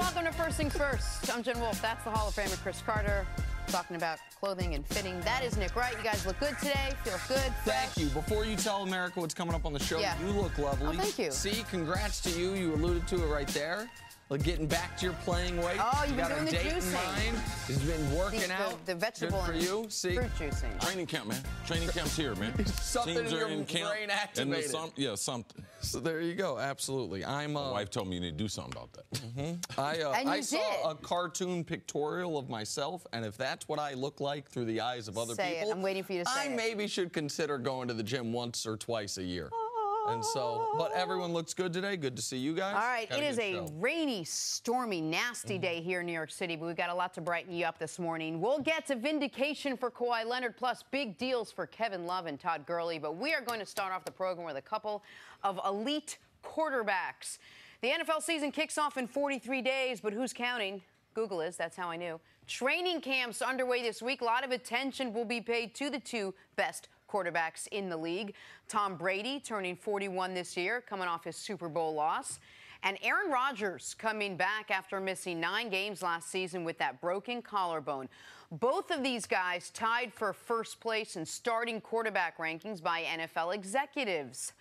Welcome to First Things First. I'm Jen Wolf. That's the Hall of Famer Chris Carter. Talking about clothing and fitting. That is Nick Wright. You guys look good today. Feel good. Thank you. Before you tell America what's coming up on the show, you look lovely. Oh, thank you. See, congrats to you. You alluded to it right there. Like getting back to your playing weight. Oh, you've been got doing a the date juicing. in mind. He's been working out. The vegetable good for and you. See, fruit juicing. Training camp, man. Training camp's here, man. Something Teams in are your in camp. brain activated. Yeah, something. So there you go. Absolutely. My wife told me you need to do something about that. I saw a cartoon pictorial of myself, and if that's what I look like through the eyes of other Say people, it. I'm waiting for you to say it. I maybe should consider going to the gym once or twice a year. And so, but everyone looks good today. Good to see you guys. All right, it is a rainy, stormy, nasty day here in New York City, but we've got a lot to brighten you up this morning. We'll get to vindication for Kawhi Leonard, plus big deals for Kevin Love and Todd Gurley, but we are going to start off the program with a couple of elite quarterbacks. The NFL season kicks off in 43 days, but who's counting? Google is, that's how I knew. Training camps underway this week. A lot of attention will be paid to the two best quarterbacks in the league. Tom Brady turning 41 this year, coming off his Super Bowl loss. And Aaron Rodgers coming back after missing 9 games last season with that broken collarbone. Both of these guys tied for first place in starting quarterback rankings by NFL executives.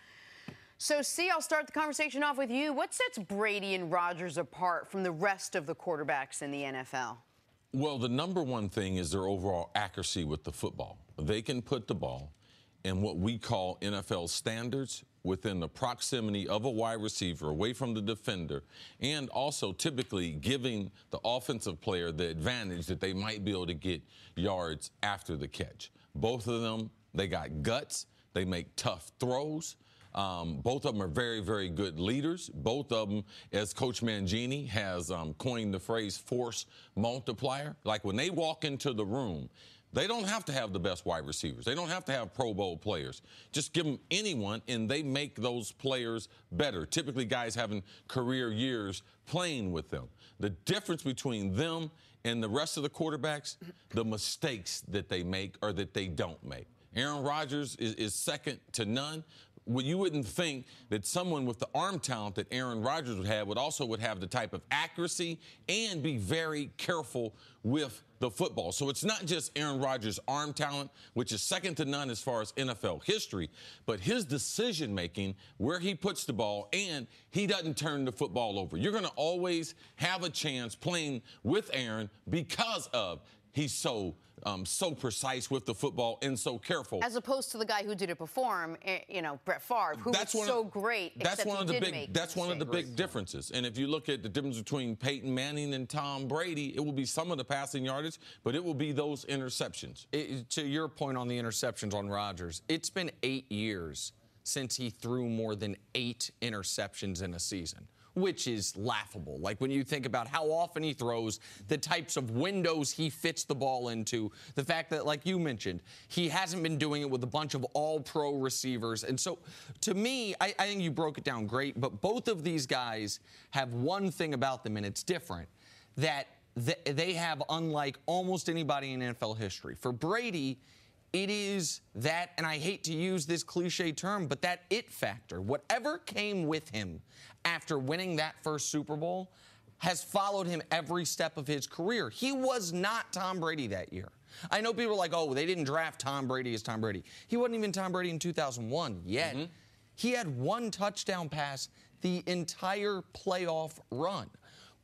So, I'll start the conversation off with you. What sets Brady and Rodgers apart from the rest of the quarterbacks in the NFL? Well, the number one thing is their overall accuracy with the football. They can put the ball in what we call NFL standards within the proximity of a wide receiver, away from the defender, and also typically giving the offensive player the advantage that they might be able to get yards after the catch. Both of them, they got guts. They make tough throws. Both of them are very, very good leaders. Both of them, as Coach Mangini has coined the phrase force multiplier, like when they walk into the room, they don't have to have the best wide receivers. They don't have to have Pro Bowl players. Just give them anyone, and they make those players better. Typically, guys having career years playing with them. The difference between them and the rest of the quarterbacks, the mistakes that they make or that they don't make. Aaron Rodgers is second to none. Well, you wouldn't think that someone with the arm talent that Aaron Rodgers would have the type of accuracy and be very careful with the football. So it's not just Aaron Rodgers' arm talent, which is second to none as far as NFL history, but his decision-making, where he puts the ball, and he doesn't turn the football over. You're going to always have a chance playing with Aaron because of he's so precise with the football and so careful. As opposed to the guy who did it before him, Brett Favre, who was so great. That's one of the big differences. And if you look at the difference between Peyton Manning and Tom Brady, it will be some of the passing yardage, but it will be those interceptions. To your point on the interceptions on Rodgers, it's been 8 years since he threw more than 8 interceptions in a season, which is laughable. Like when you think about how often he throws, the types of windows he fits the ball into, the fact that, like you mentioned, he hasn't been doing it with a bunch of all-pro receivers. And so, to me, I think you broke it down great, but both of these guys have one thing about them, and it's different, that they have, unlike almost anybody in NFL history. For Brady, it is that, and I hate to use this cliche term, but that it factor, whatever came with him after winning that first Super Bowl, has followed him every step of his career. He was not Tom Brady that year. I know people are like, oh, they didn't draft Tom Brady as Tom Brady. He wasn't even Tom Brady in 2001 yet. Mm-hmm. He had 1 touchdown pass the entire playoff run.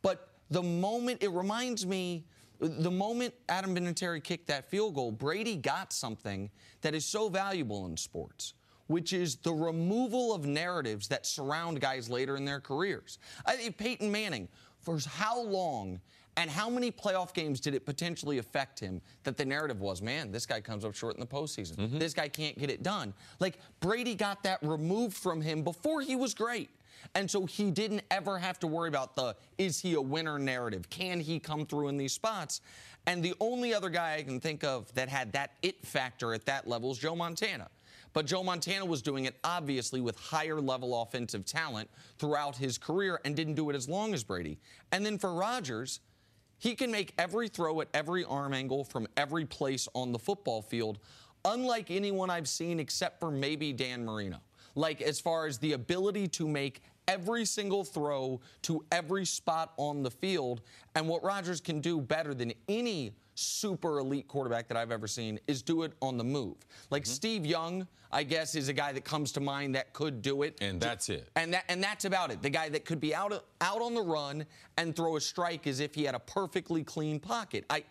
But the moment, it reminds me, the moment Adam Vinatieri kicked that field goal, Brady got something that is so valuable in sports, which is the removal of narratives that surround guys later in their careers. I think Peyton Manning, for how long and how many playoff games did it potentially affect him that the narrative was, man, this guy comes up short in the postseason. Mm-hmm. This guy can't get it done. Like, Brady got that removed from him before he was great. And so he didn't ever have to worry about the, is he a winner narrative? Can he come through in these spots? And the only other guy I can think of that had that it factor at that level is Joe Montana. But Joe Montana was doing it, obviously, with higher-level offensive talent throughout his career and didn't do it as long as Brady. And then for Rodgers, he can make every throw at every arm angle from every place on the football field, unlike anyone I've seen except for maybe Dan Marino. Like, as far as the ability to make every single throw to every spot on the field. And what Rodgers can do better than any super elite quarterback that I've ever seen is do it on the move. Like Steve Young, I guess, is a guy that comes to mind that could do it. And that's it. And that's about it. The guy that could be out on the run and throw a strike as if he had a perfectly clean pocket. I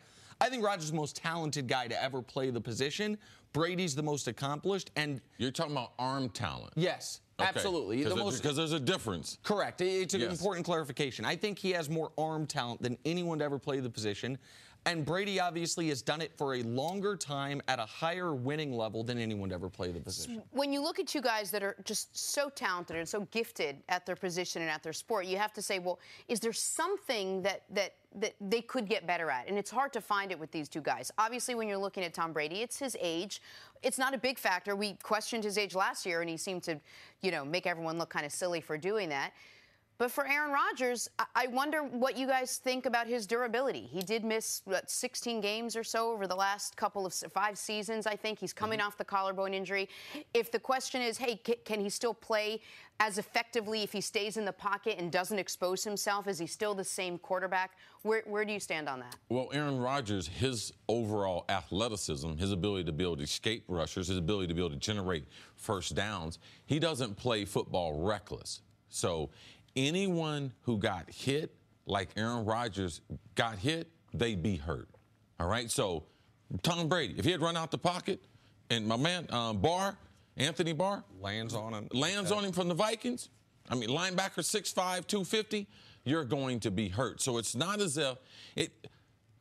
think Rodgers is the most talented guy to ever play the position. Brady's the most accomplished. And you're talking about arm talent. Yes. Okay. Absolutely. Because there's a difference. Correct. It's an important clarification. I think he has more arm talent than anyone to ever play the position. And Brady obviously has done it for a longer time at a higher winning level than anyone to ever play the position. When you look at you guys that are just so talented and so gifted at their position and at their sport, you have to say, well, is there something that they could get better at? And it's hard to find it with these two guys. Obviously, when you're looking at Tom Brady, it's his age. It's not a big factor. We questioned his age last year, and he seemed to, make everyone look kind of silly for doing that. But for Aaron Rodgers, I wonder what you guys think about his durability. He did miss 16 games or so over the last 5 seasons, I think. He's coming off the collarbone injury. If the question is, hey, can he still play as effectively if he stays in the pocket and doesn't expose himself? Is he still the same quarterback? Where do you stand on that? Well, Aaron Rodgers, his overall athleticism, his ability to be able to escape rushers, his ability to be able to generate first downs, he doesn't play football reckless. So anyone who got hit, like Aaron Rodgers got hit, they'd be hurt. All right? So Tom Brady, if he had run out the pocket and my man Anthony Barr lands on him from the Vikings, I mean, linebacker 6'5", 250, you're going to be hurt. So it's not as if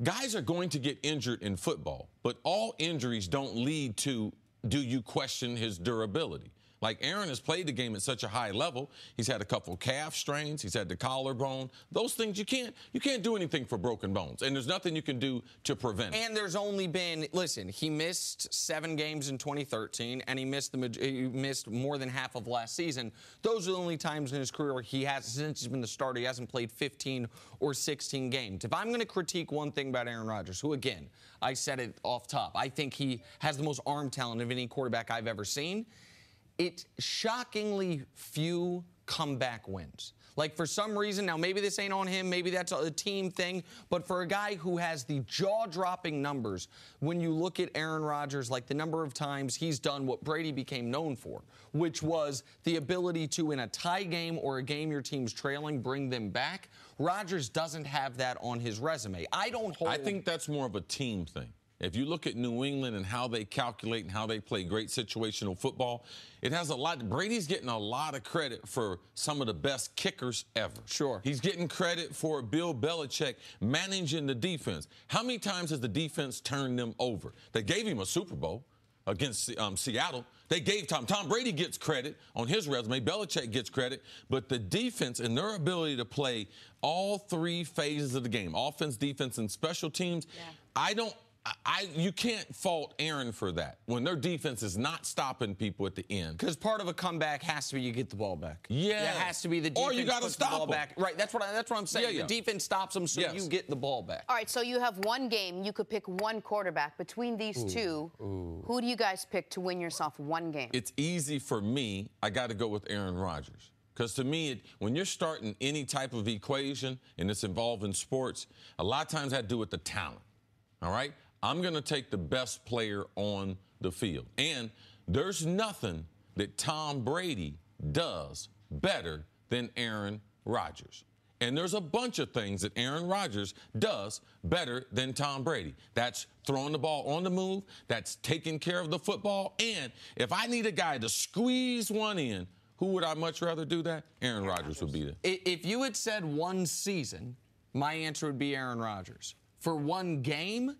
guys are going to get injured in football, but all injuries don't lead to do you question his durability. Like, Aaron has played the game at such a high level. He's had a couple calf strains. He's had the collarbone. Those things, you can't do anything for broken bones. And there's nothing you can do to prevent it. And there's only been, listen, he missed 7 games in 2013, and he missed more than half of last season. Those are the only times in his career he has, since he's been the starter, he hasn't played 15 or 16 games. If I'm going to critique one thing about Aaron Rodgers, who, again, I said it off top, I think he has the most arm talent of any quarterback I've ever seen. It's shockingly few comeback wins. Like, for some reason, now maybe this ain't on him, maybe that's a team thing, but for a guy who has the jaw-dropping numbers, when you look at Aaron Rodgers, like the number of times he's done what Brady became known for, which was the ability to, in a tie game or a game your team's trailing, bring them back. Rodgers doesn't have that on his resume. I think that's more of a team thing. If you look at New England and how they calculate and how they play great situational football, it has a lot. Brady's getting a lot of credit for some of the best kickers ever. Sure. He's getting credit for Bill Belichick managing the defense. How many times has the defense turned them over? They gave him a Super Bowl against Seattle. They gave Tom Brady gets credit on his resume. Belichick gets credit. But the defense and their ability to play all 3 phases of the game, offense, defense, and special teams, you can't fault Aaron for that when their defense is not stopping people at the end. Because part of a comeback has to be you get the ball back. Yeah. It has to be the defense or you got to puts the ball stop back. Right, that's what I'm saying. Yeah. The defense stops them so you get the ball back. All right, so you have one game. You could pick one quarterback. Between these two, who do you guys pick to win yourself one game? It's easy for me. I got to go with Aaron Rodgers. Because to me, when you're starting any type of equation and it's involved in sports, a lot of times that has to do with the talent. All right? I'm going to take the best player on the field. And there's nothing that Tom Brady does better than Aaron Rodgers. And there's a bunch of things that Aaron Rodgers does better than Tom Brady. That's throwing the ball on the move. That's taking care of the football. And if I need a guy to squeeze one in, who would I much rather do that? Aaron Rodgers would be there. If you had said one season, my answer would be Aaron Rodgers. For one game,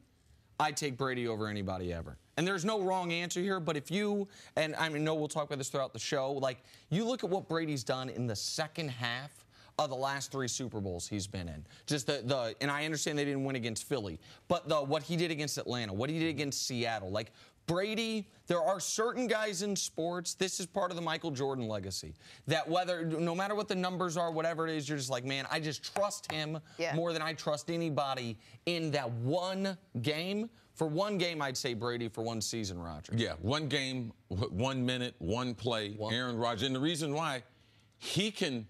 I'd take Brady over anybody ever. And there's no wrong answer here, but if you, and I know we'll talk about this throughout the show, like, you look at what Brady's done in the second half of the last 3 Super Bowls he's been in. Just and I understand they didn't win against Philly, but what he did against Atlanta, what he did against Seattle, like, Brady, there are certain guys in sports, this is part of the Michael Jordan legacy, that no matter what the numbers are, whatever it is, you're just like, man, I just trust him more than I trust anybody in that one game. For one game, I'd say Brady. For one season, Rodgers. Yeah, one game, 1 minute, one play, Aaron Rodgers. And the reason why, he can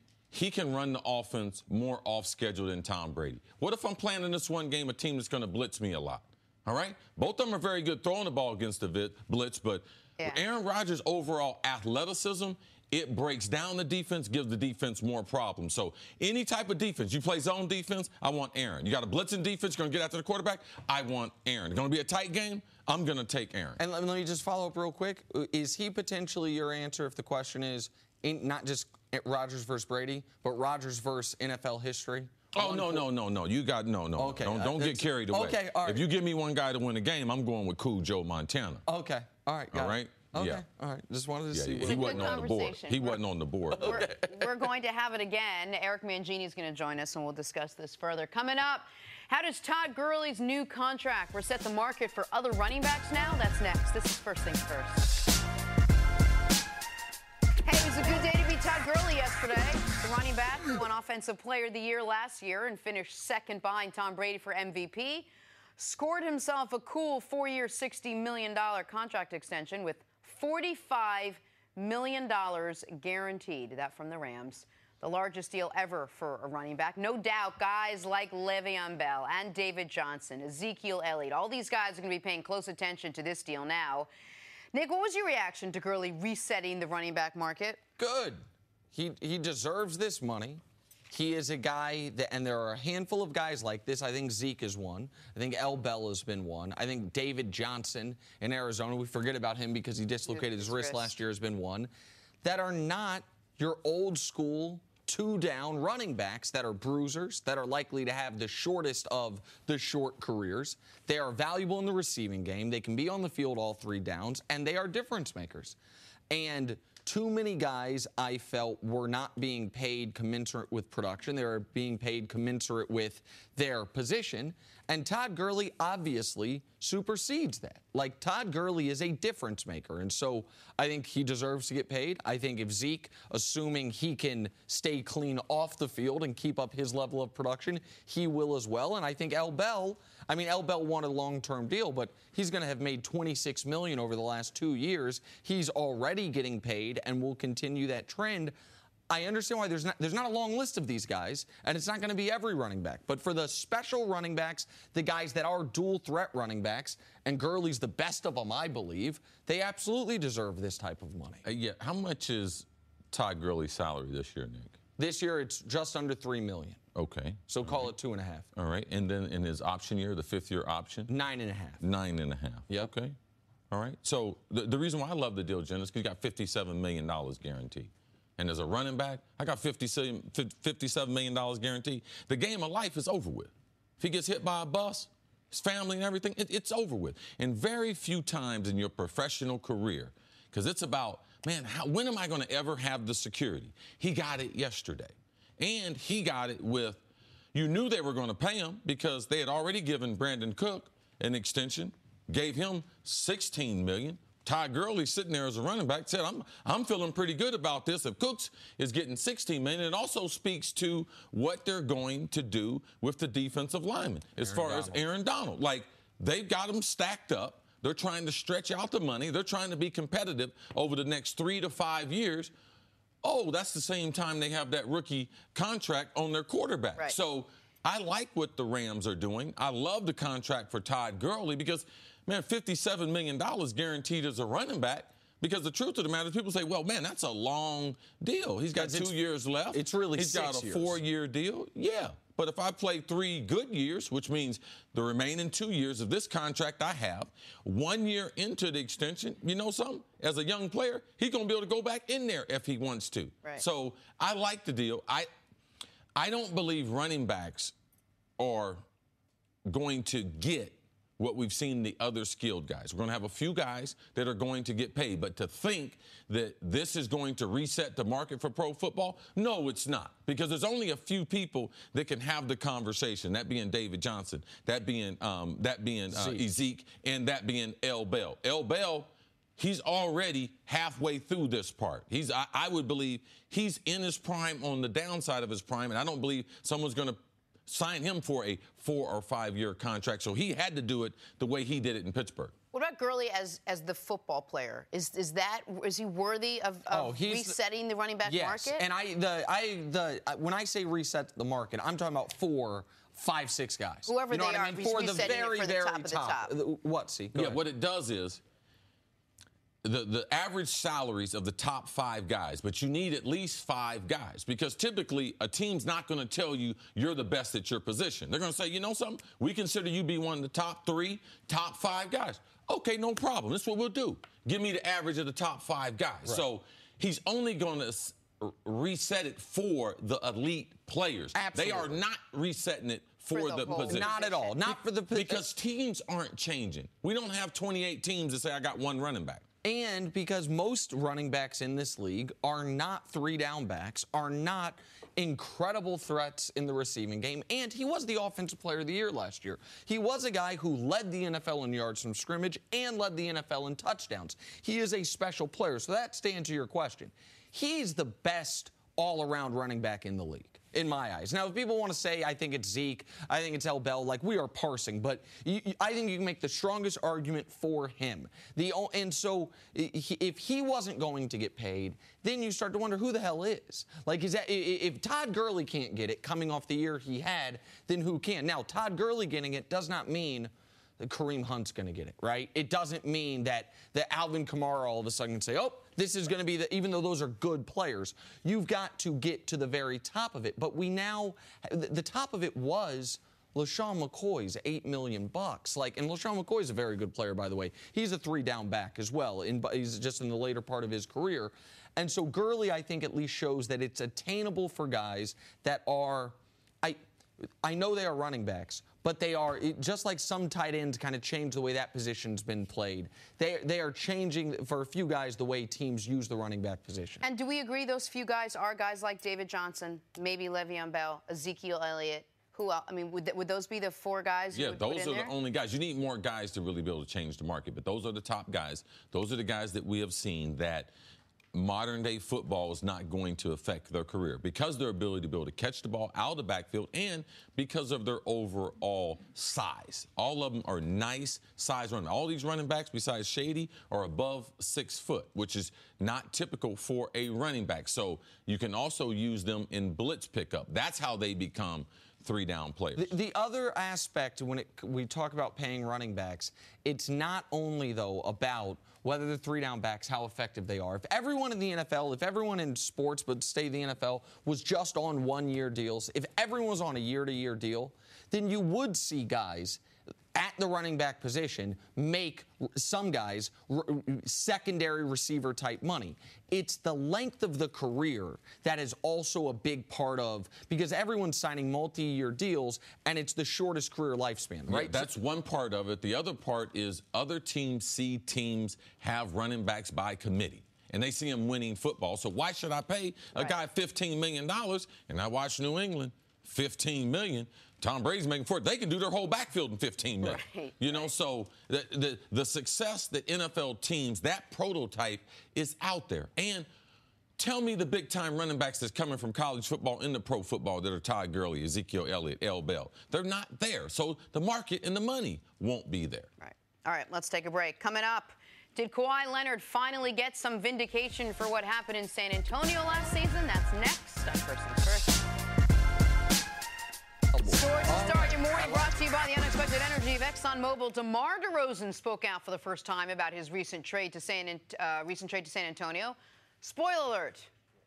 run the offense more off schedule than Tom Brady. What if I'm playing in this one game a team that's going to blitz me a lot? All right? Both of them are very good throwing the ball against the blitz, but Aaron Rodgers' overall athleticism, it breaks down the defense, gives the defense more problems. So any type of defense, you play zone defense, I want Aaron. You got a blitzing defense, you're going to get after the quarterback, I want Aaron. It's going to be a tight game, I'm going to take Aaron. And let me just follow up real quick. Is he potentially your answer if the question is not just Rodgers versus Brady, but Rodgers versus NFL history? Oh, no. You got no. Okay. Don't get carried away. Okay, all right. If you give me one guy to win a game, I'm going with Cool Joe Montana. Okay. All right. All right? Okay. Yeah. All right. Just wanted to see. He wasn't on the board. He wasn't on the board. We're going to have it again. Eric Mangini is going to join us, and we'll discuss this further. Coming up, how does Todd Gurley's new contract reset the market for other running backs now? That's next. This is First Things First. Hey, it was a good day to be Todd Gurley yesterday. The running back who won Offensive Player of the Year last year and finished second behind Tom Brady for MVP, scored himself a cool 4-year, $60 million contract extension with $45 million guaranteed. That from the Rams. The largest deal ever for a running back. No doubt, guys like Le'Veon Bell and David Johnson, Ezekiel Elliott, all these guys are going to be paying close attention to this deal now. Nick, what was your reaction to Gurley resetting the running back market? Good. He deserves this money. He is a guy that, and there are a handful of guys like this. I think Zeke is one. I think L. Bell has been one. I think David Johnson in Arizona, we forget about him because he dislocated his wrist last year, has been one. That are not your old school two-down running backs that are bruisers, that are likely to have the shortest of the short careers. They are valuable in the receiving game. They can be on the field all 3 downs, and they are difference makers. And too many guys, I felt, were not being paid commensurate with production. They were being paid commensurate with their position. And Todd Gurley obviously supersedes that. Like, Todd Gurley is a difference maker. And so I think he deserves to get paid. I think if Zeke, assuming he can stay clean off the field and keep up his level of production, he will as well. And I think L. Bell wanted a long-term deal, but he's going to have made $26 million over the last 2 years. He's already getting paid and will continue that trend. I understand why there's not a long list of these guys, and it's not going to be every running back. But for the special running backs, the guys that are dual-threat running backs, and Gurley's the best of them, I believe, they absolutely deserve this type of money. Yeah. How much is Todd Gurley's salary this year, Nick? This year, it's just under $3 million. Okay. So call it 2.5. All right. And then in his option year, the 5th-year option? 9.5. 9.5. Yep. Okay. All right. So the reason why I love the deal, Jenna, is because he got $57 million guaranteed. And as a running back, I got $57 million guaranteed. The game of life is over with. If he gets hit by a bus, his family and everything, it's over with. And very few times in your professional career, because it's about, man, when am I going to ever have the security? He got it yesterday. And he got it with, you knew they were going to pay him because they had already given Brandon Cook an extension, gave him $16 million. Todd Gurley sitting there as a running back said, I'm feeling pretty good about this. If Cooks is getting $16 million, it also speaks to what they're going to do with the defensive lineman as far as Aaron Donald. Like, they've got him stacked up. They're trying to stretch out the money. They're trying to be competitive over the next 3 to 5 years. Oh, that's the same time they have that rookie contract on their quarterback. Right. So I like what the Rams are doing. I love the contract for Todd Gurley because, man, $57 million guaranteed as a running back. Because the truth of the matter is people say, well, man, that's a long deal. He's got 2 years left. It's really He's 6 got a years. 4-year deal. Yeah. But if I play 3 good years, which means the remaining 2 years of this contract I have, 1 year into the extension, you know something? As a young player, he's going to be able to go back in there if he wants to. Right. So I like the deal. I don't believe running backs are going to get what we've seen the other skilled guys. We're going to have a few guys that are going to get paid. But to think that this is going to reset the market for pro football, no, it's not. Because there's only a few people that can have the conversation, that being David Johnson, that being Zeke, and that being L. Bell. L. Bell, he's already halfway through this part. I would believe he's in his prime on the downside of his prime, and I don't believe someone's going to sign him for a 4 or 5 year contract. So he had to do it the way he did it in Pittsburgh. What about Gurley as the football player? Is he worthy of resetting the running back market? And when I say reset the market, I'm talking about 4, 5, 6 guys. Whoever you know they what are, I mean? For the very, very top. What? See? Yeah. What it does is the average salaries of the top 5 guys, but you need at least 5 guys because typically a team's not going to tell you you're the best at your position. They're going to say, you know something? We consider you be one of the top 3, top 5 guys. Okay, no problem. That's what we'll do. Give me the average of the top 5 guys. Right. So he's only going to reset it for the elite players. Absolutely. They are not resetting it for the position. Not at all. Not for the position. Because teams aren't changing. We don't have 28 teams that say I got 1 running back. And because most running backs in this league are not 3-down backs, are not incredible threats in the receiving game, and he was the Offensive Player of the Year last year. He was a guy who led the NFL in yards from scrimmage and led the NFL in touchdowns. He is a special player, so that's to answer your question. He's the best all-around running back in the league, in my eyes. Now, if people want to say, I think it's Zeke, I think it's L. Bell, like we are parsing, but I think you can make the strongest argument for him. And so if he wasn't going to get paid, then you start to wonder who the hell is. Like, if Todd Gurley can't get it coming off the year he had, then who can? Now, Todd Gurley getting it does not mean that Kareem Hunt's going to get it, right? It doesn't mean that Alvin Kamara all of a sudden can say, oh, this is going to be even though those are good players, you've got to get to the very top of it. But the top of it was LaShawn McCoy's $8 million. And LaShawn McCoy's a very good player, by the way. He's a 3-down back as well. He's just in the later part of his career. And so Gurley, I think, at least shows that it's attainable for guys that are, I know they are running backs, but they are, just like some tight ends kind of change the way that position's been played, they are changing, for a few guys, the way teams use the running back position. And do we agree those few guys are guys like David Johnson, maybe Le'Veon Bell, Ezekiel Elliott? Who else? I mean, would those be the 4 guys you would put in there? Yeah, those are the only guys. You need more guys to really be able to change the market, but those are the top guys. Those are the guys that we have seen that modern-day football is not going to affect their career because of their ability to be able to catch the ball out of the backfield and because of their overall size. All of them are nice size running. All these running backs besides Shady are above 6 foot, which is not typical for a running back. So you can also use them in blitz pickup. That's how they become 3-down players. The other aspect when we talk about paying running backs, it's not only, though, about whether the 3-down backs, how effective they are. If everyone in the NFL, if everyone in sports, but stay the NFL, was just on 1-year deals, if everyone was on a year-to-year deal, then you would see guys at the running back position make some guys secondary receiver type money. It's the length of the career that is also a big part of, because everyone's signing multi-year deals and it's the shortest career lifespan, right? Yeah, that's one part of it. The other part is other teams see teams have running backs by committee. And they see them winning football. So why should I pay a guy $15 million and I watch New England, $15 million? Tom Brady's making $4. They can do their whole backfield in $15 million. Right. You know, so the success that NFL teams, that prototype is out there. And tell me the big-time running backs that's coming from college football into pro football that are Todd Gurley, Ezekiel Elliott, L. Bell. They're not there. So the market and the money won't be there. Right. All right, let's take a break. Coming up, did Kawhi Leonard finally get some vindication for what happened in San Antonio last season? That's next on First Things First. Stories to start your morning, brought to you by the unexpected energy of ExxonMobil. DeMar DeRozan spoke out for the first time about his recent trade to San Antonio. Spoiler alert,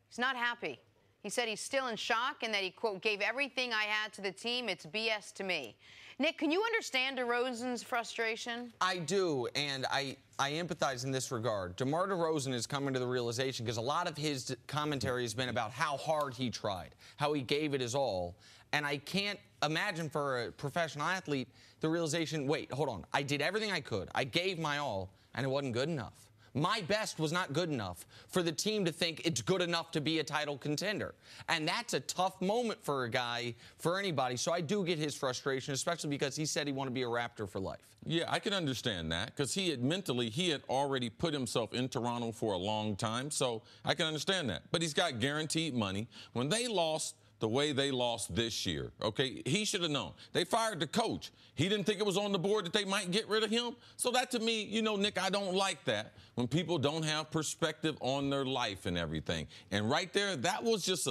he's not happy. He said he's still in shock and that he, quote, gave everything I had to the team. It's BS to me. Nick, can you understand DeRozan's frustration? I do, and I empathize in this regard. DeMar DeRozan is coming to the realization, because a lot of his commentary has been about how hard he tried, how he gave it his all. And I can't imagine for a professional athlete the realization, wait, hold on, I did everything I could. I gave my all, and it wasn't good enough. My best was not good enough for the team to think it's good enough to be a title contender. And that's a tough moment for a guy, for anybody. So I do get his frustration, especially because he said he wanted to be a Raptor for life. Yeah, I can understand that, because he had already put himself in Toronto for a long time. So I can understand that. But he's got guaranteed money. When they lost the way they lost this year, okay, he should have known. They fired the coach. He didn't think it was on the board that they might get rid of him. So that, to me, you know, Nick, I don't like that when people don't have perspective on their life and everything. And right there, that was just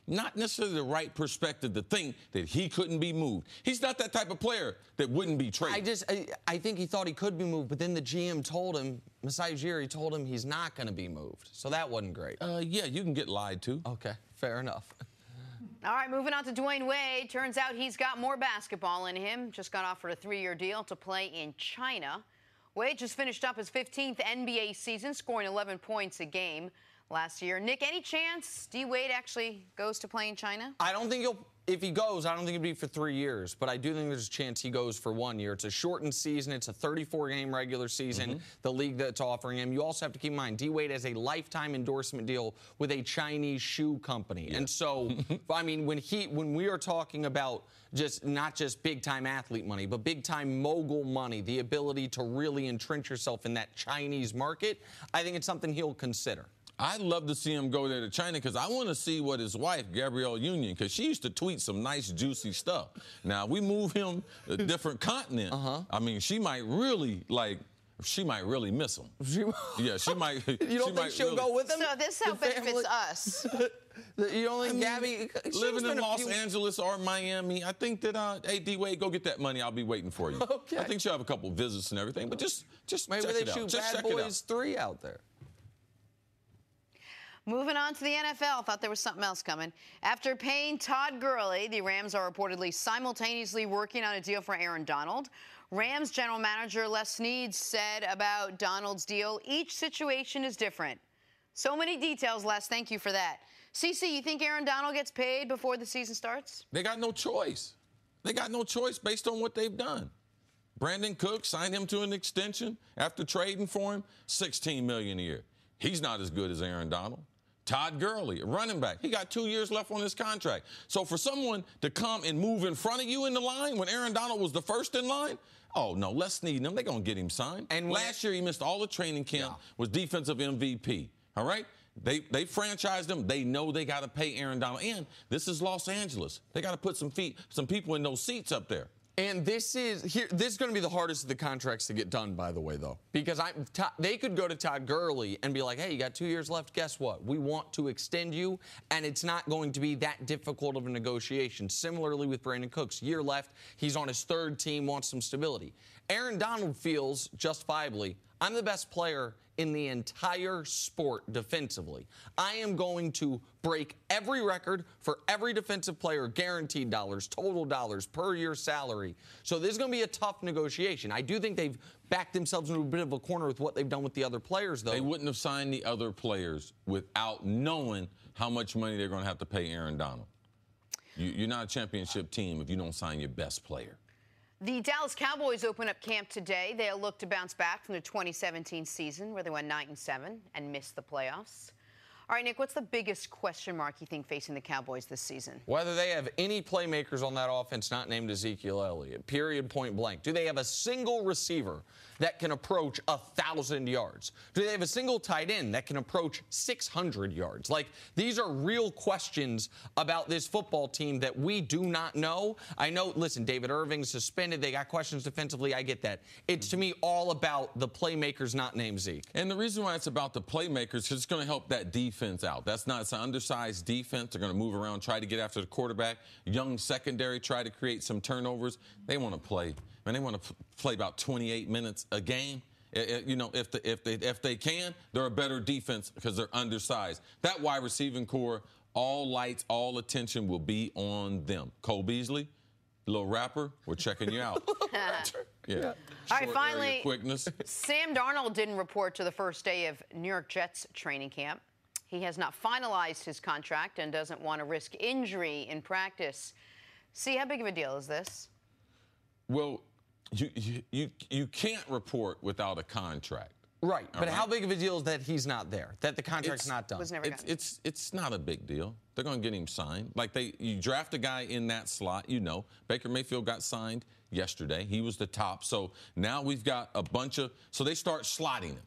not necessarily the right perspective to think that he couldn't be moved. He's not that type of player that wouldn't be traded. I think he thought he could be moved, but then the GM told him, Masai Ujiri told him he's not going to be moved. So that wasn't great. Yeah, you can get lied to. Okay, fair enough. All right, moving on to Dwayne Wade. Turns out he's got more basketball in him. Just got offered a 3-year deal to play in China. Wade just finished up his 15th NBA season, scoring 11 points a game last year. Nick, any chance D-Wade actually goes to play in China? I don't think he'll. If he goes, I don't think it'd be for 3 years, but I do think there's a chance he goes for 1 year. It's a shortened season. It's a 34-game regular season, the league that's offering him. You also have to keep in mind, D-Wade has a lifetime endorsement deal with a Chinese shoe company. Yeah. And so, I mean, when we are talking about not just big-time athlete money, but big-time mogul money, the ability to really entrench yourself in that Chinese market, I think it's something he'll consider. I'd love to see him go there to China because I want to see what his wife, Gabrielle Union, because she used to tweet some nice, juicy stuff. Now, we move him to a different continent. I mean, she might really miss him. Yeah, she might. You don't think she'll go with him? So this is how benefits us. You don't think Gabby living in Los Angeles or Miami? I think that hey, D-Wade, go get that money. I'll be waiting for you. Okay. I think she'll have a couple visits and everything, but just maybe check they it out. shoot Just Bad check Boys 3 out there. Moving on to the NFL. Thought there was something else coming. After paying Todd Gurley, the Rams are reportedly simultaneously working on a deal for Aaron Donald. Rams general manager Les Snead said about Donald's deal, each situation is different. So many details, Les. Thank you for that. CeCe, you think Aaron Donald gets paid before the season starts? They got no choice. They got no choice based on what they've done. Brandon Cook signed him to an extension after trading for him, $16 million a year. He's not as good as Aaron Donald. Todd Gurley, a running back, he got 2 years left on his contract. So for someone to come and move in front of you in the line when Aaron Donald was the first in line, oh, no, Les Snead them. They're going to get him signed. And last year he missed all the training camp, was defensive MVP. All right? They franchised him. They know they got to pay Aaron Donald. And this is Los Angeles. They got to put some people in those seats up there. And this is going to be the hardest of the contracts to get done, by the way, though, because they could go to Todd Gurley and be like, hey, you got 2 years left. Guess what? We want to extend you, and it's not going to be that difficult of a negotiation. Similarly with Brandon Cooks, year left. He's on his third team, wants some stability. Aaron Donald feels justifiably, I'm the best player in the entire sport defensively. I am going to break every record for every defensive player, guaranteed dollars, total dollars, per year salary. So this is going to be a tough negotiation. I do think they've backed themselves into a bit of a corner with what they've done with the other players, though. They wouldn't have signed the other players without knowing how much money they're going to have to pay Aaron Donald. You're not a championship team if you don't sign your best player. The Dallas Cowboys open up camp today. They'll look to bounce back from the 2017 season where they went 9-7 and missed the playoffs. All right, Nick, what's the biggest question mark you think facing the Cowboys this season? Whether they have any playmakers on that offense not named Ezekiel Elliott, period, point blank. Do they have a single receiver that can approach 1,000 yards? Do they have a single tight end that can approach 600 yards? Like, these are real questions about this football team that we do not know. I know, listen, David Irving's suspended. They got questions defensively. I get that. It's, to me, all about the playmakers not named Zeke. And the reason why it's about the playmakers is it's going to help that defense out. It's an undersized defense. They're going to move around, try to get after the quarterback. Young secondary, try to create some turnovers. They want to play. Man, they want to play about 28 minutes a game. You know, if they can, they're a better defense because they're undersized. That wide receiving core, all lights, all attention will be on them. Cole Beasley, little rapper, we're checking you out. Yeah. All right, finally, quickness. Sam Darnold didn't report to the first day of New York Jets training camp. He has not finalized his contract and doesn't want to risk injury in practice. See, how big of a deal is this? Well, you can't report without a contract. Right, but how big of a deal is that he's not there, that the contract's not done? It's not a big deal. They're going to get him signed. Like you draft a guy in that slot, you know. Baker Mayfield got signed yesterday. He was the top. So now we've got a bunch of – so they start slotting him.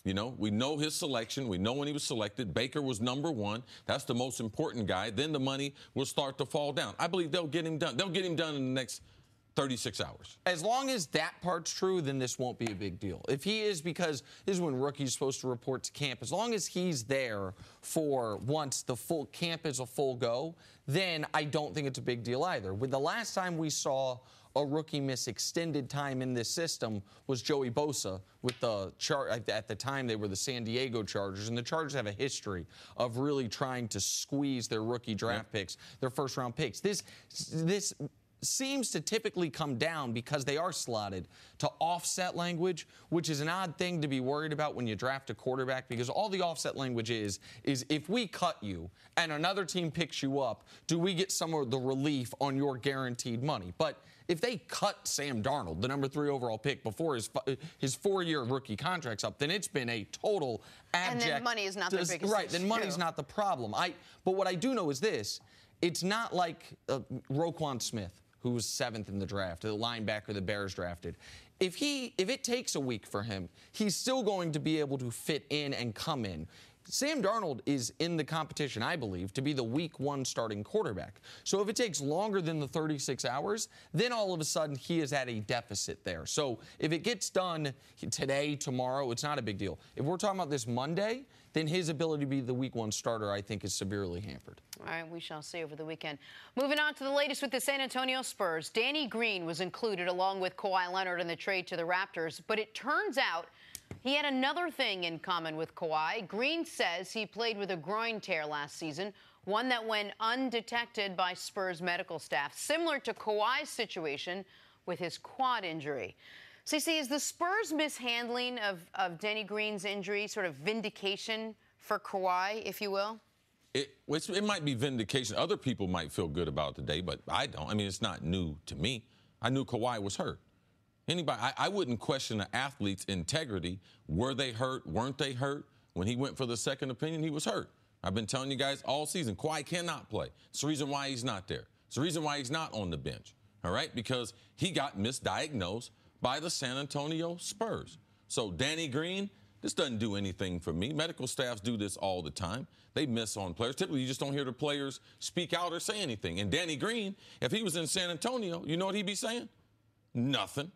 You know, we know his selection. We know when he was selected. Baker was number 1. That's the most important guy. Then the money will start to fall down. I believe they'll get him done. They'll get him done in the next 36 hours. As long as that part's true, then this won't be a big deal. If he is, because this is when rookies supposed to report to camp, as long as he's there for once the full camp is a full go, then I don't think it's a big deal either. With the last time we saw a rookie miss extended time in this system was Joey Bosa with the at the time they were the San Diego Chargers, and the Chargers have a history of really trying to squeeze their rookie draft picks, their first-round picks. This seems to typically come down because they are slotted to offset language, which is an odd thing to be worried about when you draft a quarterback, because all the offset language is if we cut you and another team picks you up, do we get some of the relief on your guaranteed money? But if they cut Sam Darnold, the number 3 overall pick, before his 4-year rookie contract's up, then it's been a total abject. And then money is not the biggest right. Then money's not the problem. But what I do know is this: it's not like Roquan Smith, who was 7th in the draft, the linebacker the Bears drafted. If it takes a week for him, he's still going to be able to fit in and come in. Sam Darnold is in the competition, I believe, to be the week 1 starting quarterback. So if it takes longer than the 36 hours, then all of a sudden he is at a deficit there. So if it gets done today, tomorrow, it's not a big deal. If we're talking about this Monday, then his ability to be the week 1 starter, I think, is severely hampered. All right, we shall see over the weekend. Moving on to the latest with the San Antonio Spurs. Danny Green was included along with Kawhi Leonard in the trade to the Raptors, but it turns out he had another thing in common with Kawhi. Green says he played with a groin tear last season, one that went undetected by Spurs medical staff, similar to Kawhi's situation with his quad injury. CC, is the Spurs mishandling of Danny Green's injury sort of vindication for Kawhi, if you will? It might be vindication. Other people might feel good about it today, but I don't. I mean, it's not new to me. I knew Kawhi was hurt. I wouldn't question an athlete's integrity. Were they hurt? Weren't they hurt? When he went for the second opinion, he was hurt. I've been telling you guys all season, Kawhi cannot play. It's the reason why he's not there. It's the reason why he's not on the bench, all right? Because he got misdiagnosed by the San Antonio Spurs. So Danny Green, this doesn't do anything for me. Medical staffs do this all the time. They miss on players. Typically, you just don't hear the players speak out or say anything. And Danny Green, if he was in San Antonio, you know what he'd be saying? Nothing.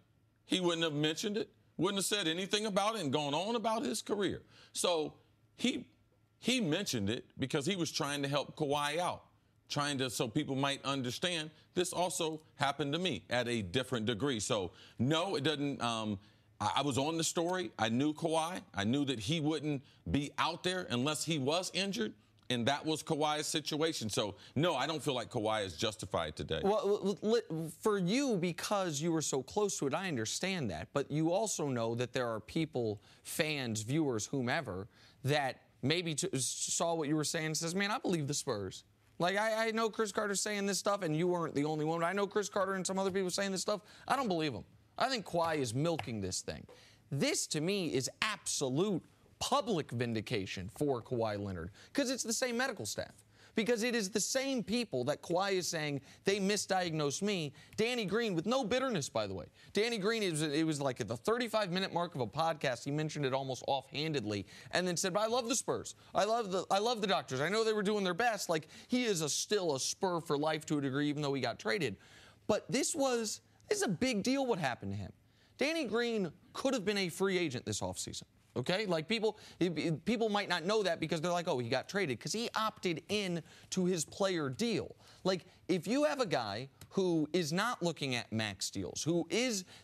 He wouldn't have mentioned it, wouldn't have said anything about it and gone on about his career. So he mentioned it because he was trying to help Kawhi out, so people might understand this also happened to me at a different degree. So, no, it doesn't. I was on the story. I knew Kawhi. I knew that he wouldn't be out there unless he was injured. And that was Kawhi's situation. So, no, I don't feel like Kawhi is justified today. Well, for you, because you were so close to it, I understand that. But you also know that there are people, fans, viewers, whomever, that maybe saw what you were saying and says, man, I believe the Spurs. Like, I know Chris Carter's saying this stuff, and you weren't the only one. I know Chris Carter and some other people saying this stuff. I don't believe them. I think Kawhi is milking this thing. This, to me, is absolute public vindication for Kawhi Leonard, because it's the same medical staff. Because it is the same people that Kawhi is saying they misdiagnosed me. Danny Green, with no bitterness, by the way. Danny Green, it was like at the 35-minute mark of a podcast, he mentioned it almost offhandedly, and then said, but I love the Spurs. I love the doctors. I know they were doing their best. Like, he is still a Spur for life to a degree, even though he got traded. But this is a big deal what happened to him. Danny Green could have been a free agent this offseason. Okay, like people might not know that because they're like, oh, he got traded, because he opted in to his player deal. Like, if you have a guy who is not looking at max deals,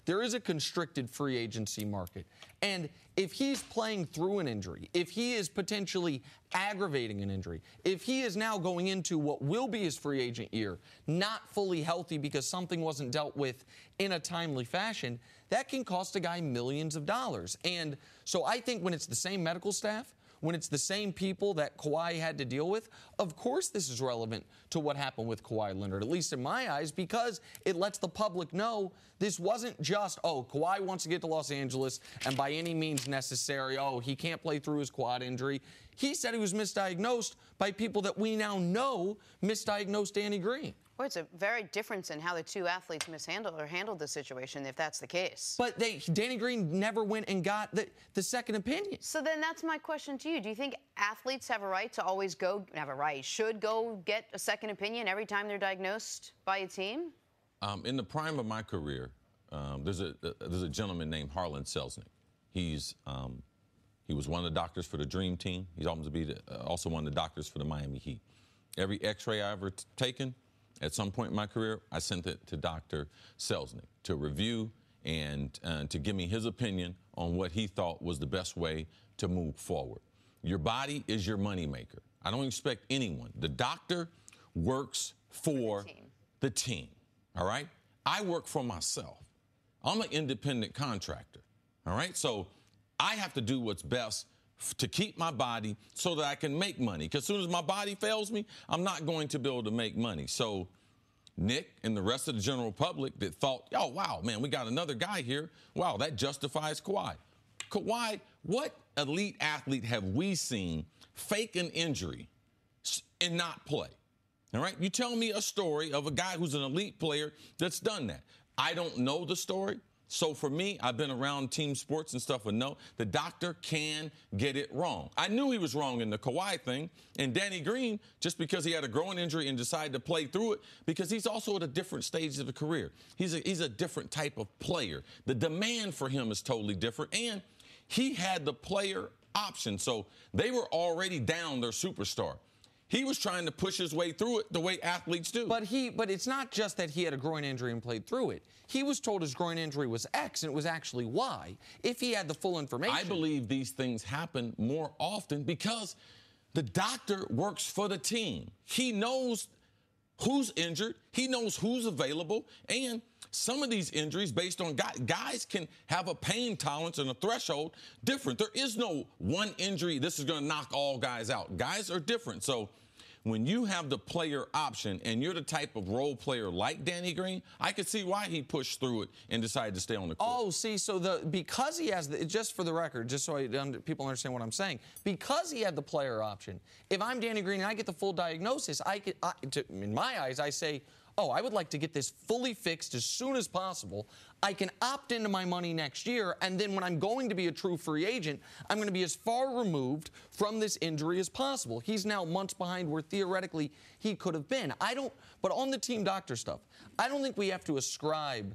there is a constricted free agency market, and if he's playing through an injury, if he is potentially aggravating an injury, if he is now going into what will be his free agent year not fully healthy because something wasn't dealt with in a timely fashion, that can cost a guy millions of dollars. And so I think when it's the same medical staff, when it's the same people that Kawhi had to deal with, of course this is relevant to what happened with Kawhi Leonard, at least in my eyes, because it lets the public know this wasn't just, oh, Kawhi wants to get to Los Angeles and by any means necessary, oh, he can't play through his quad injury. He said he was misdiagnosed by people that we now know misdiagnosed Danny Green. Well, it's a very difference in how the two athletes handled the situation, if that's the case. But Danny Green never went and got the second opinion. So then that's my question to you. Do you think athletes have a right to always should go get a second opinion every time they're diagnosed by a team? In the prime of my career, there's a gentleman named Harlan Selznick. He was one of the doctors for the Dream Team. He's also one of the doctors for the Miami Heat. Every X-ray I ever taken, at some point in my career, I sent it to Dr. Selznick to review and to give me his opinion on what he thought was the best way to move forward. Your body is your moneymaker. I don't expect anyone. The doctor works for the team, all right? I work for myself. I'm an independent contractor, all right? So I have to do what's best to keep my body so that I can make money. Because as soon as my body fails me, I'm not going to be able to make money. So Nick and the rest of the general public that thought, oh, wow, man, we got another guy here. Wow, that justifies Kawhi. Kawhi, what elite athlete have we seen fake an injury and not play? All right? You tell me a story of a guy who's an elite player that's done that. I don't know the story. So for me, I've been around team sports and stuff and know the doctor can get it wrong. I knew he was wrong in the Kawhi thing. And Danny Green, just because he had a growing injury and decided to play through it, because he's also at a different stage of the career. He's a different type of player. The demand for him is totally different. And he had the player option. So they were already down their superstar. He was trying to push his way through it the way athletes do. But it's not just that he had a groin injury and played through it. He was told his groin injury was X, and it was actually Y, if he had the full information. I believe these things happen more often because the doctor works for the team. He knows who's injured. He knows who's available. And some of these injuries, based on guys can have a pain tolerance and a threshold different. There is no one injury, this is going to knock all guys out. Guys are different. So when you have the player option and you're the type of role player like Danny Green, I could see why he pushed through it and decided to stay on the court. Oh, see, so because he has just for the record, just so people understand what I'm saying, because he had the player option, if I'm Danny Green and I get the full diagnosis, in my eyes, I say, oh, I would like to get this fully fixed as soon as possible. I can opt into my money next year, and then when I'm going to be a true free agent, I'm going to be as far removed from this injury as possible. He's now months behind where theoretically he could have been. But on the team doctor stuff, I don't think we have to ascribe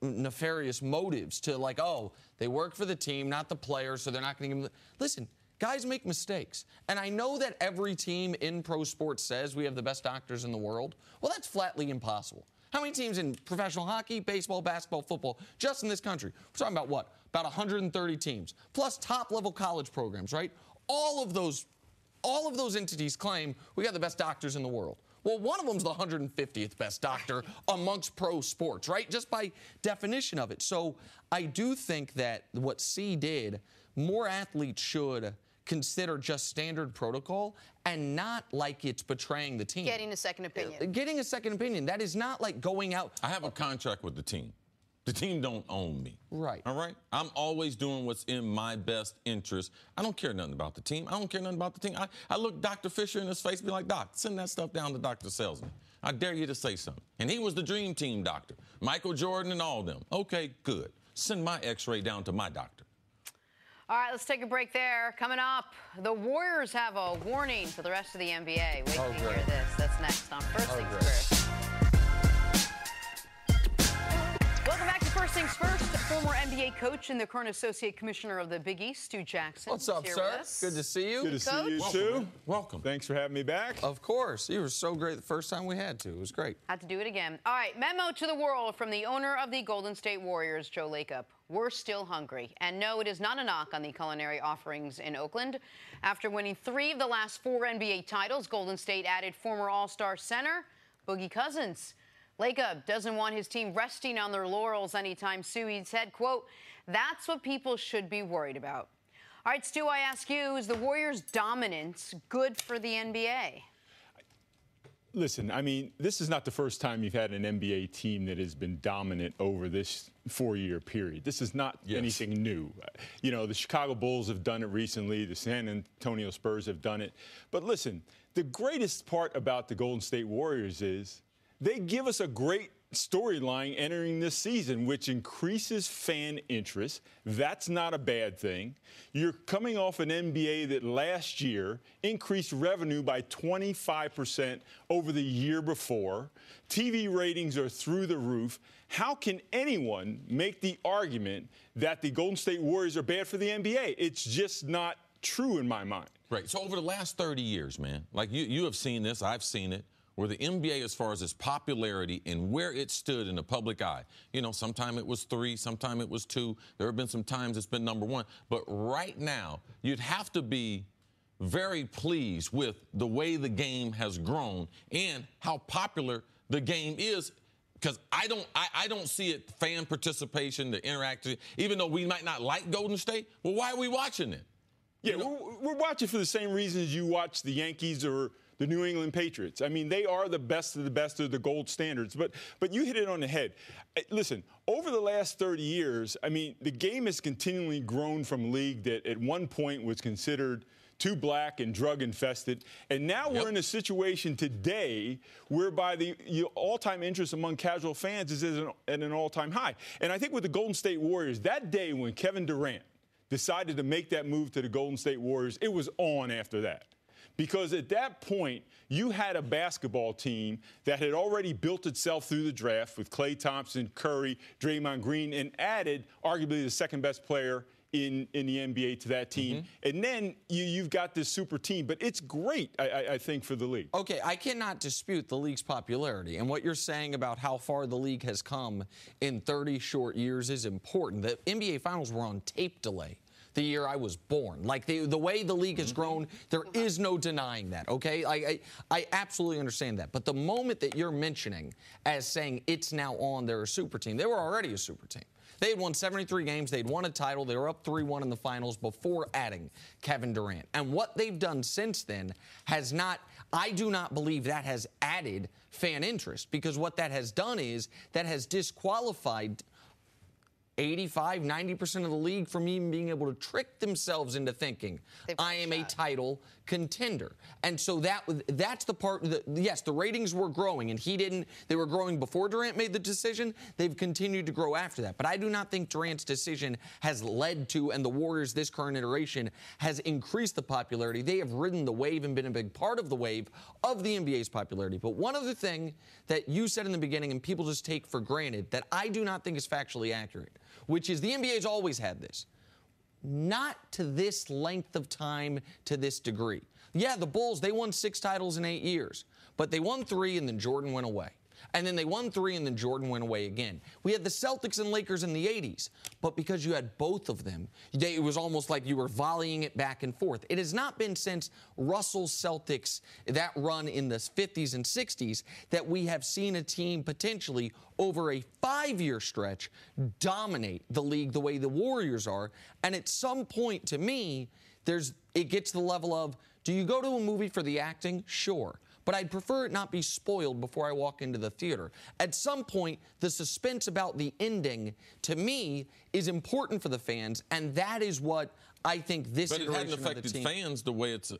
nefarious motives to oh, they work for the team, not the player, so they're not going to give them Listen, guys make mistakes. And I know that every team in pro sports says we have the best doctors in the world. Well, that's flatly impossible. How many teams in professional hockey, baseball, basketball, football, just in this country? We're talking about what? About 130 teams, plus top-level college programs, right? All of those entities claim we got the best doctors in the world. Well, one of them's the 150th best doctor amongst pro sports, right? Just by definition of it. So I do think that what C did, more athletes should consider just standard protocol and not like it's betraying the team. Getting a second opinion. Getting a second opinion. That is not like going out. I have a contract with the team. The team don't own me. Right. All right? I'm always doing what's in my best interest. I don't care nothing about the team. I don't care nothing about the team. I look Dr. Fisher in his face and be like, Doc, send that stuff down to Dr. Selznick. I dare you to say something. And he was the dream team doctor. Michael Jordan and all of them. Okay, good. Send my x-ray down to my doctor. All right, let's take a break there. Coming up, the Warriors have a warning for the rest of the NBA. Wait till you hear this. That's next on First Things First. Welcome back to First Things First. Former NBA coach and the current associate commissioner of the Big East, Stu Jackson. What's up, sir? Good to see you. Good to see you, Welcome, too. man. Welcome. Thanks for having me back. Of course. You were so great the first time we had to. It was great. Had to do it again. All right, memo to the world from the owner of the Golden State Warriors, Joe Lacob. We're still hungry. And no, it is not a knock on the culinary offerings in Oakland. After winning 3 of the last 4 NBA titles, Golden State added former All-Star center Boogie Cousins. Lacob doesn't want his team resting on their laurels anytime soon. He said, quote, that's what people should be worried about. All right, Stu, I ask you, is the Warriors' dominance good for the NBA? Listen, I mean, this is not the first time you've had an NBA team that has been dominant over this 4-year period. This is not anything new. You know, the Chicago Bulls have done it recently. The San Antonio Spurs have done it. But listen, the greatest part about the Golden State Warriors is they give us a great storyline entering this season, which increases fan interest. That's not a bad thing. You're coming off an NBA that last year increased revenue by 25% over the year before. TV ratings are through the roof. How can anyone make the argument that the Golden State Warriors are bad for the NBA? It's just not true in my mind. Right. So over the last 30 years, man, like you have seen this, I've seen it, where the NBA, as far as its popularity and where it stood in the public eye, you know, sometime it was 3, sometime it was 2. There have been some times it's been number 1. But right now, you'd have to be very pleased with the way the game has grown and how popular the game is. Because I don't see it, fan participation, the interactive, even though we might not like Golden State. Well, why are we watching it? Yeah, we're watching for the same reasons you watch the Yankees or the New England Patriots. I mean, they are the best of the best of the gold standards. But you hit it on the head. Listen, over the last 30 years, I mean, the game has continually grown from a league that at one point was considered too black and drug infested. And now we're in a situation today whereby the all-time interest among casual fans is at an all-time high. And I think with the Golden State Warriors, that day when Kevin Durant decided to make that move to the Golden State Warriors, it was on after that. Because at that point, you had a basketball team that had already built itself through the draft with Klay Thompson, Curry, Draymond Green, and added arguably the second-best player in the NBA to that team. And then you've got this super team. But it's great, I think, for the league. Okay, I cannot dispute the league's popularity. And what you're saying about how far the league has come in 30 short years is important. The NBA Finals were on tape delay the year I was born. Like, the way the league has grown, there is no denying that, okay? I absolutely understand that. But the moment that you're mentioning as saying it's now on, they're a super team, they were already a super team. They had won 73 games. They'd won a title. They were up 3-1 in the finals before adding Kevin Durant. And what they've done since then has not, I do not believe that has added fan interest, because what that has done is that has disqualified 85, 90% of the league from even being able to trick themselves into thinking I am a title contender. And so that's the part that, yes, the ratings were growing, and they were growing before Durant made the decision. They've continued to grow after that. But I do not think Durant's decision has led to, and the Warriors, this current iteration, has increased the popularity. They have ridden the wave and been a big part of the wave of the NBA's popularity. But one other thing that you said in the beginning, and people just take for granted, that I do not think is factually accurate, which is the NBA's always had this. Not to this length of time, to this degree. Yeah, the Bulls, they won 6 titles in 8 years, but they won 3 and then Jordan went away. And then they won 3 and then Jordan went away again. We had the Celtics and Lakers in the 80s, but because you had both of them, it was almost like you were volleying it back and forth. It has not been since Russell's Celtics, that run in the 50s and 60s, that we have seen a team potentially over a 5-year stretch dominate the league the way the Warriors are. And at some point, to me, it gets to the level of, do you go to a movie for the acting? Sure. But I'd prefer it not be spoiled before I walk into the theater. At some point, the suspense about the ending, to me, is important for the fans, and that is what I think this iteration of the team... But it hadn't affected fans the way it's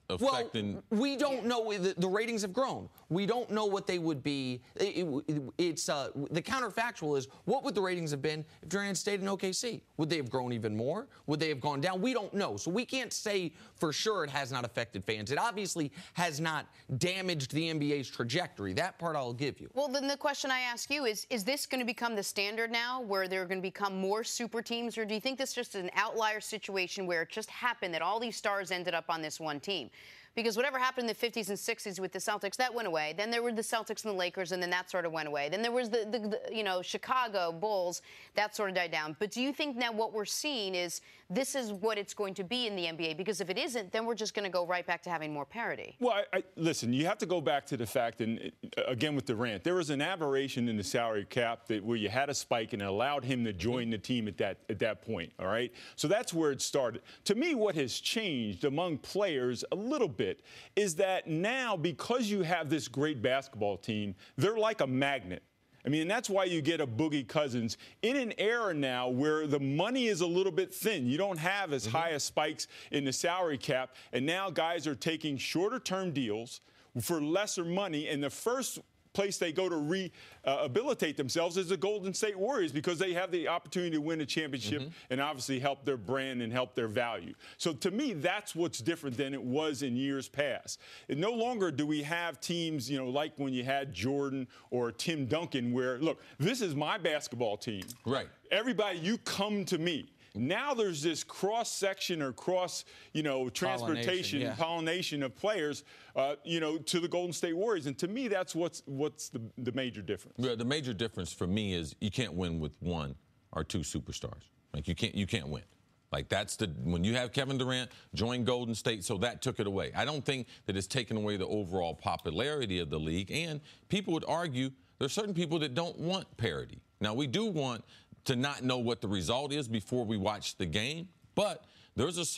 affecting... Well, we don't know. The ratings have grown. We don't know what they would be. The counterfactual is, what would the ratings have been if Durant stayed in OKC? Would they have grown even more? Would they have gone down? We don't know. So we can't say for sure it has not affected fans. It obviously has not damaged the NBA's trajectory. That part I'll give you. Well, then the question I ask you is this going to become the standard now, where there are going to become more super teams, or do you think this is just an outlier situation where it just happened that all these stars ended up on this one team? Because whatever happened in the 50s and 60s with the Celtics, that went away. Then there were the Celtics and the Lakers, and then that sort of went away. Then there was the Chicago Bulls. That sort of died down. But do you think now what we're seeing is this is what it's going to be in the NBA? Because if it isn't, then we're just going to go right back to having more parity. Well, listen, you have to go back to the fact, and again with Durant, there was an aberration in the salary cap where you had a spike and it allowed him to join the team at that point, all right? So that's where it started. To me, what has changed among players a little bit is that now, because you have this great basketball team, they're like a magnet. I mean, and that's why you get a Boogie Cousins in an era now where the money is a little bit thin. You don't have as high as spikes in the salary cap, and now guys are taking shorter-term deals for lesser money, and the first place they go to rehabilitate themselves is the Golden State Warriors, because they have the opportunity to win a championship and obviously help their brand and help their value. So to me, that's what's different than it was in years past. And no longer do we have teams, like when you had Jordan or Tim Duncan, where, look, this is my basketball team. Right. Everybody, you come to me. Now there's this cross-section or transportation, pollination of players, to the Golden State Warriors. And to me, that's what's the major difference. Yeah, the major difference for me is you can't win with one or two superstars. Like, you can't win. Like, that's when you have Kevin Durant join Golden State, so that took it away. I don't think that it's taken away the overall popularity of the league. And people would argue there's certain people that don't want parity. Now, we do want to not know what the result is before we watch the game, but there's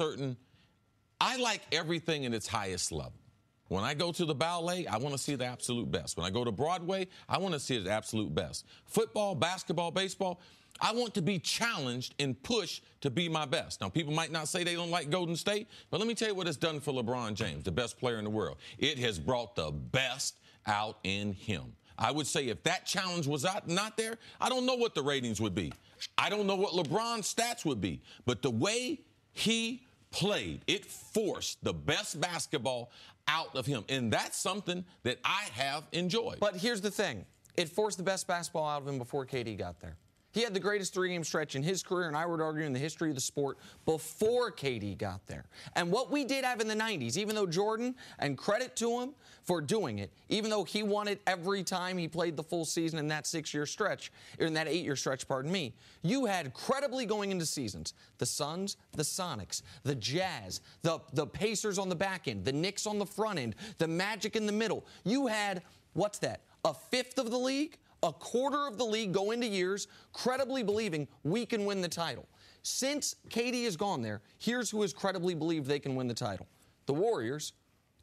I like everything in its highest level. When I go to the ballet, I want to see the absolute best. When I go to Broadway, I want to see the absolute best. Football, basketball, baseball, I want to be challenged and pushed to be my best. Now, people might not say they don't like Golden State, but let me tell you what it's done for LeBron James, the best player in the world. It has brought the best out in him. I would say if that challenge was not there, I don't know what the ratings would be. I don't know what LeBron's stats would be. But the way he played, it forced the best basketball out of him. And that's something that I have enjoyed. But here's the thing. It forced the best basketball out of him before KD got there. He had the greatest three-game stretch in his career, and I would argue in the history of the sport, before KD got there. And what we did have in the 90s, even though Jordan, and credit to him for doing it, even though he won it every time he played the full season in that 6-year stretch, or in that 8-year stretch, pardon me, you had credibly going into seasons, the Suns, the Sonics, the Jazz, the Pacers on the back end, the Knicks on the front end, the Magic in the middle. You had, what's that, a fifth of the league? A quarter of the league go into years credibly believing we can win the title. Since KD has gone there, here's who has credibly believed they can win the title. The Warriors,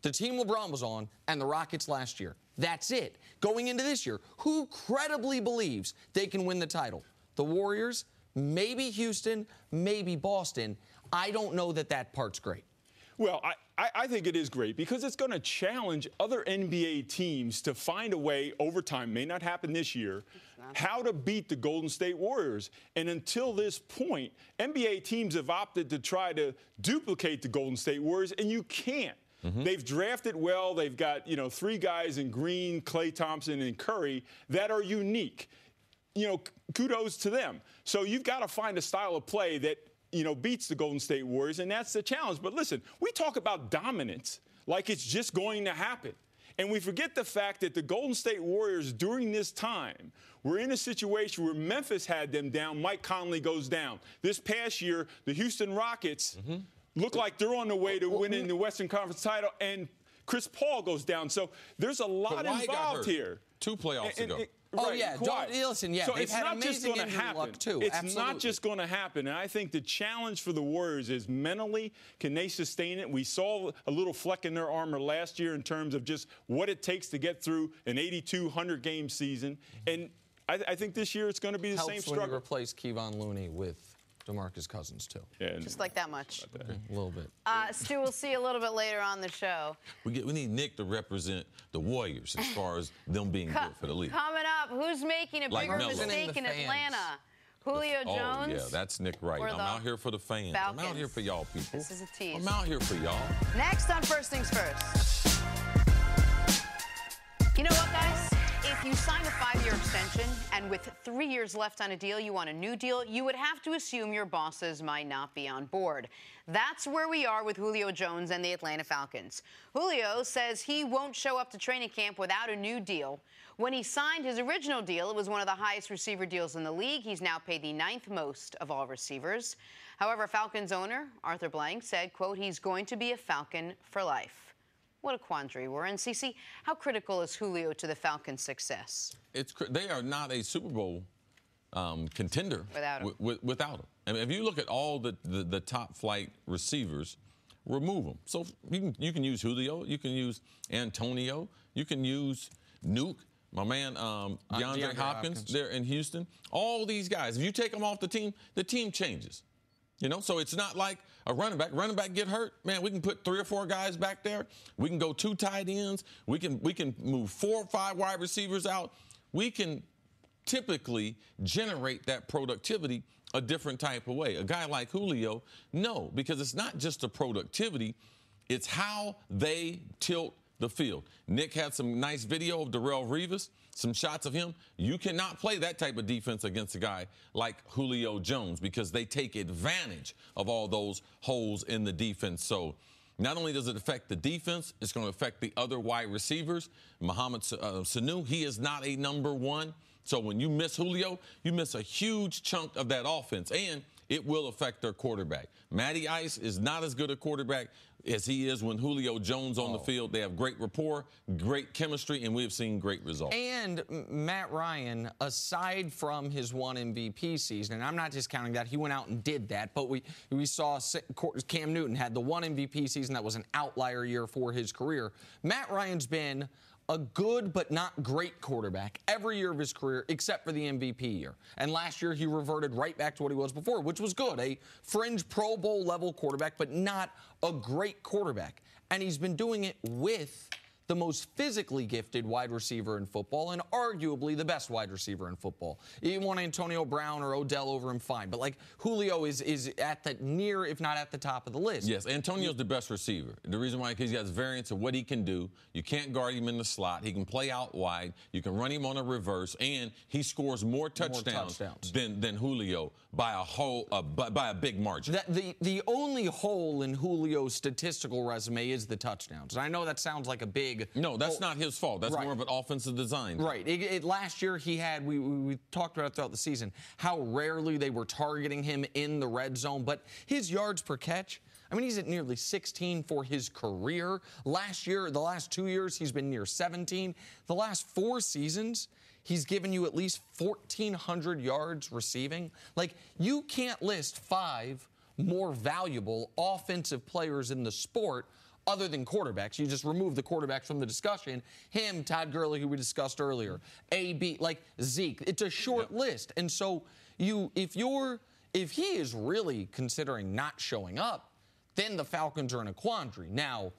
the team LeBron was on, and the Rockets last year. That's it. Going into this year, who credibly believes they can win the title? The Warriors, maybe Houston, maybe Boston. I don't know that part's great. Well, I think it is great because it's going to challenge other NBA teams to find a way over time, may not happen this year, how to beat the Golden State Warriors. And until this point, NBA teams have opted to try to duplicate the Golden State Warriors, and you can't. They've drafted well. They've got, 3 guys in Green, Klay Thompson, and Curry that are unique. Kudos to them. So you've got to find a style of play that beats the Golden State Warriors, and that's the challenge. But listen, we talk about dominance like it's just going to happen. And we forget the fact that the Golden State Warriors during this time were in a situation where Memphis had them down. Mike Conley goes down. This past year, the Houston Rockets look like they're on the way to winning the Western Conference title, and Chris Paul goes down. So there's a lot involved here. 2 playoffs ago. Oh, yeah. Listen, yeah, so they've it's had not just amazing going to happen. Luck too. It's Absolutely. not just going to happen. And I think the challenge for the Warriors is mentally, can they sustain it? We saw a little fleck in their armor last year in terms of just what it takes to get through an 82, 100-game season. And I think this year it's going to be the same struggle. When you replace Kevon Looney with DeMarcus Cousins, too. Yeah, just like that much. A little bit. Stu, we'll see you a little bit later on the show. We need Nick to represent the Warriors as far as them being good for the league. Coming up, who's making a bigger mistake in Atlanta? Julio Jones? Oh, yeah, that's Nick Wright. I'm out here for the fans. Falcons. I'm out here for y'all, people. This is a tease. I'm out here for y'all. Next on First Things First. You know what, guys? If you sign a 5-year extension and with 3 years left on a deal, you want a new deal, you would have to assume your bosses might not be on board. That's where we are with Julio Jones and the Atlanta Falcons. Julio says he won't show up to training camp without a new deal. When he signed his original deal, it was one of the highest receiver deals in the league. He's now paid the 9th most of all receivers. However, Falcons owner Arthur Blank said, quote, he's going to be a Falcon for life. What a quandary we're in. CeCe, how critical is Julio to the Falcons' success? They are not a Super Bowl contender without him. Without him. I mean, if you look at all the top flight receivers, remove them. So you can use Julio, you can use Antonio, you can use Nuke, my man DeAndre Hopkins there in Houston. All these guys, if you take them off the team changes. You know, so it's not like a running back. Running back get hurt, man, we can put 3 or 4 guys back there. We can go 2 tight ends. We can move 4 or 5 wide receivers out. We can typically generate that productivity a different type of way. A guy like Julio, no, because it's not just the productivity, it's how they tilt the field. Nick had some nice video of Darrelle Revis, some shots of him. You cannot play that type of defense against a guy like Julio Jones because they take advantage of all those holes in the defense. So not only does it affect the defense, it's going to affect the other wide receivers. Mohamed Sanu, he is not a number 1. So when you miss Julio, you miss a huge chunk of that offense, and it will affect their quarterback. Matty Ice is not as good a quarterback as he is when Julio Jones on the field. They have great rapport, great chemistry, and we have seen great results. And Matt Ryan, aside from his 1 MVP season, and I'm not discounting that, he went out and did that, but we saw Cam Newton had the 1 MVP season that was an outlier year for his career. Matt Ryan's been a good but not great quarterback every year of his career except for the MVP year. And last year he reverted right back to what he was before, which was good. A fringe Pro Bowl level quarterback, but not a great quarterback. And he's been doing it with the most physically gifted wide receiver in football and arguably the best wide receiver in football. You want Antonio Brown or Odell over him, fine. But, like, Julio is at the near, if not at the top of the list. Yes, Antonio's the best receiver. The reason why, because he has variance of what he can do. You can't guard him in the slot. He can play out wide. You can run him on a reverse. And he scores more touchdowns. Than Julio by a big margin. The only hole in Julio's statistical resume is the touchdowns. And I know that sounds like a big... No, that's not his fault. That's more of an offensive design. Right. Last year he had, we talked about it throughout the season, how rarely they were targeting him in the red zone. But his yards per catch, I mean, he's at nearly 16 for his career. Last year, the last 2 years, he's been near 17. The last 4 seasons, he's given you at least 1,400 yards receiving. Like, you can't list 5 more valuable offensive players in the sport other than quarterbacks. You just remove the quarterbacks from the discussion. Him, Todd Gurley, who we discussed earlier, AB, like Zeke. It's a short list. And so if he is really considering not showing up, then the Falcons are in a quandary. Now,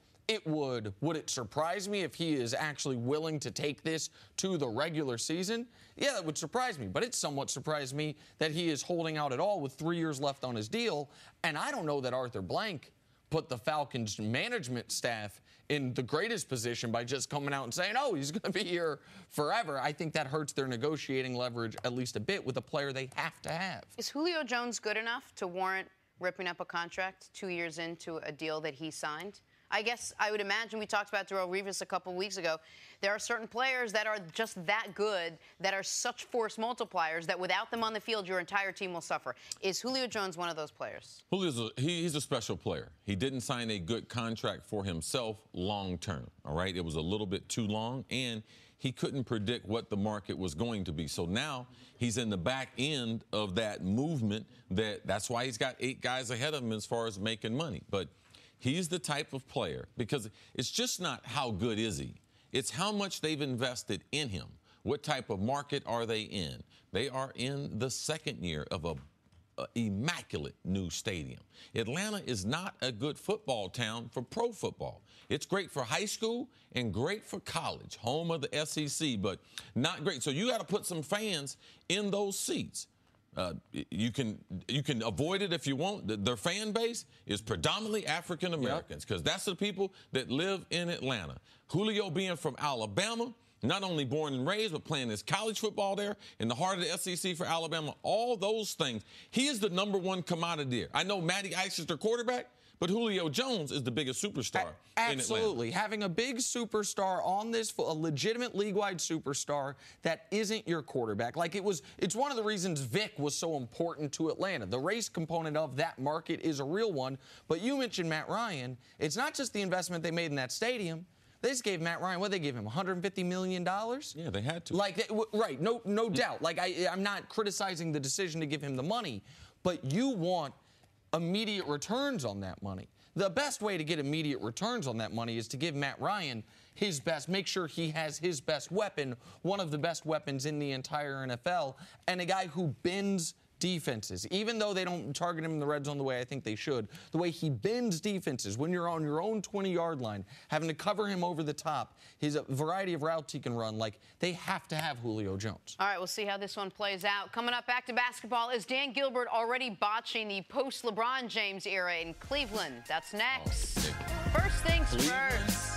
would it surprise me if he is actually willing to take this to the regular season? Yeah, that would surprise me. But it somewhat surprised me that he is holding out at all with 3 years left on his deal. And I don't know that Arthur Blank put the Falcons management staff in the greatest position by just coming out and saying, oh, he's going to be here forever. I think that hurts their negotiating leverage at least a bit with a player they have to have. Is Julio Jones good enough to warrant ripping up a contract 2 years into a deal that he signed? I guess I would imagine, we talked about Darrelle Revis a couple weeks ago, there are certain players that are just that good, that are such force multipliers, that without them on the field, your entire team will suffer. Is Julio Jones one of those players? He's a special player. He didn't sign a good contract for himself long term, all right? It was a little bit too long, and he couldn't predict what the market was going to be. So now he's in the back end of that movement. That's why he's got 8 guys ahead of him as far as making money. But he's the type of player, because it's just not how good is he. It's how much they've invested in him. What type of market are they in? They are in the second year of a immaculate new stadium. Atlanta is not a good football town for pro football. It's great for high school and great for college, home of the SEC, but not great. So you got to put some fans in those seats. You can avoid it if you want. Their fan base is predominantly African Americans, because that's the people that live in Atlanta. Julio being from Alabama, not only born and raised, but playing his college football there in the heart of the SEC for Alabama, all those things. He is the #1 commodity there. I know Matty Ice is their quarterback, but Julio Jones is the biggest superstar in Atlanta. Absolutely. Having a big superstar on this, a legitimate league-wide superstar that isn't your quarterback. Like, it's one of the reasons Vic was so important to Atlanta. The race component of that market is a real one. But you mentioned Matt Ryan. It's not just the investment they made in that stadium. They just gave Matt Ryan, what did they give him, $150 million? Yeah, they had to. Like, right, no doubt. Like, I'm not criticizing the decision to give him the money, but you want immediate returns on that money. The best way to get immediate returns on that money is to give Matt Ryan his best, make sure he has his best weapon, one of the best weapons in the entire NFL, and a guy who bends defenses, even though they don't target him in the red zone the way I think they should, the way he bends defenses when you're on your own 20-yard line, having to cover him over the top, his variety of routes he can run, like, they have to have Julio Jones. All right, we'll see how this one plays out. Coming up, back to basketball, is Dan Gilbert already botching the post-LeBron James era in Cleveland? That's next. First things first.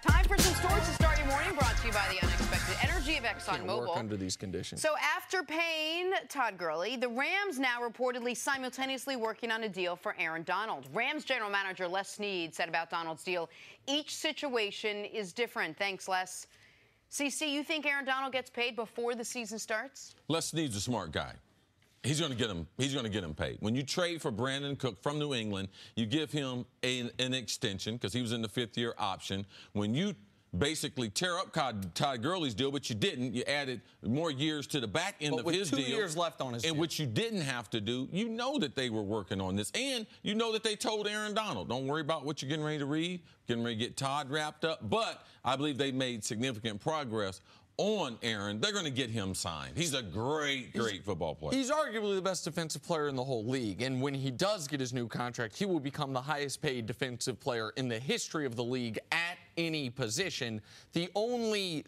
Time for some stories to start your morning, brought to you by the unexpected energy of ExxonMobil. Work under these conditions. So after paying Todd Gurley, the Rams now reportedly simultaneously working on a deal for Aaron Donald. Rams general manager Les Snead said about Donald's deal, each situation is different. Thanks, Les. CC, you think Aaron Donald gets paid before the season starts? Les Snead's a smart guy. He's going to get him. He's going to get him paid. When you trade for Brandon Cook from New England, you give him an extension because he was in the fifth-year option. When you basically tear up Todd Gurley's deal, but you didn't, you added more years to the back end of his deal. With 2 years left on his deal. And which you didn't have to do. You know that they were working on this. And you know that they told Aaron Donald, don't worry about what you're getting ready to read, getting ready to get Todd wrapped up. But I believe they made significant progress on Aaron. They're going to get him signed. He's a great football player. He's arguably the best defensive player in the whole league. And when he does get his new contract, he will become the highest paid defensive player in the history of the league at any position. The only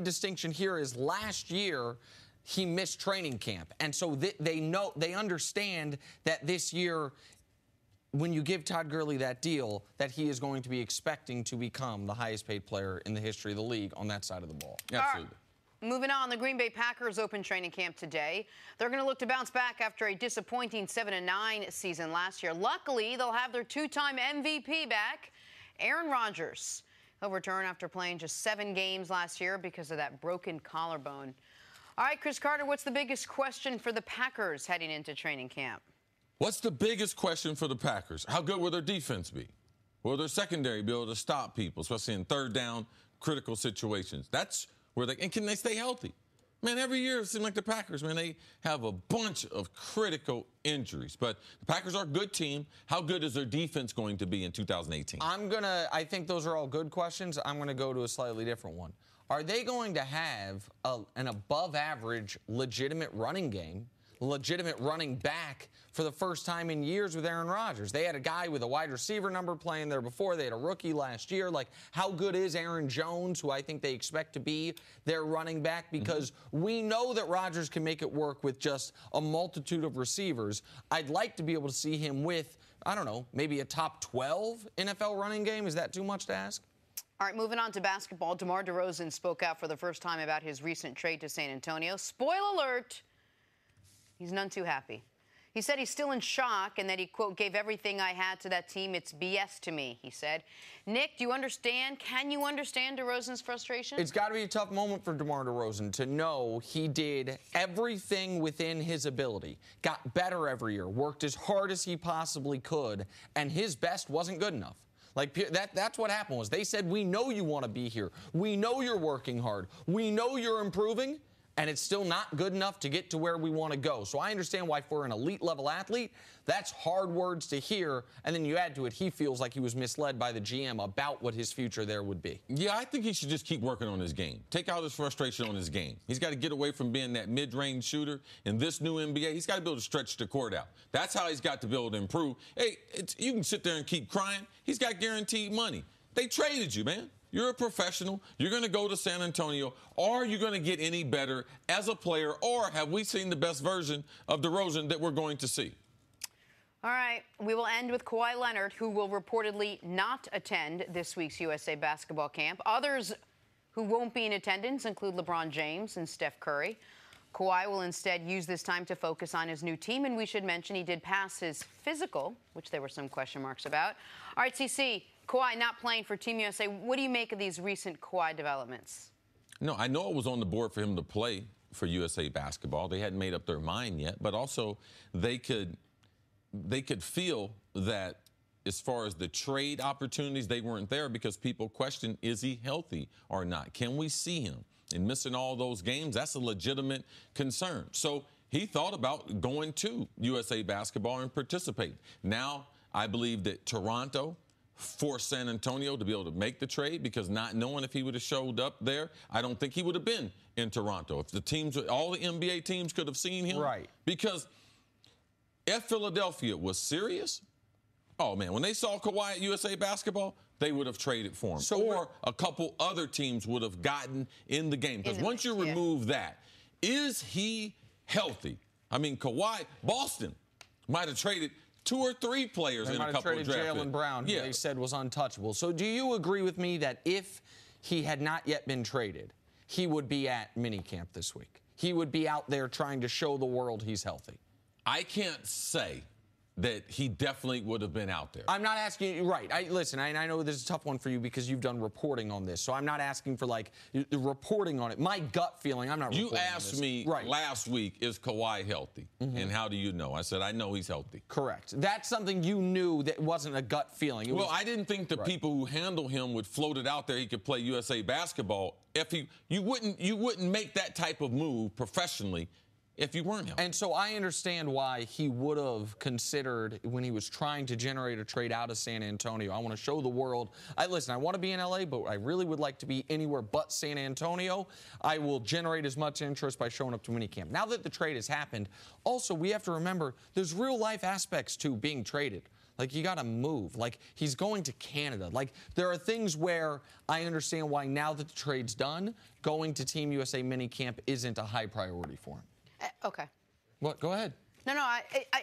distinction here is last year he missed training camp. And so they understand that this year, when you give Todd Gurley that deal, that he is going to be expecting to become the highest paid player in the history of the league on that side of the ball. Absolutely. Moving on, the Green Bay Packers open training camp today. They're going to look to bounce back after a disappointing 7-9 season last year. Luckily, they'll have their two-time MVP back, Aaron Rodgers. He'll return after playing just 7 games last year because of that broken collarbone. All right, Chris Carter, what's the biggest question for the Packers heading into training camp? What's the biggest question for the Packers? How good will their defense be? Will their secondary be able to stop people, especially in third down, critical situations? That's where and can they stay healthy? Man, every year it seems like the Packers, man, they have a bunch of critical injuries. But the Packers are a good team. How good is their defense going to be in 2018? I think those are all good questions. I'm going to go to a slightly different one. Are they going to have an above-average, legitimate running game, legitimate running back for the first time in years with Aaron Rodgers? They had a guy with a wide receiver number playing there before. They had a rookie last year. Like, how good is Aaron Jones, who I think they expect to be their running back? Because we know that Rodgers can make it work with just a multitude of receivers. I'd like to be able to see him with, I don't know, maybe a top 12 NFL running game. Is that too much to ask? All right, moving on to basketball. DeMar DeRozan spoke out for the first time about his recent trade to San Antonio. Spoiler alert, he's none too happy. He said he's still in shock and that he, quote, gave everything I had to that team. It's BS to me, he said. Nick, do you understand? Can you understand DeRozan's frustration? It's got to be a tough moment for DeMar DeRozan to know he did everything within his ability, got better every year, worked as hard as he possibly could, and his best wasn't good enough. Like, that's what happened was they said, we know you want to be here. We know you're working hard. We know you're improving. And it's still not good enough to get to where we want to go. So I understand why for an elite-level athlete, that's hard words to hear. And then you add to it, he feels like he was misled by the GM about what his future there would be. Yeah, I think he should just keep working on his game. Take out his frustration on his game. He's got to get away from being that mid-range shooter. In this new NBA, he's got to be able to stretch the court out. That's how he's got to be able to improve. Hey, you can sit there and keep crying. He's got guaranteed money. They traded you, man. You're a professional. You're going to go to San Antonio. Are you going to get any better as a player, or have we seen the best version of DeRozan that we're going to see? All right, we will end with Kawhi Leonard, who will reportedly not attend this week's USA basketball camp. Others who won't be in attendance include LeBron James and Steph Curry. Kawhi will instead use this time to focus on his new team, and we should mention he did pass his physical, which there were some question marks about. All right, CC, Kawhi not playing for Team USA. What do you make of these recent Kawhi developments? No, I know it was on the board for him to play for USA basketball. They hadn't made up their mind yet, but also they could feel that as far as the trade opportunities, they weren't there because people question, is he healthy or not? Can we see him? And missing all those games, that's a legitimate concern. So he thought about going to USA basketball and participating. Now, I believe that Toronto forced San Antonio to be able to make the trade, because not knowing if he would have showed up there, I don't think he would have been in Toronto. If the teams, all the NBA teams could have seen him. Right. Because if Philadelphia was serious, oh, man, when they saw Kawhi at USA Basketball, they would have traded for him. Or a couple other teams would have gotten in the game. Because once you remove that, is he healthy? I mean, Kawhi, Boston might have traded 2 or 3 players in a couple of draft picks. Jaylen Brown, who they said was untouchable. So do you agree with me that if he had not yet been traded, he would be at minicamp this week? He would be out there trying to show the world he's healthy? I can't say that he definitely would have been out there. I'm not asking you, right. Listen, I know this is a tough one for you because you've done reporting on this, so I'm not asking for, like, reporting on it. My gut feeling, I'm not reporting on this. You asked me last week, is Kawhi healthy? And how do you know? I said, I know he's healthy. Correct. That's something you knew that wasn't a gut feeling. Well, I didn't think the people who handle him would float it out there he could play USA Basketball. If you wouldn't make that type of move professionally if you weren't him. And so I understand why he would have considered, when he was trying to generate a trade out of San Antonio, I want to show the world, listen, I want to be in LA, but I really would like to be anywhere but San Antonio. I will generate as much interest by showing up to minicamp. Now that the trade has happened, also we have to remember there's real life aspects to being traded. Like, you got to move. Like, he's going to Canada. Like, there are things where I understand why, now that the trade's done, going to Team USA minicamp isn't a high priority for him. Okay. What? Go ahead. No,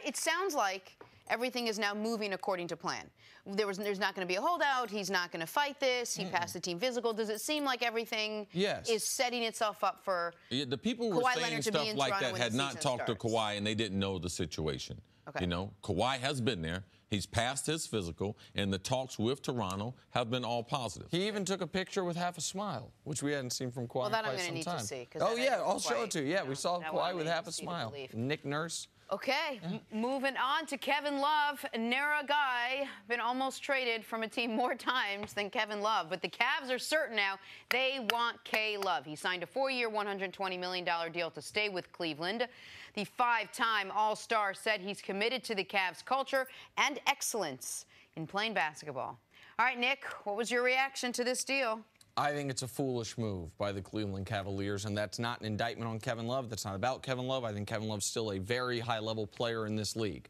it sounds like everything is now moving according to plan. There's not going to be a holdout. He's not going to fight this. He passed the team physical. Does it seem like everything is setting itself up for the people who were saying stuff like that had not talked to Kawhi, and they didn't know the situation. Okay. You know, Kawhi has been there. He's passed his physical, and the talks with Toronto have been all positive. He even took a picture with half a smile, which we hadn't seen from Kawhi in quite some time. Well, that I'm going to need to see. Oh, yeah, I'll show it to you. Yeah, we saw Kawhi with half a smile. Nick Nurse. Okay, moving on to Kevin Love. Nera guy, been almost traded from a team more times than Kevin Love, but the Cavs are certain now they want K-Love. He signed a 4-year, $120 million deal to stay with Cleveland. The 5-time All-Star said he's committed to the Cavs' culture and excellence in playing basketball. All right, Nick, what was your reaction to this deal? I think it's a foolish move by the Cleveland Cavaliers, and that's not an indictment on Kevin Love. That's not about Kevin Love. I think Kevin Love's still a very high-level player in this league.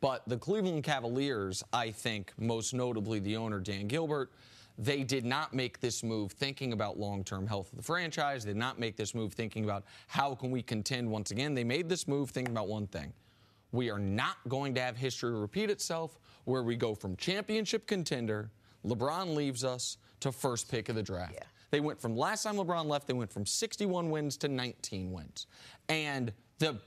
But the Cleveland Cavaliers, I think, most notably the owner, Dan Gilbert, they did not make this move thinking about long-term health of the franchise. They did not make this move thinking about how can we contend once again. They made this move thinking about one thing. We are not going to have history repeat itself where we go from championship contender, LeBron leaves us, to first pick of the draft. Yeah. They went from, last time LeBron left, they went from 61 wins to 19 wins. And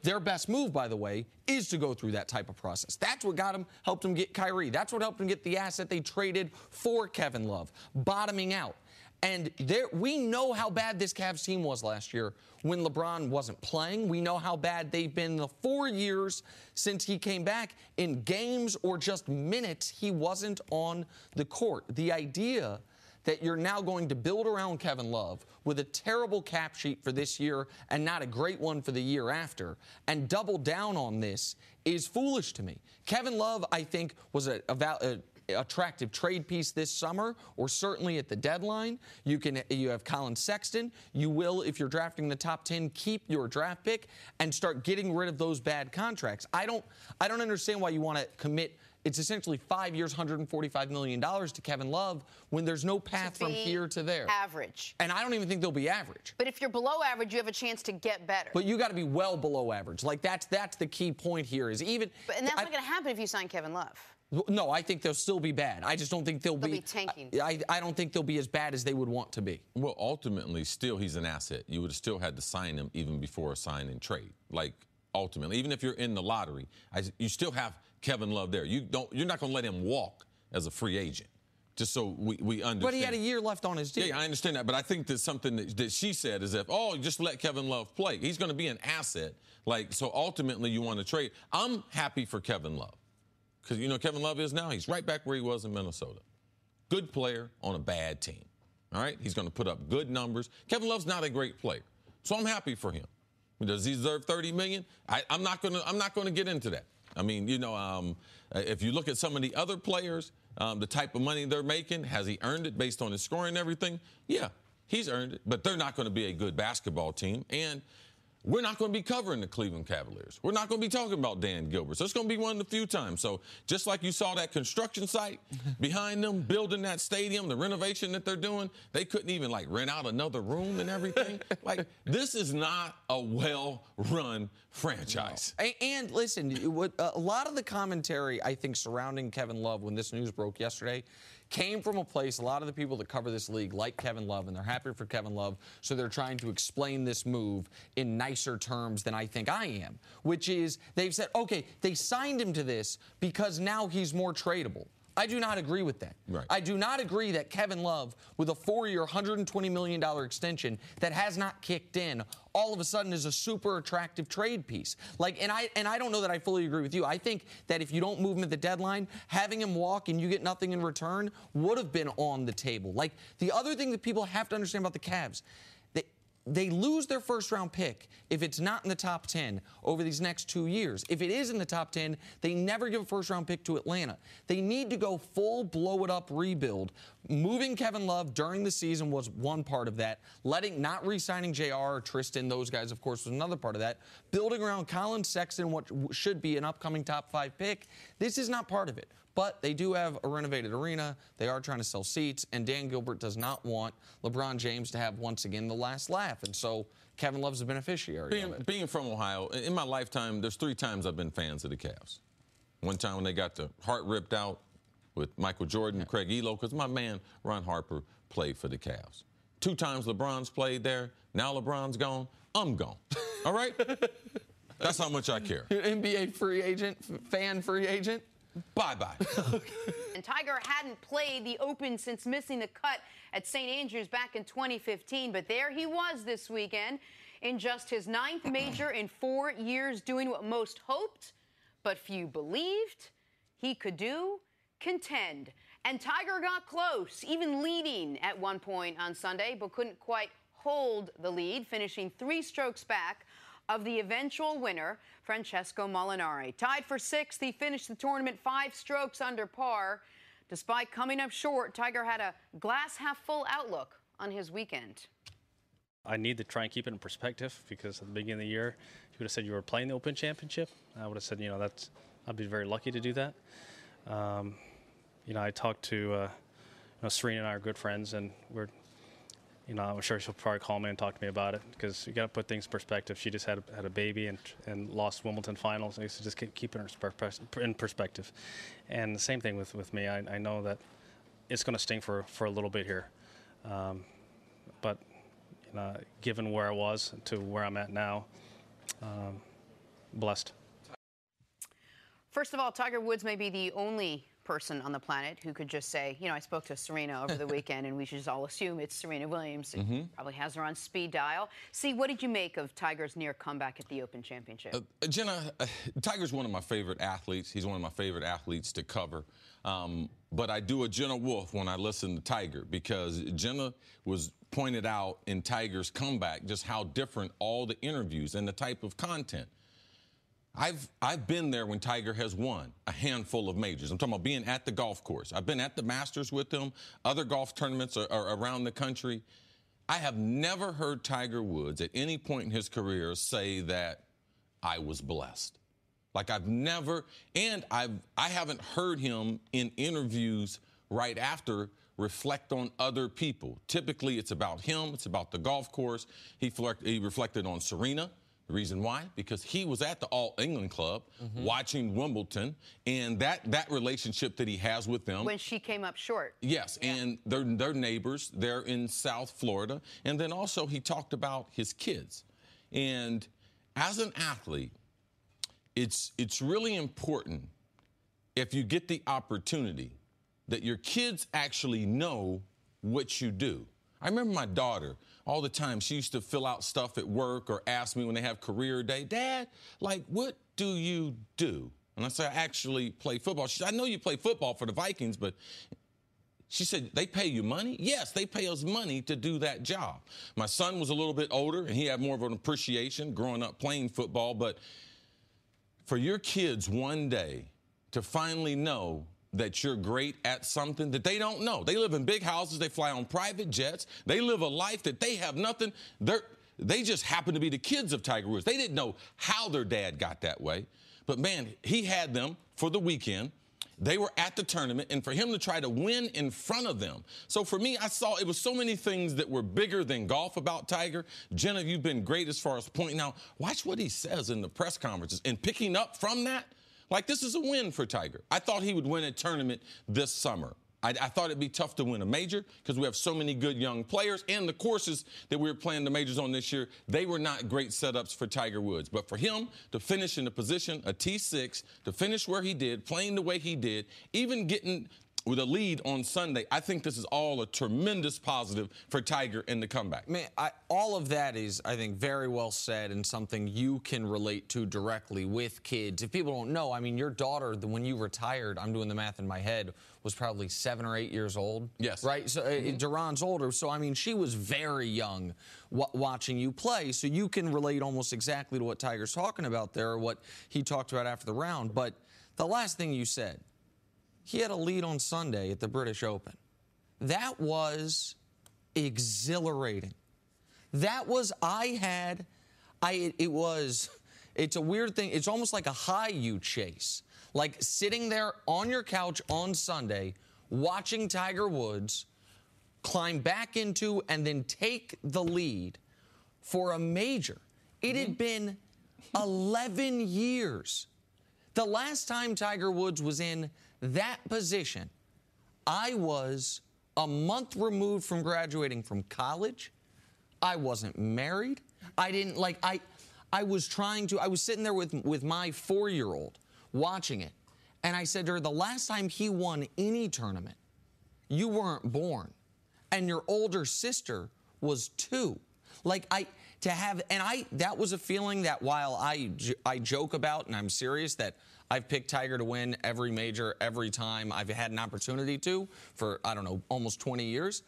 their best move, by the way, is to go through that type of process. That's what helped them get Kyrie. That's what helped them get the asset they traded for Kevin Love, bottoming out. And we know how bad this Cavs team was last year when LeBron wasn't playing. We know how bad they've been the 4 years since he came back. In games or just minutes, he wasn't on the court. The idea that you're now going to build around Kevin Love with a terrible cap sheet for this year and not a great one for the year after and double down on this is foolish to me. Kevin Love, I think, was a attractive trade piece this summer, or certainly at the deadline. You have Colin Sexton. You will, if you're drafting the top 10, keep your draft pick and start getting rid of those bad contracts. I don't understand why you want to commit. It's essentially 5 years, $145 million to Kevin Love when there's no path from here to there. Average. And I don't even think they'll be average. But if you're below average, you have a chance to get better. But you got to be well below average. Like, that's the key point here is even. And that's not going to happen if you sign Kevin Love. No, I think they'll still be bad. I just don't think they'll be tanking. I don't think they'll be as bad as they would want to be. Well, ultimately, still he's an asset. You would have still had to sign him even before a sign and trade. Like, ultimately, even if you're in the lottery, you still have Kevin Love there. You're not going to let him walk as a free agent. Just so we understand. But he had a year left on his deal. Yeah, I understand that. But I think there's something that she said is just let Kevin Love play. He's going to be an asset. Like, so ultimately you want to trade. I'm happy for Kevin Love. Because, Kevin Love is now, he's right back where he was in Minnesota. Good player on a bad team. All right? He's going to put up good numbers. Kevin Love's not a great player. So I'm happy for him. Does he deserve $30 million? I'm not going to get into that. I mean, if you look at some of the other players, the type of money they're making, has he earned it based on his scoring and everything? Yeah, he's earned it. But they're not going to be a good basketball team. And we're not going to be covering the Cleveland Cavaliers. We're not going to be talking about Dan Gilbert. So it's going to be one of the few times. So just like you saw that construction site behind them, building that stadium, the renovation that they're doing, they couldn't even, like, rent out another room and everything. Like, this is not a well-run franchise. No. And listen, a lot of the commentary, I think, surrounding Kevin Love when this news broke yesterday came from a place, a lot of the people that cover this league like Kevin Love, and they're happy for Kevin Love, so they're trying to explain this move in nicer terms than I think I am, which is they've said, okay, they signed him to this because now he's more tradable. I do not agree with that. Right. I do not agree that Kevin Love, with a 4-year, $120 million extension that has not kicked in, all of a sudden is a super attractive trade piece. Like, and I don't know that I fully agree with you. I think that if you don't move him at the deadline, having him walk and you get nothing in return would have been on the table. Like, the other thing that people have to understand about the Cavs, they lose their first-round pick if it's not in the top 10 over these next 2 years. If it is in the top 10, they never give a first-round pick to Atlanta. They need to go full blow-it-up rebuild. Moving Kevin Love during the season was one part of that. Not re-signing JR or Tristan, those guys, of course, was another part of that. Building around Colin Sexton, what should be an upcoming top 5 pick, this is not part of it. But they do have a renovated arena. They are trying to sell seats. And Dan Gilbert does not want LeBron James to have, once again, the last laugh. And so Kevin Love's a beneficiary of it. Being from Ohio, in my lifetime, there's 3 times I've been fans of the Cavs. One time when they got the heart ripped out with Michael Jordan and Craig Elo, because my man Ron Harper played for the Cavs. 2 times LeBron's played there. Now LeBron's gone. I'm gone. All right? That's how much I care. NBA free agent, fan free agent? Bye-bye. And Tiger hadn't played the Open since missing the cut at St. Andrews back in 2015, but there he was this weekend in just his 9th major in 4 years, doing what most hoped, but few believed he could do, contend. And Tiger got close, even leading at one point on Sunday, but couldn't quite hold the lead, finishing 3 strokes back of the eventual winner, Francesco Molinari. Tied for 6th, he finished the tournament 5 strokes under par. Despite coming up short, Tiger had a glass-half-full outlook on his weekend. I need to try and keep it in perspective, because at the beginning of the year, you would have said you were playing the Open Championship. I would have said, I'd be very lucky to do that. I talked to Serena and I are good friends, and I'm sure she'll probably call me and talk to me about it, because you got to put things in perspective. She just had a baby and lost Wimbledon finals. I used to just keep it in perspective. And the same thing with me. I know that it's going to sting for a little bit here. But given where I was to where I'm at now, blessed. First of all, Tiger Woods may be the only person on the planet who could just say, I spoke to Serena over the weekend, and we should just all assume it's Serena Williams. Probably has her on speed dial. See, what did you make of Tiger's near comeback at the Open Championship? Jenna, Tiger's one of my favorite athletes. He's one of my favorite athletes to cover. But I do a Jenna Wolf when I listen to Tiger, because Jenna was pointed out in Tiger's comeback just how different all the interviews and the type of content. I've been there when Tiger has won a handful of majors. I'm talking about being at the golf course. I've been at the Masters with him, other golf tournaments around the country. I have never heard Tiger Woods at any point in his career say that I was blessed. Like, I've never, and I haven't heard him in interviews right after reflect on other people. Typically, it's about him. It's about the golf course. He reflected on Serena. The reason why? Because he was at the All England Club watching Wimbledon, and that relationship that he has with them. When she came up short. Yes, yeah. And they're neighbors. They're in South Florida. And then also he talked about his kids. And as an athlete, it's really important, if you get the opportunity, that your kids actually know what you do. I remember my daughter, all the time, she used to fill out stuff at work or ask me when they have career day, Dad, like, what do you do? And I said, I actually play football. She said, I know you play football for the Vikings, but she said, they pay you money? Yes, they pay us money to do that job. My son was a little bit older, and he had more of an appreciation growing up playing football. But for your kids one day to finally know that you're great at something that they don't know. They live in big houses. They fly on private jets. They live a life that they have nothing. They just happen to be the kids of Tiger Woods. They didn't know how their dad got that way. But, man, he had them for the weekend. They were at the tournament, and for him to try to win in front of them. So, for me, I saw it was so many things that were bigger than golf about Tiger. Jenna, you've been great as far as pointing out. Watch what he says in the press conferences and picking up from that. Like, this is a win for Tiger. I thought he would win a tournament this summer. I thought it'd be tough to win a major because we have so many good young players, and the courses that we were playing the majors on this year, they were not great setups for Tiger Woods. But for him to finish in the position, a T6, to finish where he did, playing the way he did, even getting with a lead on Sunday, I think this is all a tremendous positive for Tiger in the comeback. Man, all of that is, I think, very well said and something you can relate to directly with kids. If people don't know, I mean, your daughter, when you retired, I'm doing the math in my head, was probably 7 or 8 years old. Yes. Right? So Duran's older. So, I mean, she was very young watching you play. So you can relate almost exactly to what Tiger's talking about there, or what he talked about after the round. But the last thing you said, he had a lead on Sunday at the British Open. That was exhilarating. That was, it's a weird thing. It's almost like a high you chase. Like sitting there on your couch on Sunday, watching Tiger Woods climb back into and then take the lead for a major. It had been 11 years. The last time Tiger Woods was in that position, I was a month removed from graduating from college. I wasn't married. I was sitting there with my 4-year-old watching it. And I said to her, the last time he won any tournament, you weren't born. And your older sister was 2. That was a feeling that while I joke about, and I'm serious, that I've picked Tiger to win every major, every time I've had an opportunity to for, I don't know, almost 20 years.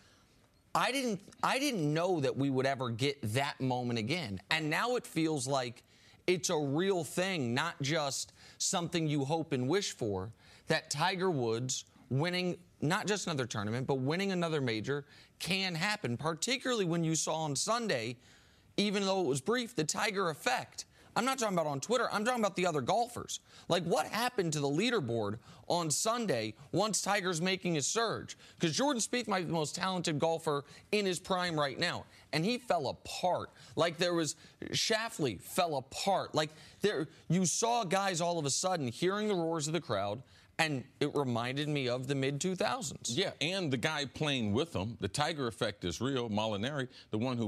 I didn't know that we would ever get that moment again. And now it feels like it's a real thing, not just something you hope and wish for, that Tiger Woods winning not just another tournament, but winning another major can happen, particularly when you saw on Sunday, even though it was brief, the Tiger effect. I'm not talking about on Twitter. I'm talking about the other golfers. Like, what happened to the leaderboard on Sunday once Tiger's making his surge? Because Jordan Spieth might be the most talented golfer in his prime right now, and he fell apart. Like, Schauffele fell apart. Like, you saw guys all of a sudden hearing the roars of the crowd, and it reminded me of the mid-2000s. Yeah, and the guy playing with him, the Tiger effect is real. Molinari,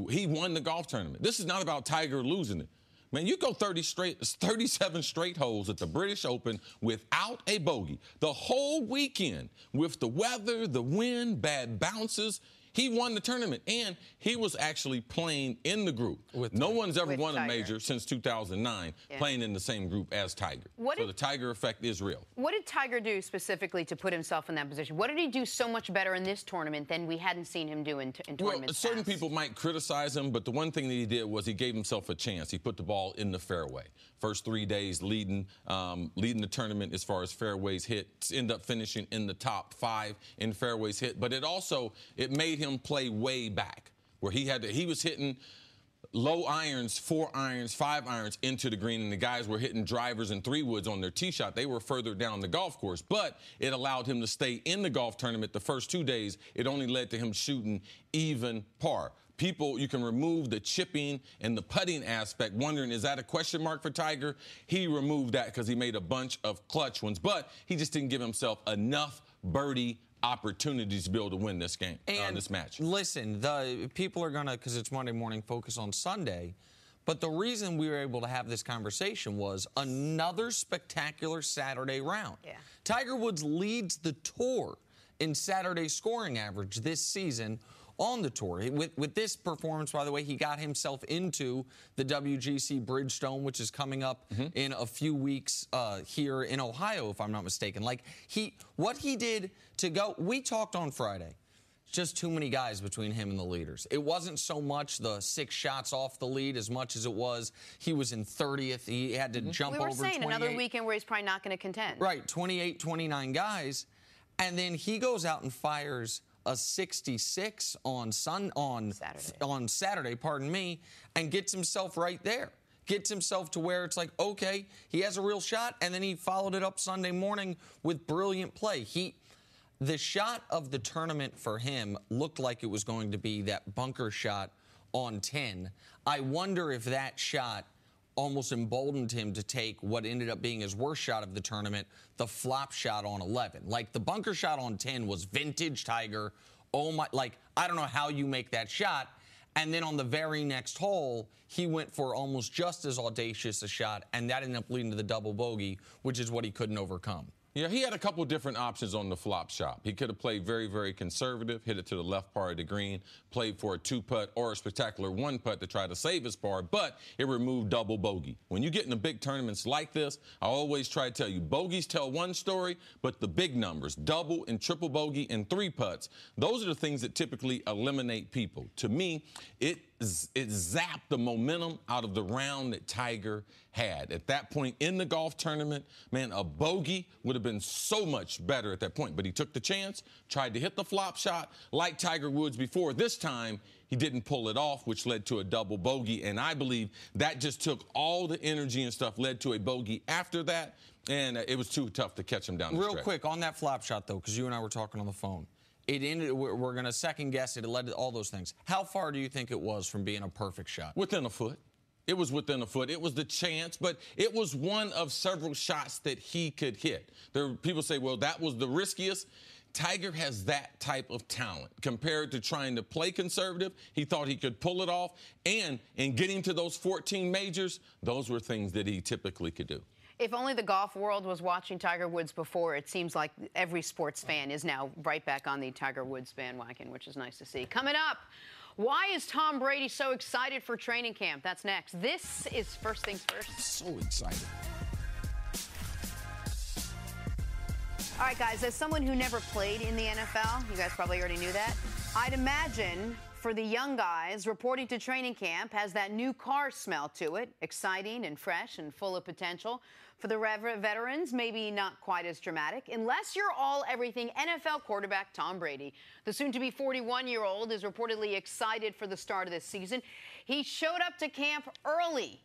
he won the golf tournament. This is not about Tiger losing it. Man, you go 37 straight holes at the British Open without a bogey. The whole weekend with the weather, the wind, bad bounces. He won the tournament, and he was actually playing in the group. No one's ever won a major since 2009 playing in the same group as Tiger. So the Tiger effect is real. What did Tiger do specifically to put himself in that position? What did he do so much better in this tournament than we hadn't seen him do in tournaments Well, certain past? people might criticize him, but the one thing that he did was he gave himself a chance. He put the ball in the fairway. First 3 days leading the tournament as far as fairways hit, end up finishing in the top 5 in fairways hit. But it made him play way back, where he was hitting low irons, 4 irons, 5 irons into the green, and the guys were hitting drivers and 3-woods on their tee shot. They were further down the golf course, but it allowed him to stay in the golf tournament the first 2 days. It only led to him shooting even par. People, you can remove the chipping and the putting aspect, wondering, is that a question mark for Tiger? He removed that because he made a bunch of clutch ones, but he just didn't give himself enough birdie opportunities to be able to win this game, this match. Listen, the people are going to, because it's Monday morning, focus on Sunday. But the reason we were able to have this conversation was another spectacular Saturday round. Yeah. Tiger Woods leads the tour in Saturday scoring average this season on the tour. With this performance, by the way, he got himself into the WGC Bridgestone, which is coming up in a few weeks here in Ohio, if I'm not mistaken. Like, what he did to go, we talked on Friday. Just too many guys between him and the leaders. It wasn't so much the 6 shots off the lead as much as it was he was in 30th. He had to jump over 28. We were saying another weekend where he's probably not going to contend. Right, 28, 29 guys. And then he goes out and fires a 66 on Saturday, and gets himself right there. Gets himself to where it's like, okay, he has a real shot, and then he followed it up Sunday morning with brilliant play. The shot of the tournament for him looked like it was going to be that bunker shot on 10. I wonder if that shot almost emboldened him to take what ended up being his worst shot of the tournament, the flop shot on 11. Like, the bunker shot on 10 was vintage Tiger. Oh my, like, I don't know how you make that shot. And then on the very next hole, he went for almost just as audacious a shot, and that ended up leading to the double bogey, which is what he couldn't overcome. Yeah, he had a couple different options on the flop shot. He could have played very, very conservative, hit it to the left part of the green, played for a 2-putt or a spectacular 1-putt to try to save his par, but it removed double bogey. When you get into big tournaments like this, I always try to tell you, bogeys tell one story, but the big numbers, double and triple bogey and 3-putts, those are the things that typically eliminate people. To me, it zapped the momentum out of the round that Tiger had. At that point in the golf tournament, man, a bogey would have been so much better at that point. But he took the chance, tried to hit the flop shot like Tiger Woods before. This time, he didn't pull it off, which led to a double bogey. And I believe that just took all the energy and stuff, led to a bogey after that. And it was too tough to catch him down the stretch. Real quick, on that flop shot, though, because you and I were talking on the phone. It ended. We're going to second guess it. It led to all those things. How far do you think it was from being a perfect shot? Within a foot. It was within a foot. It was the chance, but it was one of several shots that he could hit. People say, well, that was the riskiest. Tiger has that type of talent. Compared to trying to play conservative, he thought he could pull it off. And in getting to those 14 majors, those were things that he typically could do. If only the golf world was watching Tiger Woods before. It seems like every sports fan is now right back on the Tiger Woods bandwagon, which is nice to see. Coming up, why is Tom Brady so excited for training camp? That's next. This is First Things First. So excited. All right, guys, as someone who never played in the NFL, you guys probably already knew that, I'd imagine for the young guys, reporting to training camp has that new car smell to it, exciting and fresh and full of potential. For the veterans, maybe not quite as dramatic, unless you're all-everything NFL quarterback Tom Brady. The soon-to-be 41-year-old is reportedly excited for the start of this season. He showed up to camp early.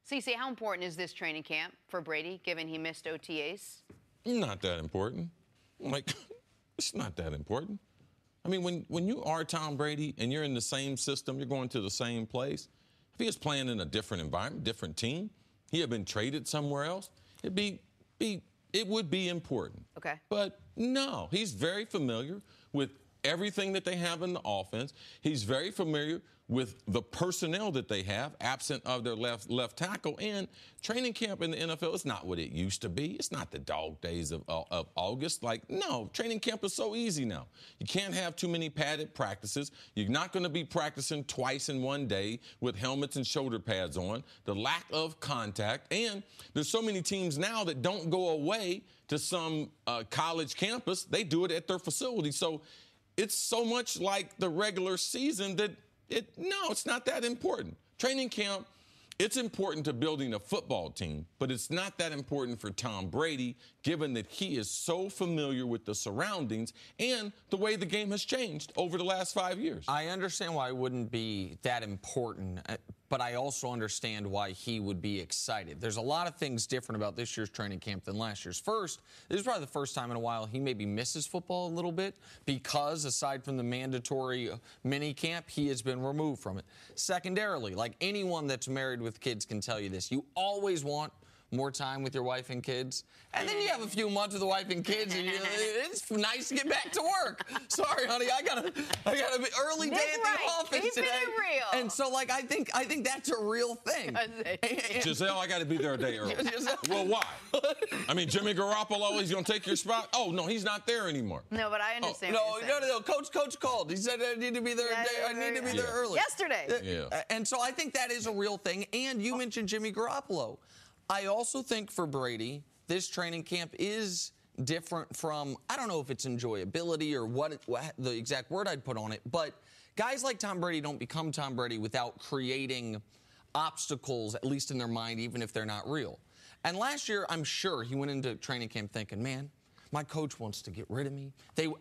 Cece, how important is this training camp for Brady, given he missed OTAs? Not that important. Like, it's not that important. I mean, when you are Tom Brady and you're in the same system, you're going to the same place, if he was playing in a different environment, different team, he had been traded somewhere else, it would be important. Okay. But no, he's very familiar with everything that they have in the offense. He's very familiar with the personnel that they have, absent of their left tackle. And training camp in the NFL is not what it used to be. It's not the dog days of August. Like, no, training camp is so easy now. You can't have too many padded practices. You're not going to be practicing twice in one day with helmets and shoulder pads on. The lack of contact. And there's so many teams now that don't go away to some college campus. They do it at their facility. So it's so much like the regular season that it's not that important. Training camp, it's important to building a football team, but it's not that important for Tom Brady, given that he is so familiar with the surroundings and the way the game has changed over the last 5 years. I understand why it wouldn't be that important, but I also understand why he would be excited. There's a lot of things different about this year's training camp than last year's. First, this is probably the first time in a while he maybe misses football a little bit because, aside from the mandatory mini camp, he has been removed from it. Secondarily, like anyone that's married with kids can tell you this, you always want more time with your wife and kids. And then you have a few months with the wife and kids, and it's nice to get back to work. Sorry, honey, I gotta be early day at the office today. Real. And so, like, I think that's a real thing. Giselle, I gotta be there a day early. Well, why? I mean, Jimmy Garoppolo, he's gonna take your spot? Oh, no, he's not there anymore. No, but I understand. No. Coach called. He said I need to be there a day. I need to be there early. Yesterday. Yeah. And so I think that is a real thing. And you mentioned Jimmy Garoppolo. I also think for Brady, this training camp is different from, I don't know if it's enjoyability or what the exact word I'd put on it, but guys like Tom Brady don't become Tom Brady without creating obstacles, at least in their mind, even if they're not real. And last year, I'm sure he went into training camp thinking, man, My coach wants to get rid of me.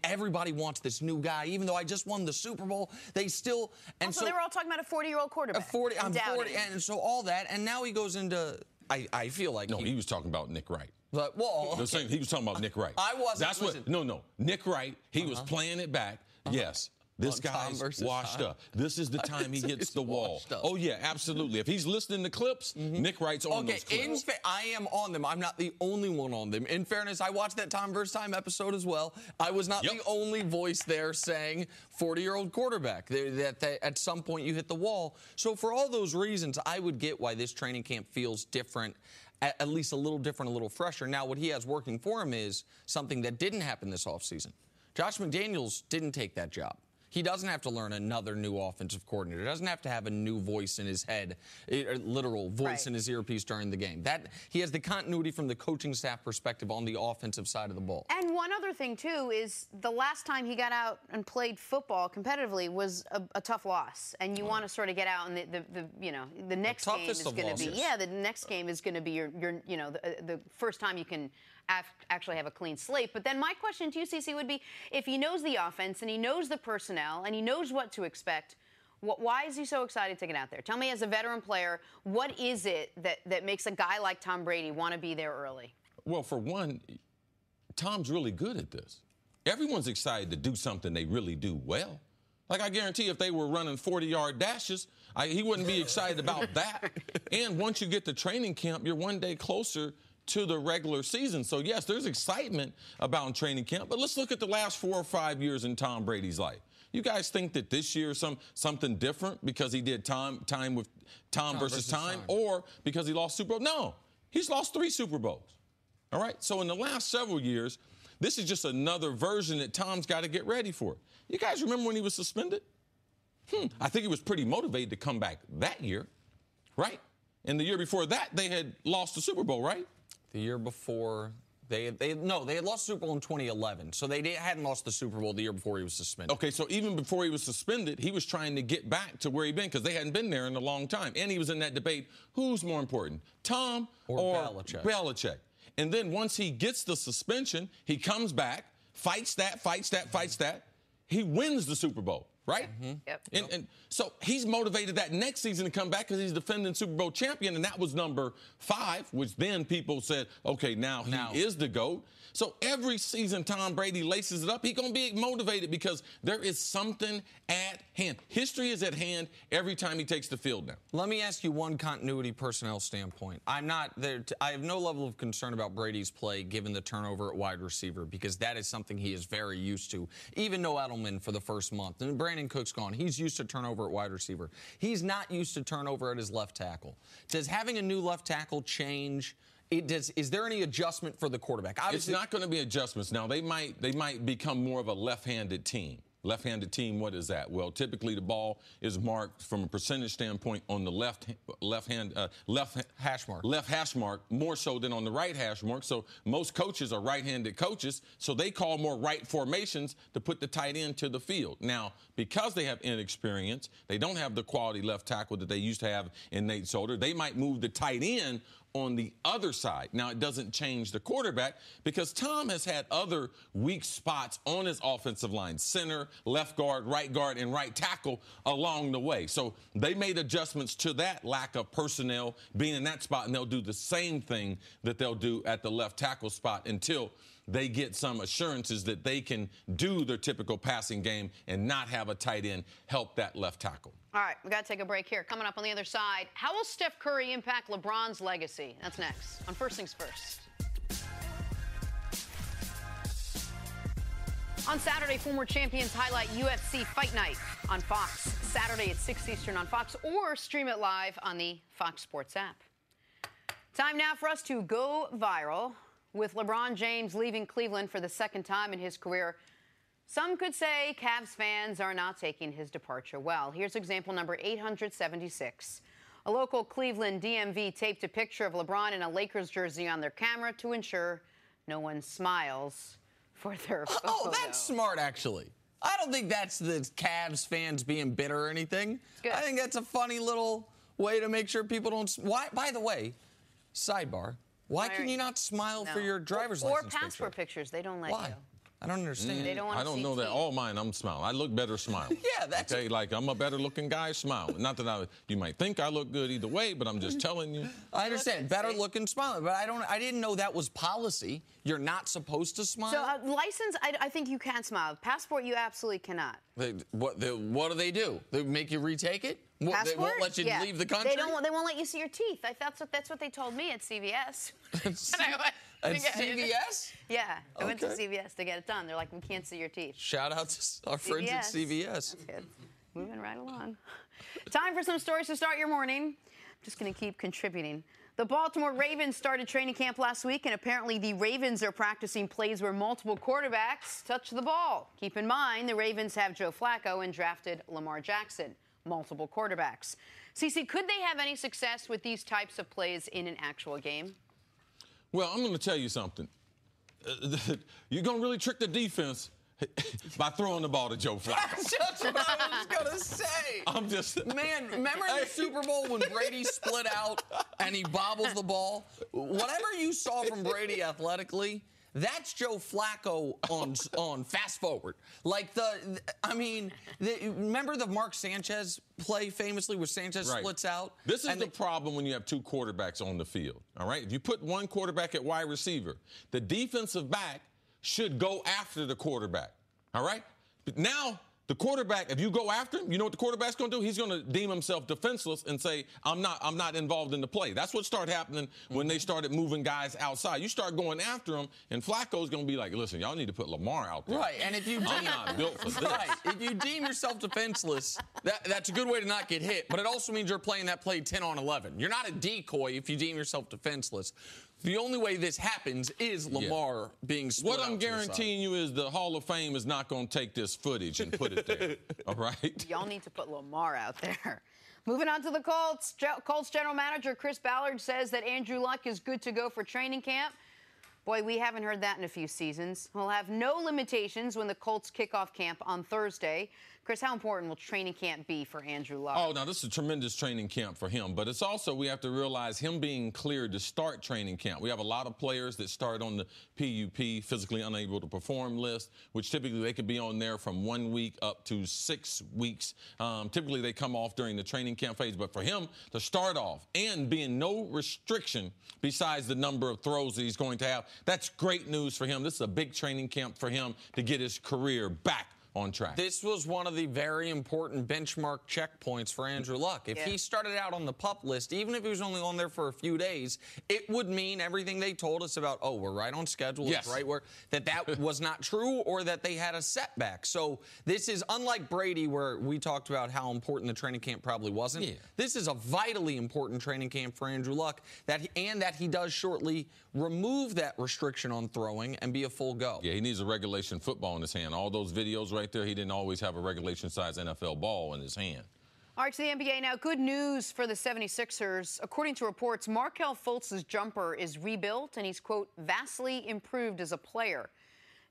Everybody wants this new guy, even though I just won the Super Bowl. They still so they were all talking about a 40-year-old quarterback. I'm 40, and so all that, and now he goes into. I feel like he was talking about Nick Wright. But, well, okay. He was talking about Nick Wright. I wasn't. That's what. No. Nick Wright. He was playing it back. Yes. This guy's washed up. This is the time he hits the wall. Oh, yeah, absolutely. If he's listening to clips, Nick Wright's on those clips. I am on them. I'm not the only one on them. In fairness, I watched that Time vs. Time episode as well. I was not the only voice there saying 40-year-old quarterback, that at some point you hit the wall. So for all those reasons, I would get why this training camp feels different, at least a little different, a little fresher. Now, what he has working for him is something that didn't happen this offseason. Josh McDaniels didn't take that job. He doesn't have to learn another new offensive coordinator. He doesn't have to have a new voice in his head, a literal voice in his earpiece during the game. He has the continuity from the coaching staff perspective on the offensive side of the ball. And one other thing, too, is the last time he got out and played football competitively was a tough loss. And you want to sort of get out, and the next game is going to be, the next game is going to be your the first time you can actually have a clean slate. But then my question to you, CC, would be, if he knows the offense and he knows the personnel and he knows what to expect, why is he so excited to get out there? Tell me, as a veteran player, what is it that makes a guy like Tom Brady want to be there early? Well, for one, Tom's really good at this. Everyone's excited to do something they really do well. Like, I guarantee if they were running 40-yard dashes, he wouldn't be excited about that. And once you get to training camp, you're one day closer to the regular season. So, yes, there's excitement about training camp. But let's look at the last 4 or 5 years in Tom Brady's life. You guys think that this year is something different because he did time with Tom versus time, or because he lost Super Bowl? No, he's lost 3 Super Bowls. All right? So in the last several years, this is just another version that Tom's got to get ready for. You guys remember when he was suspended? I think he was pretty motivated to come back that year, right? And the year before that, they had lost the Super Bowl, right? The year before, they had lost the Super Bowl in 2011. So they hadn't lost the Super Bowl the year before he was suspended. Okay, so even before he was suspended, he was trying to get back to where he'd been because they hadn't been there in a long time. And he was in that debate, who's more important, Tom or Belichick? And then once he gets the suspension, he comes back, fights that. He wins the Super Bowl. Right? Yep. And so he's motivated that next season to come back because he's defending Super Bowl champion, and that was number 5, which then people said, okay, now he is the GOAT. So every season Tom Brady laces it up, he's going to be motivated because there is something at hand. History is at hand every time he takes the field now. Let me ask you one continuity personnel standpoint. I'm not there. I have no level of concern about Brady's play given the turnover at wide receiver because that is something he is very used to. Even Noah Edelman for the first month. And Brandon Cook's gone. He's used to turnover at wide receiver. He's not used to turnover at his left tackle. Does having a new left tackle change? Is there any adjustment for the quarterback? Obviously, it's not going to be adjustments. Now, they might become more of a left-handed team. Left-handed team, what is that? Well, typically the ball is marked from a percentage standpoint on the left hash mark, more so than on the right hash mark. So most coaches are right-handed coaches, so they call more right formations to put the tight end to the field. Now, because they have inexperience, they don't have the quality left tackle that they used to have in Nate Solder. They might move the tight end on the other side. Now, it doesn't change the quarterback because Tom has had other weak spots on his offensive line, center, left guard, and right tackle along the way. So they made adjustments to that lack of personnel being in that spot, and they'll do the same thing that they'll do at the left tackle spot until they get some assurances that they can do their typical passing game and not have a tight end help that left tackle. All right, we got to take a break here. Coming up on the other side, how will Steph Curry impact LeBron's legacy? That's next on First Things First. On Saturday, former champions highlight UFC Fight Night on Fox. Saturday at 6 Eastern on Fox, or stream it live on the Fox Sports app. Time now for us to go viral. With LeBron James leaving Cleveland for the second time in his career, some could say Cavs fans are not taking his departure well. Here's example number 876. A local Cleveland DMV taped a picture of LeBron in a Lakers jersey on their camera to ensure no one smiles for their photo. Oh, that's smart, actually. I don't think that's the Cavs fans being bitter or anything. I think that's a funny little way to make sure people don't. Why? By the way, sidebar. Why can you not smile for your driver's or license passport pictures? They don't let Why? you. I don't understand. They don't want to I don't see know that. teeth. All mine, I'm smiling. I look better smiling. Yeah, that's okay. Like I'm a better looking guy smiling. Not that you might think I look good either way, but I'm just telling you. I understand. Better looking smiling, but I didn't know that was policy. You're not supposed to smile. So license, I think you can smile. Passport, you absolutely cannot. What do they do? They make you retake it? Passport? They won't let you leave the country? They won't let you see your teeth. That's what they told me at CVS. At CVS? Yeah, I went to CVS to get it done. They're like, we can't see your teeth. Shout out to our friends at CVS. That's good. Moving right along. Time for some stories to start your morning. Just going to keep contributing. The Baltimore Ravens started training camp last week, and apparently the Ravens are practicing plays where multiple quarterbacks touch the ball. Keep in mind, the Ravens have Joe Flacco and drafted Lamar Jackson, multiple quarterbacks. Cece, could they have any success with these types of plays in an actual game? Well, I'm going to tell you something. You're going to really trick the defense by throwing the ball to Joe Flacco. That's what I was going to say. I'm just... Man, remember in the Super Bowl when Brady split out and he bobbles the ball? Whatever you saw from Brady athletically, that's Joe Flacco on fast forward. Like remember the Mark Sanchez play famously where Sanchez splits out? This is the problem when you have two quarterbacks on the field, all right? If you put one quarterback at wide receiver, the defensive back should go after the quarterback, all right? But now, the quarterback, if you go after him, you know what the quarterback's going to do? He's going to deem himself defenseless and say, I'm not involved in the play. That's what started happening when they started moving guys outside. You start going after him, and Flacco's going to be like, listen, y'all need to put Lamar out there. Right, and if you I'm not built for this. Right, if you deem yourself defenseless, that's a good way to not get hit, but it also means you're playing that play 10 on 11. You're not a decoy if you deem yourself defenseless. The only way this happens is Lamar being split What I'm guaranteeing you is the Hall of Fame is not going to take this footage and put it there. All right? Y'all need to put Lamar out there. Moving on to the Colts. Colts general manager Chris Ballard says that Andrew Luck is good to go for training camp. Boy, we haven't heard that in a few seasons. He'll have no limitations when the Colts kick off camp on Thursday. Chris, how important will training camp be for Andrew Luck? Oh, now, this is a tremendous training camp for him. But it's also, we have to realize, him being cleared to start training camp. We have a lot of players that start on the PUP, physically unable to perform list, which typically they could be on there from 1 week up to 6 weeks. Typically, they come off during the training camp phase. But for him to start off and being no restriction besides the number of throws that he's going to have, that's great news for him. This is a big training camp for him to get his career back on track. This was one of the very important benchmark checkpoints for Andrew Luck. If he started out on the PUP list, even if he was only on there for a few days, it would mean everything they told us about, oh, we're right on schedule, it's right where, that was not true or that they had a setback. So this is unlike Brady, where we talked about how important the training camp probably wasn't. This is a vitally important training camp for Andrew Luck, that he does shortly remove that restriction on throwing and be a full go. Yeah, he needs a regulation football in his hand. All those videos right there, he didn't always have a regulation-size NFL ball in his hand. All right, to the NBA now. Good news for the 76ers. According to reports, Markelle Fultz's jumper is rebuilt, and he's, quote, vastly improved as a player.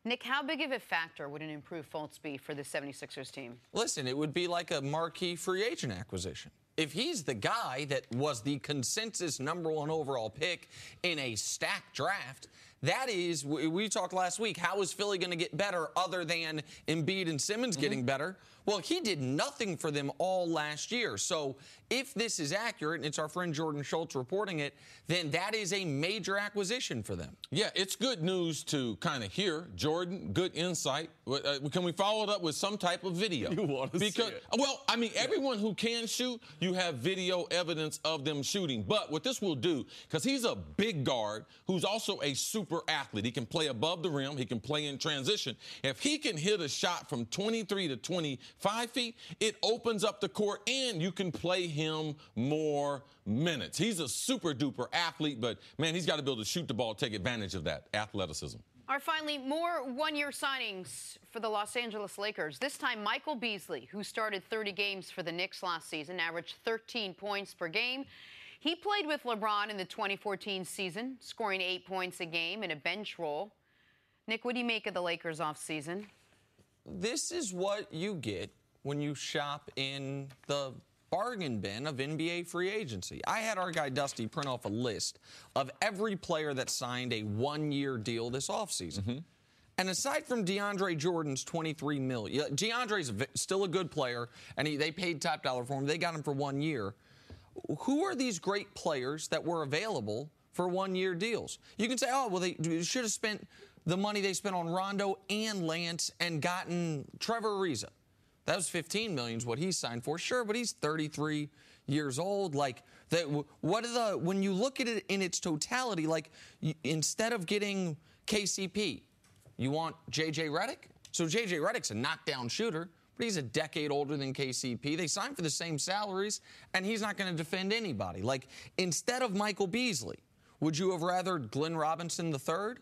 Nick, how big of a factor would an improved Fultz be for the 76ers team? Listen, it would be like a marquee free agent acquisition. If he's the guy that was the consensus #1 overall pick in a stacked draft, that is, we talked last week, how is Philly going to get better other than Embiid and Simmons getting better? Well, he did nothing for them all last year. So if this is accurate, and it's our friend Jordan Schultz reporting it, then that is a major acquisition for them. Yeah, it's good news to kind of hear. Jordan, good insight. Can we follow it up with some type of video? You want to see it. Well, I mean, everyone who can shoot, you have video evidence of them shooting. But what this will do, because he's a big guard who's also a super athlete. He can play above the rim. He can play in transition. If he can hit a shot from 23 to 25 feet, it opens up the court, and you can play him more minutes. He's a super-duper athlete, but, man, he's got to be able to shoot the ball, take advantage of that athleticism. All right, finally, more one-year signings for the Los Angeles Lakers. This time, Michael Beasley, who started 30 games for the Knicks last season, averaged 13 points per game. He played with LeBron in the 2014 season, scoring 8 points a game in a bench role. Nick, what do you make of the Lakers offseason? This is what you get when you shop in the bargain bin of NBA free agency. I had our guy Dusty print off a list of every player that signed a one-year deal this offseason. And aside from DeAndre Jordan's $23 million, DeAndre's still a good player, and they paid top dollar for him. They got him for 1 year. Who are these great players that were available for one-year deals? You can say, oh, well, they should have spent the money they spent on Rondo and Lance and gotten Trevor Ariza. That was $15 million is what he signed for. Sure, but he's 33 years old. Like, when you look at it in its totality, like, instead of getting KCP, you want J.J. Redick? So J.J. Redick's a knockdown shooter, but he's a decade older than KCP. They signed for the same salaries, and he's not going to defend anybody. Like, instead of Michael Beasley, would you have rather Glenn Robinson III?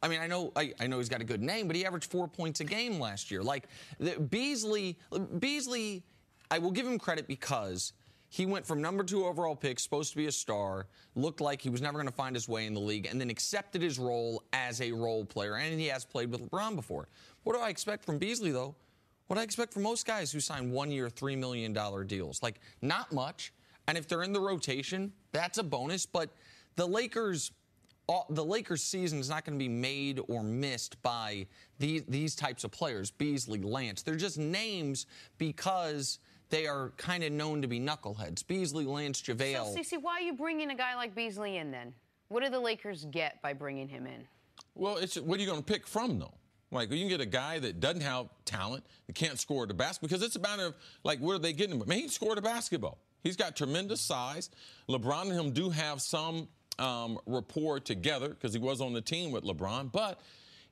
I mean, I know he's got a good name, but he averaged 4 points a game last year. Like, Beasley, I will give him credit because he went from number 2 overall pick, supposed to be a star, looked like he was never going to find his way in the league, and then accepted his role as a role player, and he has played with LeBron before. What do I expect from Beasley, though? What I expect from most guys who sign one-year, $3 million deals. Like, not much, and if they're in the rotation, that's a bonus, but the Lakers' season is not going to be made or missed by these types of players, Beasley, Lance. They're just names because they are kind of known to be knuckleheads. Beasley, Lance, JaVale. So, Cece, why are you bringing a guy like Beasley in then? What do the Lakers get by bringing him in? Well, what are you going to pick from, though? Like, you can get a guy that doesn't have talent, that can't score the basketball, because it's a matter of, like, where are they getting him? Man, he scored the basketball. He's got tremendous size. LeBron and him do have some rapport together because he was on the team with LeBron. But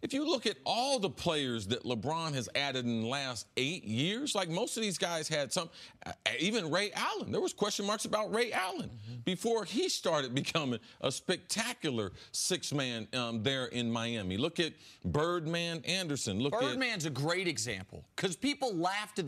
if you look at all the players that LeBron has added in the last 8 years, like most of these guys had some, even Ray Allen. There was question marks about Ray Allen before he started becoming a spectacular six-man there in Miami. Look at Birdman Anderson. Birdman's a great example because people laughed at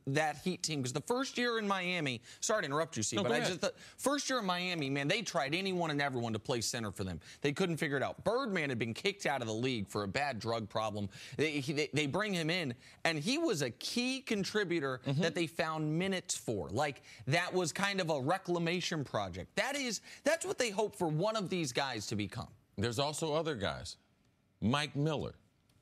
that Heat team because the first year in Miami, sorry to interrupt you, Steve, but the first year in Miami, man, they tried anyone and everyone to play center for them. They couldn't figure it out. Birdman had been kicked out of the league for a bad drug problem. They bring him in, and he was a key contributor that they found minutes for. Like, that was kind of a reclamation project. That's what they hope for one of these guys to become. There's also other guys. Mike Miller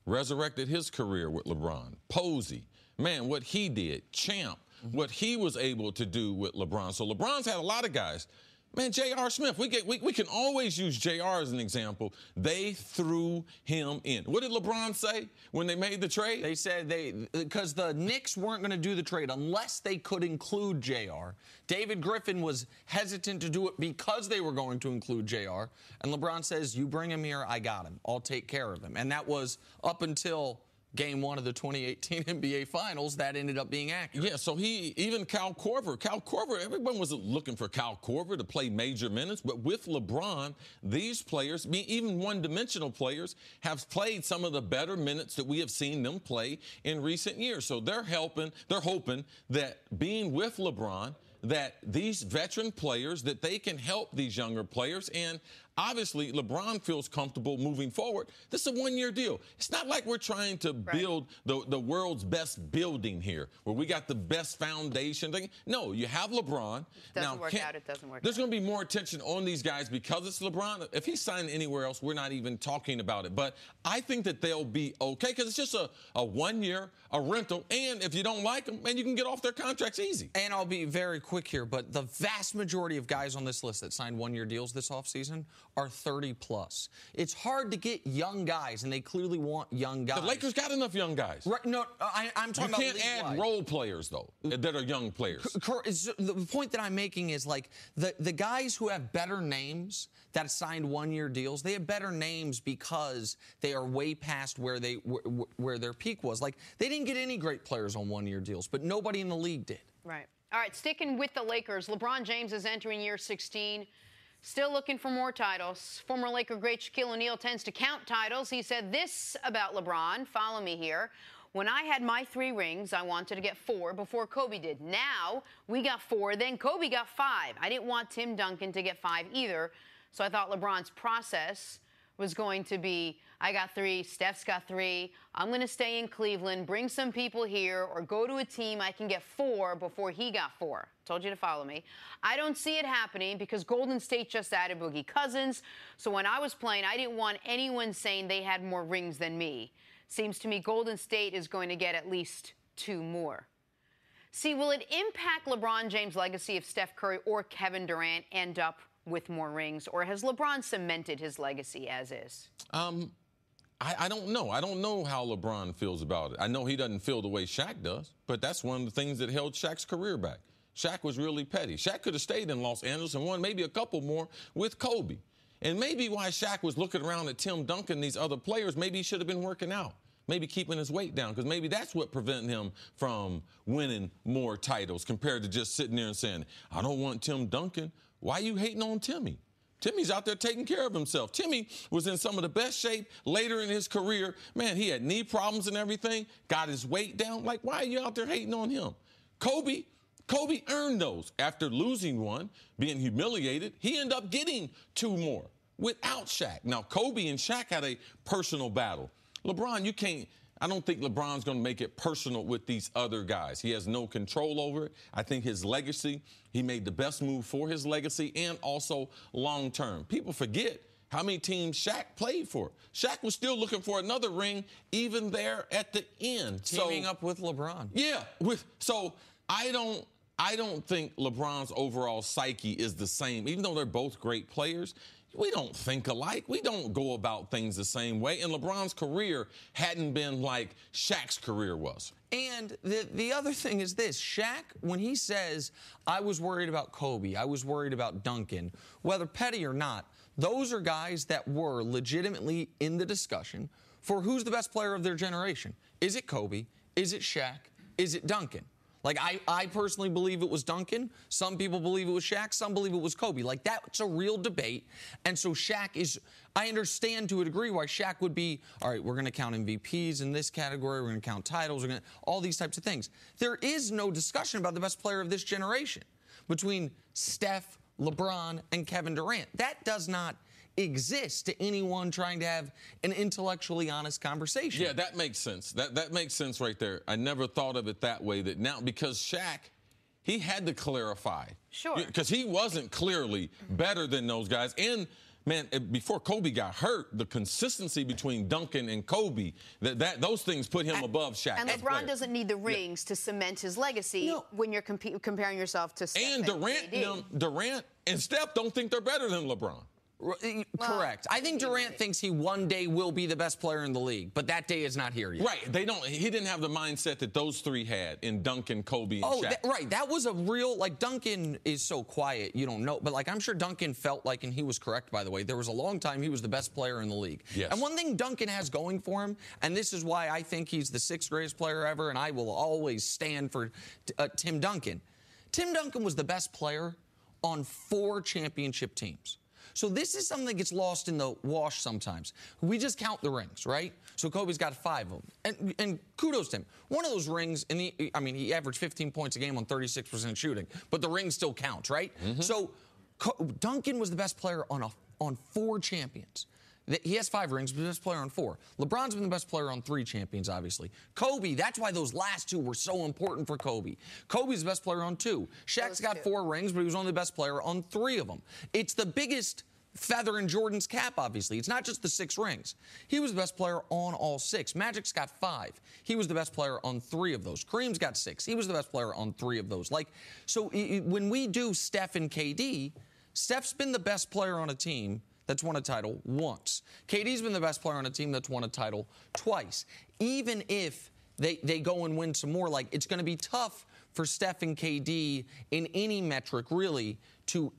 resurrected his career with LeBron. Posey, man, what he did. Champ, what he was able to do with LeBron. So LeBron's had a lot of guys. Man, J.R. Smith, we can always use J.R. as an example. They threw him in. What did LeBron say when they made the trade? They said because the Knicks weren't going to do the trade unless they could include J.R. David Griffin was hesitant to do it because they were going to include J.R. And LeBron says, you bring him here, I got him. I'll take care of him. And that was up until Game 1 of the 2018 NBA Finals, that ended up being accurate. Yeah, so even Kyle Korver, everyone was looking for Kyle Korver to play major minutes, but with LeBron, these players, even one-dimensional players, have played some of the better minutes that we have seen them play in recent years. So they're hoping that being with LeBron, that these veteran players, that they can help these younger players. And obviously, LeBron feels comfortable moving forward. This is a one-year deal. It's not like we're trying to build the world's best building here, where we got the best foundation thing. No, you have LeBron. It doesn't work out. There's going to be more attention on these guys because it's LeBron. If he's signed anywhere else, we're not even talking about it. But I think that they'll be okay because it's just a 1 year, a rental. And if you don't like them, man, you can get off their contracts easy. And I'll be very quick here, but the vast majority of guys on this list that signed one-year deals this offseason are 30-plus. It's hard to get young guys, and they clearly want young guys. The Lakers got enough young guys. Right, no, I'm talking about You can't add role players, though, that are young players. The point that I'm making is, like, the guys who have better names that signed one-year deals, they have better names because they are way past where their peak was. Like, they didn't get any great players on one-year deals, but nobody in the league did. Right. All right, sticking with the Lakers, LeBron James is entering year 16. Still looking for more titles. Former Laker great Shaquille O'Neal tends to count titles. He said this about LeBron. Follow me here. When I had my 3 rings, I wanted to get 4 before Kobe did. Now we got 4, then Kobe got 5. I didn't want Tim Duncan to get 5 either, so I thought LeBron's process was going to be, I got 3, Steph's got 3, I'm going to stay in Cleveland, bring some people here, or go to a team I can get 4 before he got 4. Told you to follow me. I don't see it happening because Golden State just added Boogie Cousins. So when I was playing, I didn't want anyone saying they had more rings than me. Seems to me Golden State is going to get at least 2 more. See, will it impact LeBron James' legacy if Steph Curry or Kevin Durant end up with more rings, or has LeBron cemented his legacy as is? I don't know. I don't know how LeBron feels about it. I know he doesn't feel the way Shaq does, but that's one of the things that held Shaq's career back. Shaq was really petty. Shaq could have stayed in Los Angeles and won maybe a couple more with Kobe. And maybe why Shaq was looking around at Tim Duncan and these other players, maybe he should have been working out. Maybe keeping his weight down, because maybe that's what prevented him from winning more titles compared to just sitting there and saying, I don't want Tim Duncan. Why are you hating on Timmy? Timmy's out there taking care of himself. Timmy was in some of the best shape later in his career. Man, he had knee problems and everything, got his weight down. Like, why are you out there hating on him? Kobe earned those. After losing one, being humiliated, he ended up getting 2 more without Shaq. Now, Kobe and Shaq had a personal battle. LeBron, I don't think LeBron's going to make it personal with these other guys. He has no control over it. I think his legacy, he made the best move for his legacy and also long term. People forget how many teams Shaq played for. Shaq was still looking for another ring even there at the end. Teaming up with LeBron. Yeah. So I don't think LeBron's overall psyche is the same. Even though they're both great players, we don't think alike. We don't go about things the same way. And LeBron's career hadn't been like Shaq's career was. And the other thing is this. Shaq, when he says, I was worried about Kobe, I was worried about Duncan, whether petty or not, those are guys that were legitimately in the discussion for who's the best player of their generation. Is it Kobe? Is it Shaq? Is it Duncan? Like, I personally believe it was Duncan. Some people believe it was Shaq. Some believe it was Kobe. Like, that's a real debate. And so Shaq is, I understand to a degree why Shaq would be, all right, we're going to count MVPs in this category. We're going to count titles. We're going to, all these types of things. There is no discussion about the best player of this generation between Steph, LeBron, and Kevin Durant. That does not exist to anyone trying to have an intellectually honest conversation. Yeah, that makes sense. That makes sense right there. I never thought of it that way, that now, because Shaq, he had to clarify. Sure. Because he wasn't clearly better than those guys. And, man, before Kobe got hurt, the consistency between Duncan and Kobe, those things put him above Shaq. And LeBron doesn't need the rings to cement his legacy when you're comparing yourself to Steph and Durant and Steph don't think they're better than LeBron. Correct. I think Durant thinks he one day will be the best player in the league, but that day is not here yet. Right. He didn't have the mindset that those 3 had in Duncan, Kobe, and Shaq. Right. That was a real, like, Duncan is so quiet, you don't know. But, like, I'm sure Duncan felt like, and he was correct, by the way, there was a long time he was the best player in the league. Yes. And one thing Duncan has going for him, and this is why I think he's the 6th greatest player ever, and I will always stand for Tim Duncan. Tim Duncan was the best player on 4 championship teams. So this is something that gets lost in the wash sometimes. We just count the rings, right? So Kobe's got 5 of them. And kudos to him. One of those rings, and he averaged 15 points a game on 36% shooting, but the ring still counts, right? Mm-hmm. So Duncan was the best player on 4 champions. He has 5 rings, but the best player on 4. LeBron's been the best player on 3 champions, obviously. Kobe, that's why those last 2 were so important for Kobe. Kobe's the best player on 2. Shaq's got 4 rings, but he was only the best player on 3 of them. It's the biggest feather in Jordan's cap, obviously. It's not just the 6 rings. He was the best player on all 6. Magic's got 5. He was the best player on 3 of those. Kareem's got 6. He was the best player on 3 of those. Like, so when we do Steph and KD, Steph's been the best player on a team that's won a title once. KD's been the best player on a team that's won a title twice. Even if they go and win some more, like, it's going to be tough for Steph and KD in any metric, really, to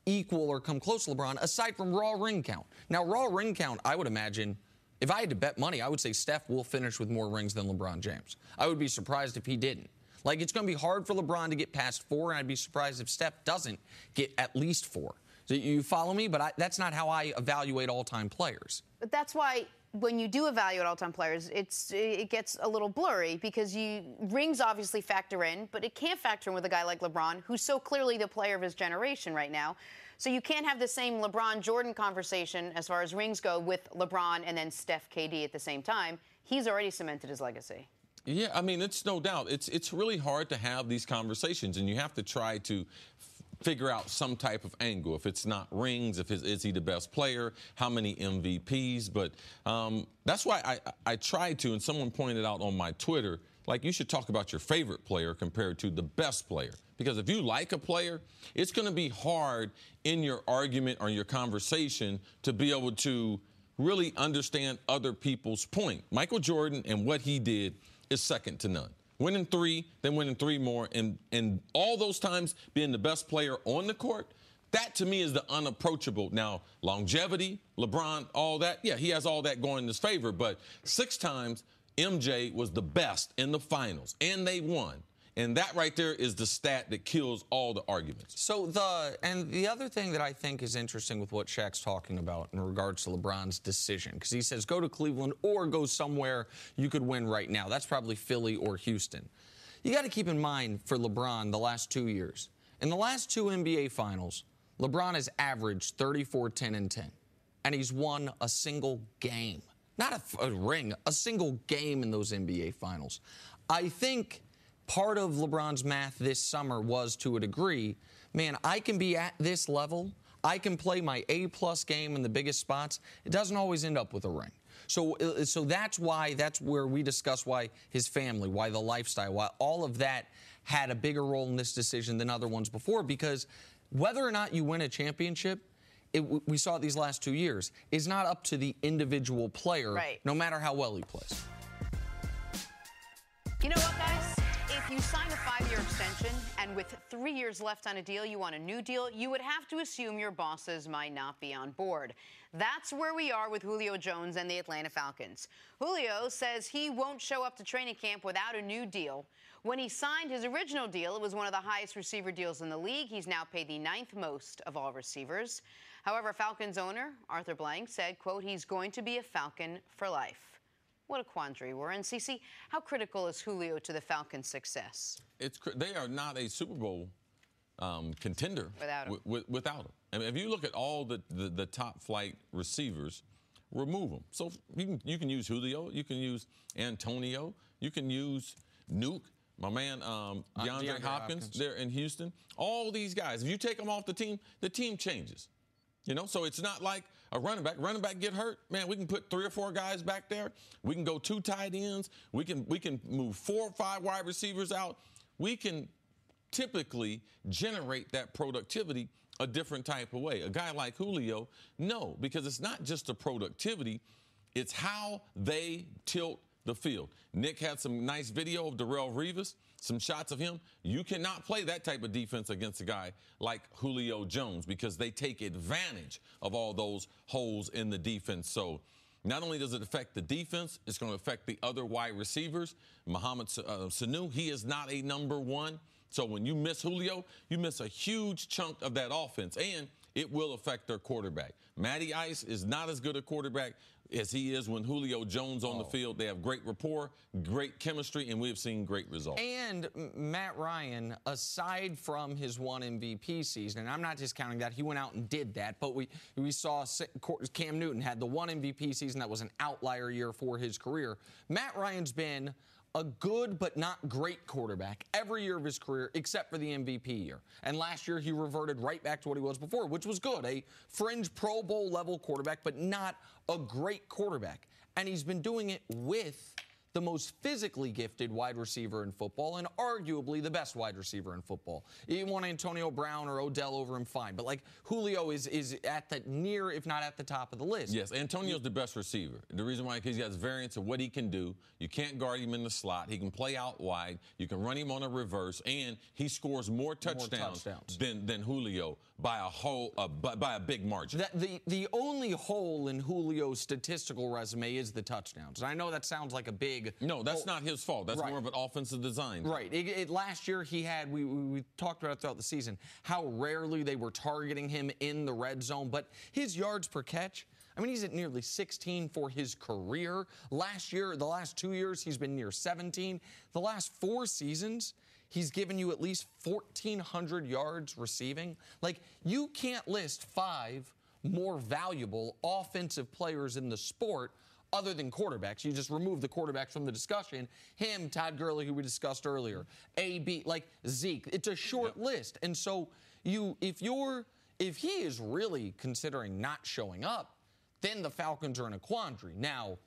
equal or come close to LeBron, aside from raw ring count. Now, raw ring count, I would imagine, if I had to bet money, I would say Steph will finish with more rings than LeBron James. I would be surprised if he didn't. Like, it's going to be hard for LeBron to get past 4, and I'd be surprised if Steph doesn't get at least 4. So you follow me? But that's not how I evaluate all-time players. But that's why when you do evaluate all-time players, it gets a little blurry because rings obviously factor in, but it can't factor in with a guy like LeBron, who's so clearly the player of his generation right now. So you can't have the same LeBron-Jordan conversation as far as rings go with LeBron and then Steph KD at the same time. He's already cemented his legacy. Yeah, I mean, it's no doubt. It's really hard to have these conversations, and you have to try to figure out some type of angle. If it's not rings, is he the best player? How many MVPs? But that's why I tried to, and someone pointed out on my Twitter, like, you should talk about your favorite player compared to the best player. Because if you like a player, it's going to be hard in your argument or your conversation to be able to really understand other people's point. Michael Jordan and what he did is second to none. Winning 3, then winning 3 more, and all those times being the best player on the court, that to me is the unapproachable. Now, longevity, LeBron, all that, yeah, he has all that going in his favor, but 6 times MJ was the best in the finals, and they won. And that right there is the stat that kills all the arguments. So the other thing that I think is interesting with what Shaq's talking about in regards to LeBron's decision, because he says go to Cleveland or go somewhere you could win right now. That's probably Philly or Houston. You got to keep in mind for LeBron the last 2 years. In the last 2 NBA finals, LeBron has averaged 34, 10, and 10. And he's won a single game. Not a ring, a single game in those NBA finals. I think part of LeBron's math this summer was, to a degree, man, I can be at this level. I can play my A-plus game in the biggest spots. It doesn't always end up with a ring. So that's where we discuss why his family, why the lifestyle, why all of that had a bigger role in this decision than other ones before. Because whether or not you win a championship, we saw it these last 2 years, is not up to the individual player, right, no matter how well he plays. You know what, guys? If you sign a 5-year extension and with 3 years left on a deal, you want a new deal, you would have to assume your bosses might not be on board. That's where we are with Julio Jones and the Atlanta Falcons. Julio says he won't show up to training camp without a new deal. When he signed his original deal, it was one of the highest receiver deals in the league. He's now paid the 9th most of all receivers. However, Falcons owner Arthur Blank said, quote, he's going to be a Falcon for life. What a quandary we're in. CC, how critical is Julio to the Falcons' success? They are not a Super Bowl contender without him. Without him. I mean, if you look at all the top flight receivers, remove them. So you can use Julio, you can use Antonio, you can use Nuke, my man DeAndre Hopkins there in Houston. All these guys, if you take them off the team changes. You know, so it's not like a running back. Running back get hurt, man, we can put 3 or 4 guys back there. We can go 2 tight ends. We can move 4 or 5 wide receivers out. We can typically generate that productivity a different type of way. A guy like Julio, no, because it's not just the productivity, it's how they tilt the field. Nick had some nice video of Darrelle Revis, some shots of him. You cannot play that type of defense against a guy like Julio Jones because they take advantage of all those holes in the defense. So not only does it affect the defense, it's going to affect the other wide receivers. Mohamed Sanu, he is not a number 1. So when you miss Julio, you miss a huge chunk of that offense, and it will affect their quarterback. Matty Ice is not as good a quarterback as he is when Julio Jones on the field. They have great rapport, great chemistry, and we have seen great results. And Matt Ryan, aside from his 1 MVP season, and I'm not discounting that, he went out and did that, but we saw Cam Newton had the 1 MVP season that was an outlier year for his career. Matt Ryan's been a good but not great quarterback every year of his career except for the MVP year. And last year he reverted right back to what he was before, which was good, a fringe Pro Bowl level quarterback, but not a great quarterback. And he's been doing it with the most physically gifted wide receiver in football and arguably the best wide receiver in football. You want Antonio Brown or Odell over him, fine. But, like, Julio is at the near, if not at the top of the list. Yes, Antonio's the best receiver. The reason why, because he has variance of what he can do. You can't guard him in the slot. He can play out wide. You can run him on a reverse. And he scores more touchdowns. Than Julio by a big margin. The only hole in Julio's statistical resume is the touchdowns. And I know that sounds like a big... No, that's not his fault. That's more of an offensive design. Right. Last year he had, we talked about it throughout the season, how rarely they were targeting him in the red zone. But his yards per catch, I mean, he's at nearly 16 for his career. Last year, the last 2 years, he's been near 17. The last 4 seasons, he's given you at least 1,400 yards receiving. Like, you can't list 5 more valuable offensive players in the sport other than quarterbacks. You just remove the quarterbacks from the discussion. Him, Todd Gurley, who we discussed earlier, AB, like Zeke. It's a short list. And so if he is really considering not showing up, then the Falcons are in a quandary. Now,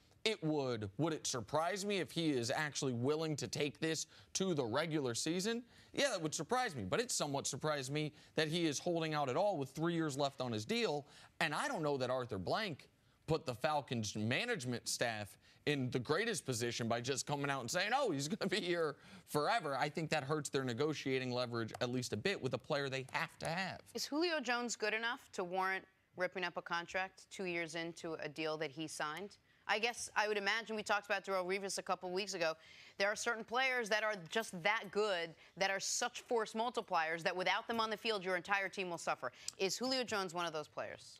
would it surprise me if he is actually willing to take this to the regular season? Yeah, that would surprise me. But it somewhat surprised me that he is holding out at all with 3 years left on his deal. And I don't know that Arthur Blank put the Falcons management staff in the greatest position by just coming out and saying, oh, he's going to be here forever. I think that hurts their negotiating leverage at least a bit with a player they have to have. Is Julio Jones good enough to warrant ripping up a contract 2 years into a deal that he signed? I guess I would imagine, we talked about Darrelle Revis a couple weeks ago, there are certain players that are just that good, that are such force multipliers, that without them on the field, your entire team will suffer. Is Julio Jones one of those players?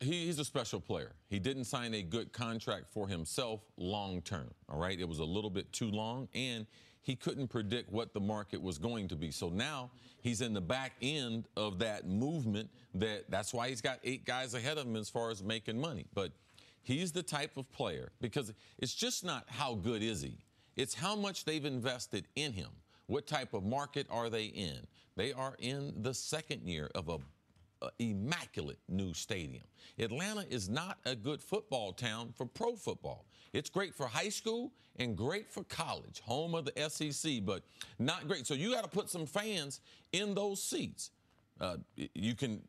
He's a special player. He didn't sign a good contract for himself long term, all right? It was a little bit too long, and he couldn't predict what the market was going to be. So now he's in the back end of that movement. That's why he's got 8 guys ahead of him as far as making money. But he's the type of player, because it's just not how good is he. It's how much they've invested in him. What type of market are they in? They are in the second year of a immaculate new stadium. Atlanta is not a good football town for pro football. It's great for high school and great for college, home of the SEC, but not great. So you got to put some fans in those seats. You can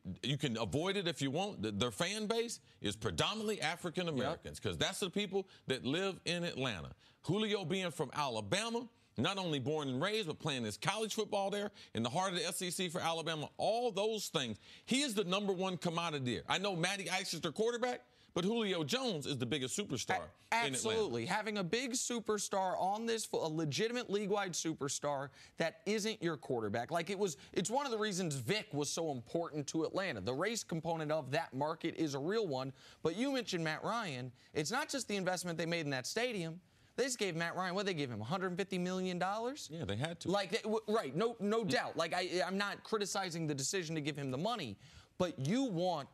avoid it if you want. Their fan base is predominantly African Americans, because that's the people that live in Atlanta. Julio being from Alabama, not only born and raised, but playing his college football there in the heart of the SEC for Alabama, all those things. He is the #1 commodity there. I know Matty Ice is their quarterback, but Julio Jones is the biggest superstar in Atlanta. Absolutely. Having a big superstar on this, a legitimate league-wide superstar that isn't your quarterback. Like, it's one of the reasons Vic was so important to Atlanta. The race component of that market is a real one. But you mentioned Matt Ryan. It's not just the investment they made in that stadium. They just gave Matt Ryan, what did they give him, $150 million? Yeah, they had to. Like, right, no doubt. Like, I'm not criticizing the decision to give him the money, but you want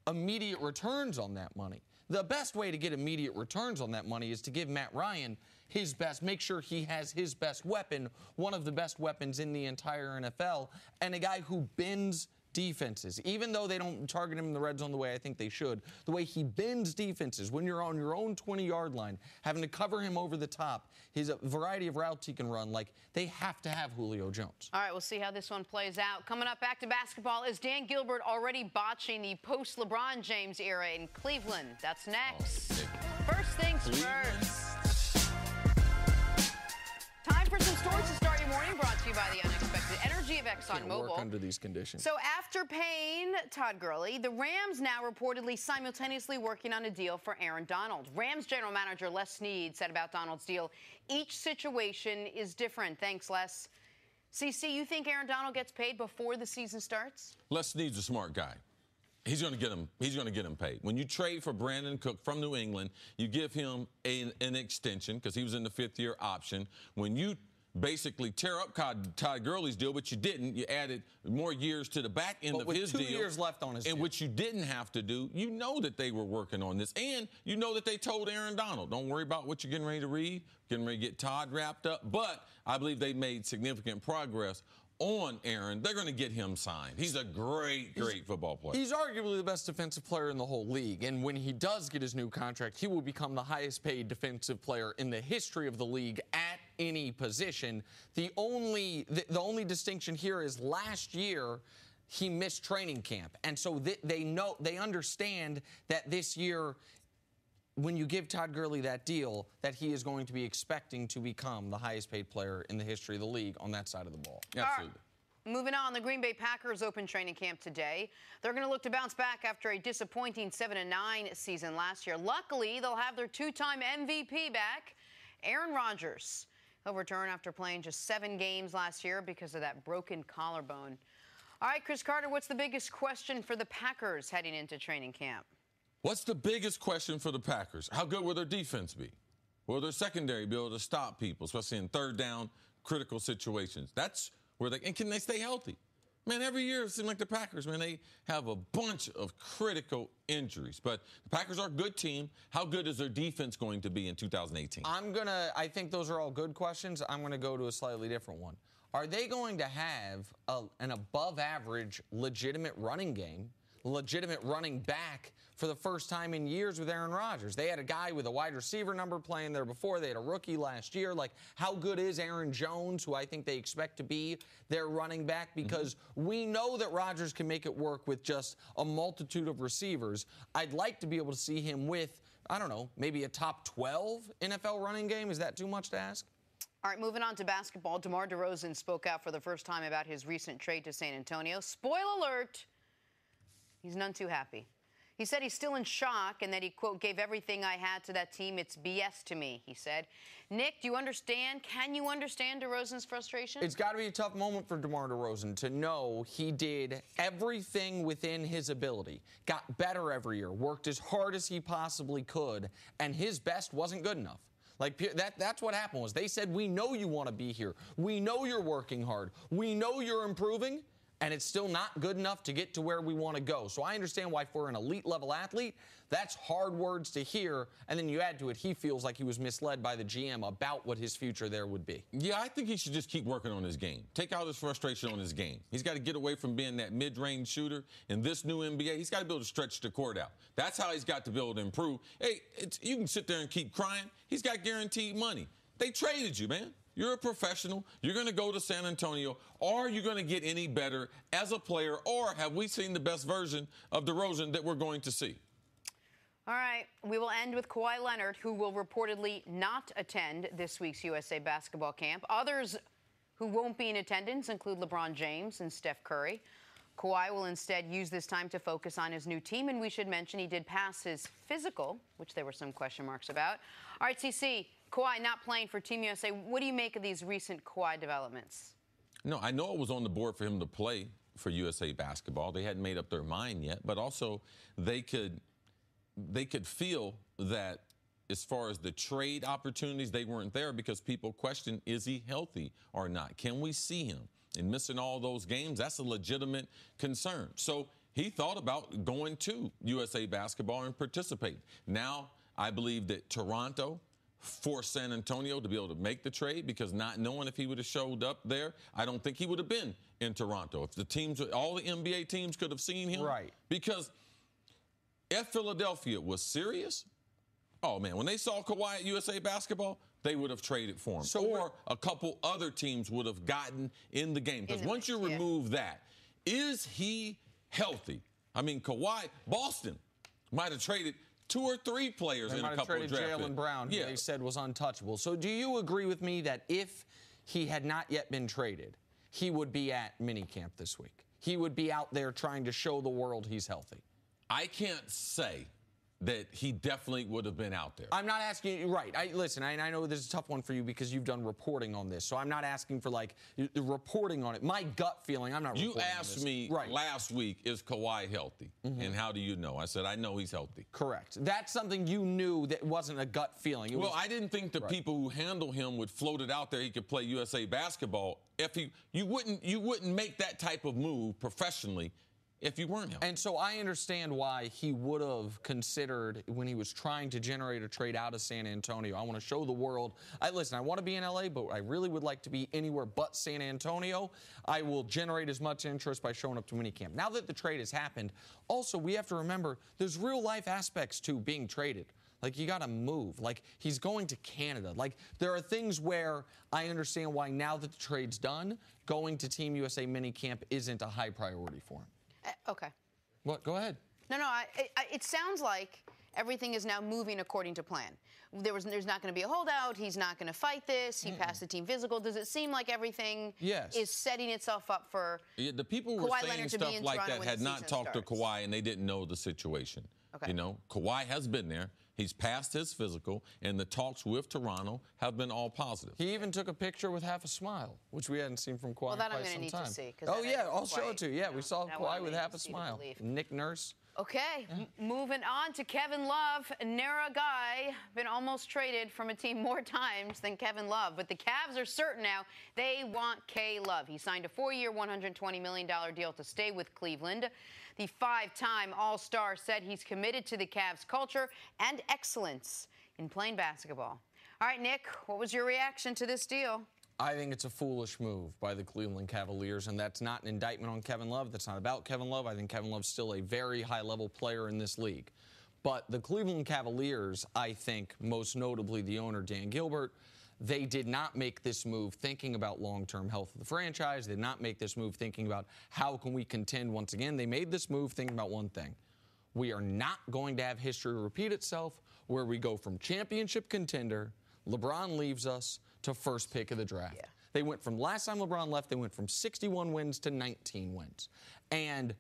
immediate returns on that money. The best way to get immediate returns on that money is to give Matt Ryan his best, make sure he has his best weapon, one of the best weapons in the entire NFL, and a guy who bends defenses. Even though they don't target him in the red zone the way I think they should, the way he bends defenses when you're on your own 20-yard line, having to cover him over the top, his variety of routes he can run, like, they have to have Julio Jones. All right, we'll see how this one plays out. Coming up, back to basketball, is Dan Gilbert already botching the post-LeBron James era in Cleveland? That's next. First things first. Time for some stories to start your morning, brought to you by the unexpected energy of ExxonMobil. Work under these conditions. So after paying Todd Gurley, the Rams now reportedly simultaneously working on a deal for Aaron Donald. Rams general manager Les Snead said about Donald's deal, each situation is different. Thanks, Les. CC, you think Aaron Donald gets paid before the season starts? Les Snead's a smart guy. He's going to get him. He's going to get him paid. When you trade for Brandon Cook from New England, you give him an extension because he was in the 5th-year option. When you basically tear up Todd Gurley's deal, but you didn't, you added more years to the back end of his deal. With 2 years left on his deal. And which you didn't have to do. You know that they were working on this. And you know that they told Aaron Donald, don't worry about what you're getting ready to read, getting ready to get Todd wrapped up. But I believe they made significant progress on Aaron. They're going to get him signed. He's a great football player. He's arguably the best defensive player in the whole league. And when he does get his new contract, he will become the highest paid defensive player in the history of the league at any position. The only distinction here is last year he missed training camp. And so they understand that this year, when you give Todd Gurley that deal, that he is going to be expecting to become the highest paid player in the history of the league on that side of the ball. Absolutely. Moving on, the Green Bay Packers open training camp today. They're going to look to bounce back after a disappointing 7-9 season last year. Luckily, they'll have their 2-time MVP back, Aaron Rodgers. He'll return after playing just 7 games last year because of that broken collarbone. All right, Chris Carter, what's the biggest question for the Packers heading into training camp? What's the biggest question for the Packers? How good will their defense be? Will their secondary be able to stop people, especially in third down, critical situations? That's where and can they stay healthy? Man, every year it seems like the Packers, man, they have a bunch of critical injuries. But the Packers are a good team. How good is their defense going to be in 2018? I think those are all good questions. I'm going to go to a slightly different one. Are they going to have an above-average legitimate running game, legitimate running back for the first time in years with Aaron Rodgers? They had a guy with a wide receiver number playing there before. They had a rookie last year. Like, how good is Aaron Jones, who I think they expect to be their running back? Because we know that Rodgers can make it work with just a multitude of receivers. I'd like to be able to see him with, I don't know, maybe a top 12 NFL running game. Is that too much to ask? All right, moving on to basketball. DeMar DeRozan spoke out for the first time about his recent trade to San Antonio. Spoiler alert, he's none too happy. He said he's still in shock and that he, quote, gave everything I had to that team. It's BS to me, he said. Nick, do you understand? Can you understand DeRozan's frustration? It's got to be a tough moment for DeMar DeRozan to know he did everything within his ability, got better every year, worked as hard as he possibly could, and his best wasn't good enough. Like, that's what happened was they said, we know you want to be here. We know you're working hard. We know you're improving. And it's still not good enough to get to where we want to go. So I understand why for an elite-level athlete, that's hard words to hear. And then you add to it, he feels like he was misled by the GM about what his future there would be. Yeah, I think he should just keep working on his game. Take out his frustration on his game. He's got to get away from being that mid-range shooter. In this new NBA, he's got to be able to stretch the court out. That's how he's got to be able to improve. Hey, you can sit there and keep crying. He's got guaranteed money. They traded you, man. You're a professional. You're going to go to San Antonio. Are you going to get any better as a player, or have we seen the best version of DeRozan that we're going to see? All right, we will end with Kawhi Leonard, who will reportedly not attend this week's USA basketball camp. Others who won't be in attendance include LeBron James and Steph Curry. Kawhi will instead use this time to focus on his new team, and we should mention he did pass his physical, which there were some question marks about. All right, CC, Kawhi not playing for Team USA. What do you make of these recent Kawhi developments? No, I know it was on the board for him to play for USA basketball. They hadn't made up their mind yet, but also they could feel that as far as the trade opportunities, they weren't there because people question, is he healthy or not? Can we see him? And missing all those games, that's a legitimate concern. So he thought about going to USA basketball and participating. Now, I believe that Toronto forced San Antonio to be able to make the trade because not knowing if he would have showed up there, I don't think he would have been in Toronto. If the teams, all the NBA teams could have seen him. Right. Because if Philadelphia was serious, oh, man, when they saw Kawhi at USA basketball, they would have traded for him. Or a couple other teams would have gotten in the game. Because once you remove that, is he healthy? I mean, Kawhi, Boston might have traded 2 or 3 players in a couple of draft picks. Jaylen Brown, who they said was untouchable. So do you agree with me that if he had not yet been traded, he would be at minicamp this week? He would be out there trying to show the world he's healthy? I can't say that he definitely would have been out there. I'm not asking you, right. Listen, I know this is a tough one for you because you've done reporting on this, so I'm not asking for, like, the reporting on it. My gut feeling, I'm not reporting on this. You asked me last week, is Kawhi healthy? And how do you know? I said, I know he's healthy. Correct. That's something you knew that wasn't a gut feeling. I didn't think the people who handle him would float it out there he could play USA basketball. If you wouldn't make that type of move professionally if you weren't him. And so I understand why he would have considered when he was trying to generate a trade out of San Antonio. I want to show the world. Listen, I want to be in L.A., but I really would like to be anywhere but San Antonio. I will generate as much interest by showing up to minicamp. Now that the trade has happened, also we have to remember there's real-life aspects to being traded. Like, you got to move. Like, he's going to Canada. Like, there are things where I understand why now that the trade's done, going to Team USA minicamp isn't a high priority for him. Okay. What? Go ahead. No. It sounds like everything is now moving according to plan. There's not going to be a holdout. He's not going to fight this. He passed the team physical. Does it seem like everything is setting itself up for the people who were saying stuff like that had not talked to Kawhi and they didn't know the situation. Okay. You know, Kawhi has been there. He's passed his physical, and the talks with Toronto have been all positive. He even took a picture with half a smile, which we hadn't seen from Kawhi in quite some time. Well, that I'm going to need to see. Oh, yeah, I'll show it to you. Yeah, we saw Kawhi with half a smile. Nick Nurse Okay, moving on to Kevin Love. Nara guy been almost traded from a team more times than Kevin Love, but the Cavs are certain now they want K. Love. He signed a 4-year, $120 million deal to stay with Cleveland. The 5-time All-Star said he's committed to the Cavs' culture and excellence in playing basketball. All right, Nick, what was your reaction to this deal? I think it's a foolish move by the Cleveland Cavaliers, and that's not an indictment on Kevin Love. That's not about Kevin Love. I think Kevin Love's still a very high-level player in this league. But the Cleveland Cavaliers, I think, most notably the owner, Dan Gilbert, they did not make this move thinking about long-term health of the franchise. They did not make this move thinking about how can we contend once again. They made this move thinking about one thing. We are not going to have history repeat itself where we go from championship contender, LeBron leaves us, to first pick of the draft. Yeah. They went from last time LeBron left, they went from 61 wins to 19 wins. And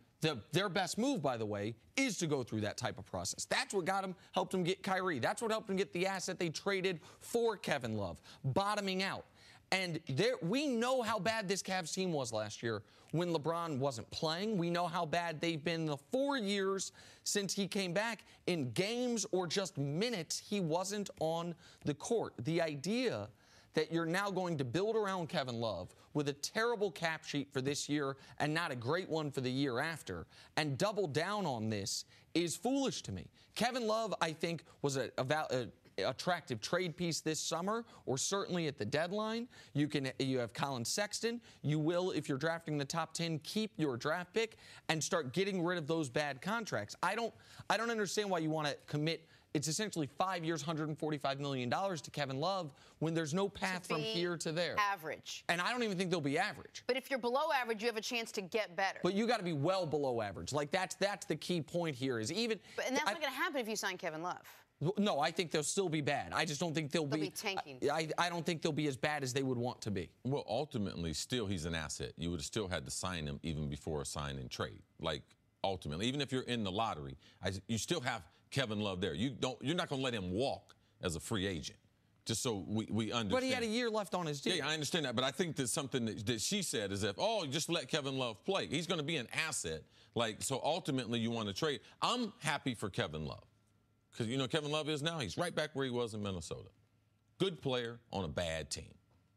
their best move, by the way, is to go through that type of process. That's what helped them get Kyrie. That's what helped them get the asset they traded for Kevin Love, bottoming out. And we know how bad this Cavs team was last year when LeBron wasn't playing. We know how bad they've been the 4 years since he came back. In games or just minutes, he wasn't on the court. The idea that you're now going to build around Kevin Love with a terrible cap sheet for this year and not a great one for the year after and double down on this is foolish to me. Kevin Love, I think, was a attractive trade piece this summer, or certainly at the deadline. You have Colin Sexton. You will, if you're drafting the top 10, keep your draft pick and start getting rid of those bad contracts. I don't understand why you want to commit. It's essentially 5 years, $145 million to Kevin Love when there's no path from here to there. Average. And I don't even think they'll be average. But if you're below average, you have a chance to get better. But you got to be well below average. Like that's the key point here is even. And that's not going to happen if you sign Kevin Love. No, I think they'll still be bad. I just don't think they'll be tanking. I don't think they'll be as bad as they would want to be. Well, ultimately, still he's an asset. You would have still had to sign him even before a sign and trade. Like ultimately, even if you're in the lottery, you still have Kevin Love there. You're not going to let him walk as a free agent. Just so we understand. But he had a year left on his deal. Yeah, I understand that. But I think there's something that she said is that, just let Kevin Love play. He's going to be an asset. So ultimately you want to trade. I'm happy for Kevin Love. Because, Kevin Love is now. He's right back where he was in Minnesota. Good player on a bad team.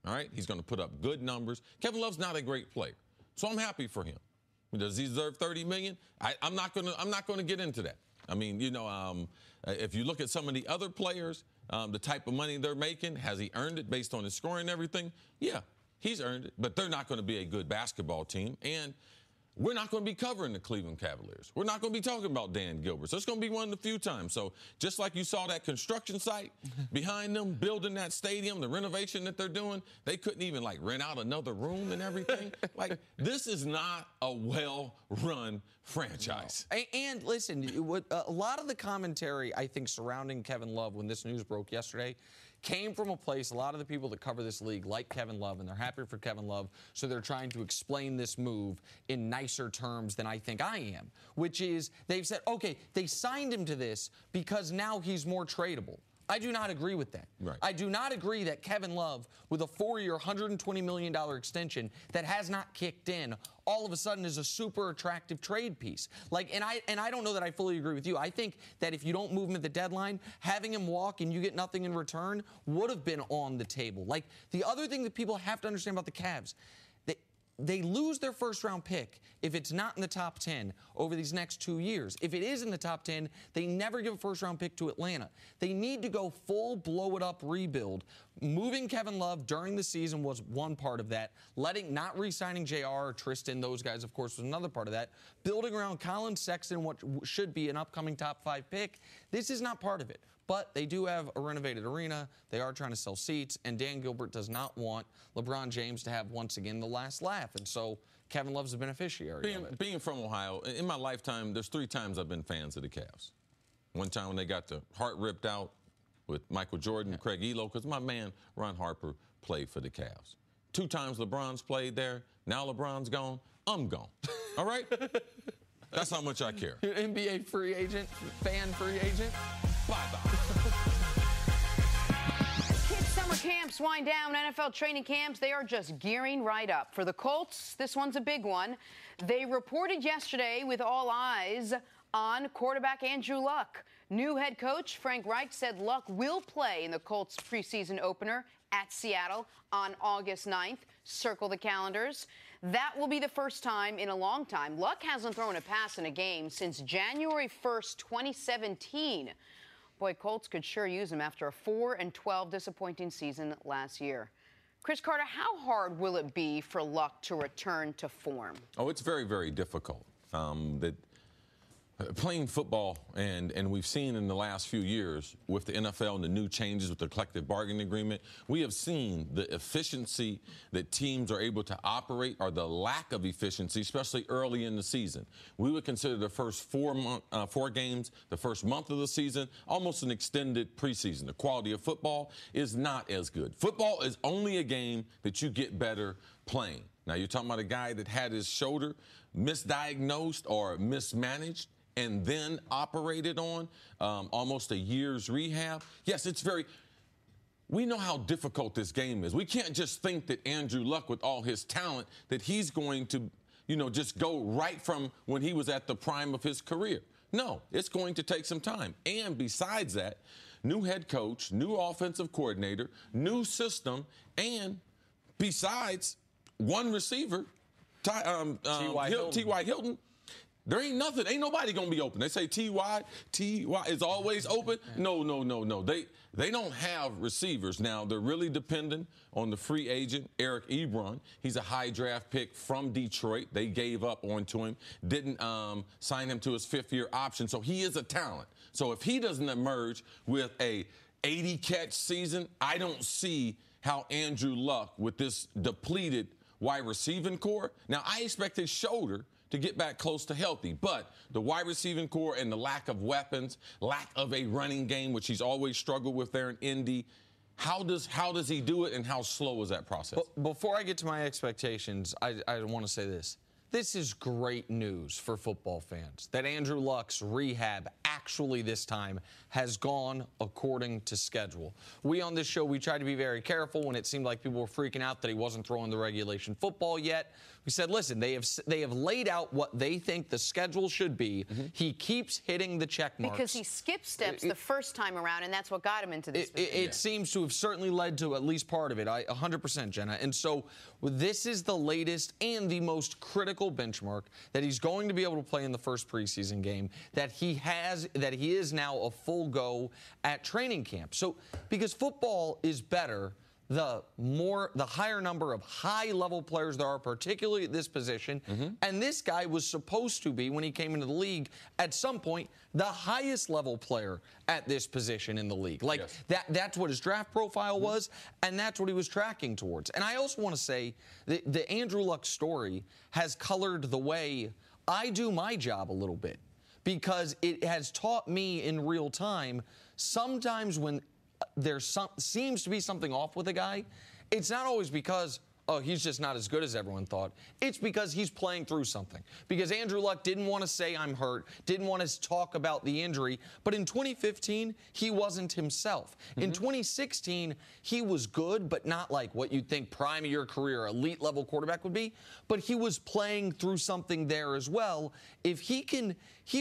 All right? He's going to put up good numbers. Kevin Love's not a great player. So I'm happy for him. Does he deserve $30 million? I'm not going to get into that. I mean, if you look at some of the other players, the type of money they're making, has he earned it based on his scoring and everything? Yeah, he's earned it. But they're not going to be a good basketball team. And we're not going to be covering the Cleveland Cavaliers. We're not going to be talking about Dan Gilbert. So it's going to be one of the few times. So just like you saw that construction site behind them, building that stadium, the renovation that they're doing, they couldn't even, rent out another room and everything. This is not a well-run franchise. No. And listen, a lot of the commentary, I think, surrounding Kevin Love when this news broke yesterday came from a place, a lot of the people that cover this league like Kevin Love, and they're happy for Kevin Love, so they're trying to explain this move in nicer terms than I think I am, which is they've said, okay, they signed him to this because now he's more tradable. I do not agree with that. Right. I do not agree that Kevin Love, with a 4-year, $120 million extension that has not kicked in, all of a sudden is a super attractive trade piece. And I don't know that I fully agree with you. I think that if you don't move him at the deadline, having him walk and you get nothing in return would have been on the table. The other thing that people have to understand about the Cavs, they lose their first-round pick if it's not in the top 10 over these next 2 years. If it is in the top 10, they never give a first-round pick to Atlanta. They need to go full blow-it-up rebuild. Moving Kevin Love during the season was one part of that. Not re-signing JR or Tristan, those guys, of course, was another part of that. Building around Colin Sexton, what should be an upcoming top 5 pick, this is not part of it. But they do have a renovated arena. They are trying to sell seats. And Dan Gilbert does not want LeBron James to have, once again, the last laugh. And so Kevin Love's a beneficiary of it. Being from Ohio, in my lifetime, there's 3 times I've been fans of the Cavs. One time when they got the heart ripped out with Michael Jordan and Craig Elo, because my man Ron Harper played for the Cavs. 2 times LeBron's played there. Now LeBron's gone. I'm gone. All right? That's how much I care. You're an NBA free agent, fan free agent. Bye-bye. Kids' summer camps wind down. NFL training camps, they are just gearing right up. For the Colts, this one's a big one. They reported yesterday with all eyes on quarterback Andrew Luck. New head coach Frank Reich said Luck will play in the Colts preseason opener at Seattle on August 9th. Circle the calendars. That will be the first time in a long time. Luck hasn't thrown a pass in a game since January 1st, 2017. Boy, Colts could sure use him after a 4-12 disappointing season last year. Chris Carter, how hard will it be for Luck to return to form? Oh, it's very, very difficult. Playing football, and we've seen in the last few years with the NFL and the new changes with the collective bargaining agreement, we have seen the efficiency that teams are able to operate or the lack of efficiency, especially early in the season. We would consider the first 4 games, the first month of the season, almost an extended preseason. The quality of football is not as good. Football is only a game that you get better playing. Now, you're talking about a guy that had his shoulder misdiagnosed or mismanaged and then operated on, almost a year's rehab. Yes, we know how difficult this game is. We can't just think that Andrew Luck, with all his talent, that he's going to, just go right from when he was at the prime of his career. No, it's going to take some time. And besides that, new head coach, new offensive coordinator, new system, and besides one receiver, T.Y. Hilton, there ain't nothing. Ain't nobody going to be open. They say T.Y. is always open. No. They don't have receivers. Now, they're really dependent on the free agent, Eric Ebron. He's a high draft pick from Detroit. They gave up onto him, didn't sign him to his 5th-year option. So he is a talent. So if he doesn't emerge with a 80-catch season, I don't see how Andrew Luck, with this depleted wide receiving core. Now, I expect his shoulder to get back close to healthy, but the wide receiving core and the lack of weapons, lack of a running game, which he's always struggled with there in Indy, how does he do it, and how slow is that process? Before I get to my expectations, I want to say this. This is great news for football fans, that Andrew Luck's rehab actually this time has gone according to schedule. We on this show, we tried to be very careful when it seemed like people were freaking out that he wasn't throwing the regulation football yet. We said, listen, they have laid out what they think the schedule should be. Mm-hmm. He keeps hitting the check marks. Because he skipped steps the first time around, and that's what got him into this position. It seems to have certainly led to at least part of it, 100%, Jenna. And so this is the latest and the most critical benchmark that he's going to be able to play in the first preseason game, that he is now a full go at training camp. So because football is better the higher number of high-level players there are, particularly at this position. Mm-hmm. And this guy was supposed to be, when he came into the league, at some point, the highest-level player at this position in the league. Like, yes. That's what his draft profile was, and that's what he was tracking towards. And I also want to say that the Andrew Luck story has colored the way I do my job a little bit, because it has taught me in real time, sometimes when there seems to be something off with a guy, it's not always because, oh, he's just not as good as everyone thought. It's because he's playing through something. Because Andrew Luck didn't want to say I'm hurt, didn't want to talk about the injury. But in 2015, he wasn't himself. Mm-hmm. In 2016, he was good, but not like what you'd think prime of your career, elite level quarterback would be. But he was playing through something there as well. If he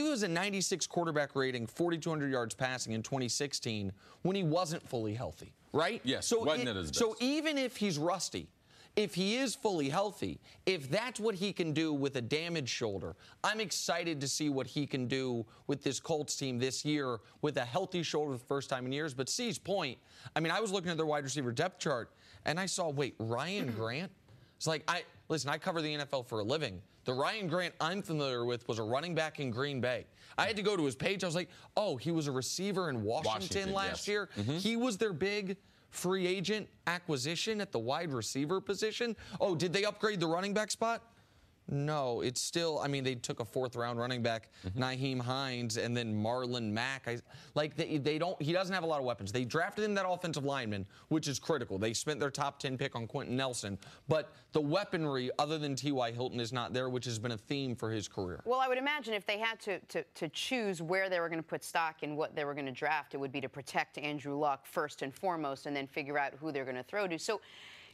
was a 96 quarterback rating, 4,200 yards passing in 2016 when he wasn't fully healthy, right? Yes, wasn't at his best. So even if he's rusty, if he is fully healthy, if that's what he can do with a damaged shoulder, I'm excited to see what he can do with this Colts team this year with a healthy shoulder for the first time in years. But C's point, I mean, I was looking at their wide receiver depth chart, and I saw, wait, Ryan Grant? It's like, listen, I cover the NFL for a living. The Ryan Grant I'm familiar with was a running back in Green Bay. I had to go to his page. I was like, oh, he was a receiver in Washington last year. Mm-hmm. He was their big free agent acquisition at the wide receiver position. Oh, did they upgrade the running back spot? No, it's still, I mean, they took a 4th-round running back, Nyheim Hines, and then Marlon Mack. He doesn't have a lot of weapons. They drafted him that offensive lineman, which is critical. They spent their top 10 pick on Quentin Nelson. But the weaponry, other than T.Y. Hilton, is not there, which has been a theme for his career. Well, I would imagine if they had to choose where they were going to put stock and what they were going to draft, it would be to protect Andrew Luck first and foremost, and then figure out who they're going to throw to. So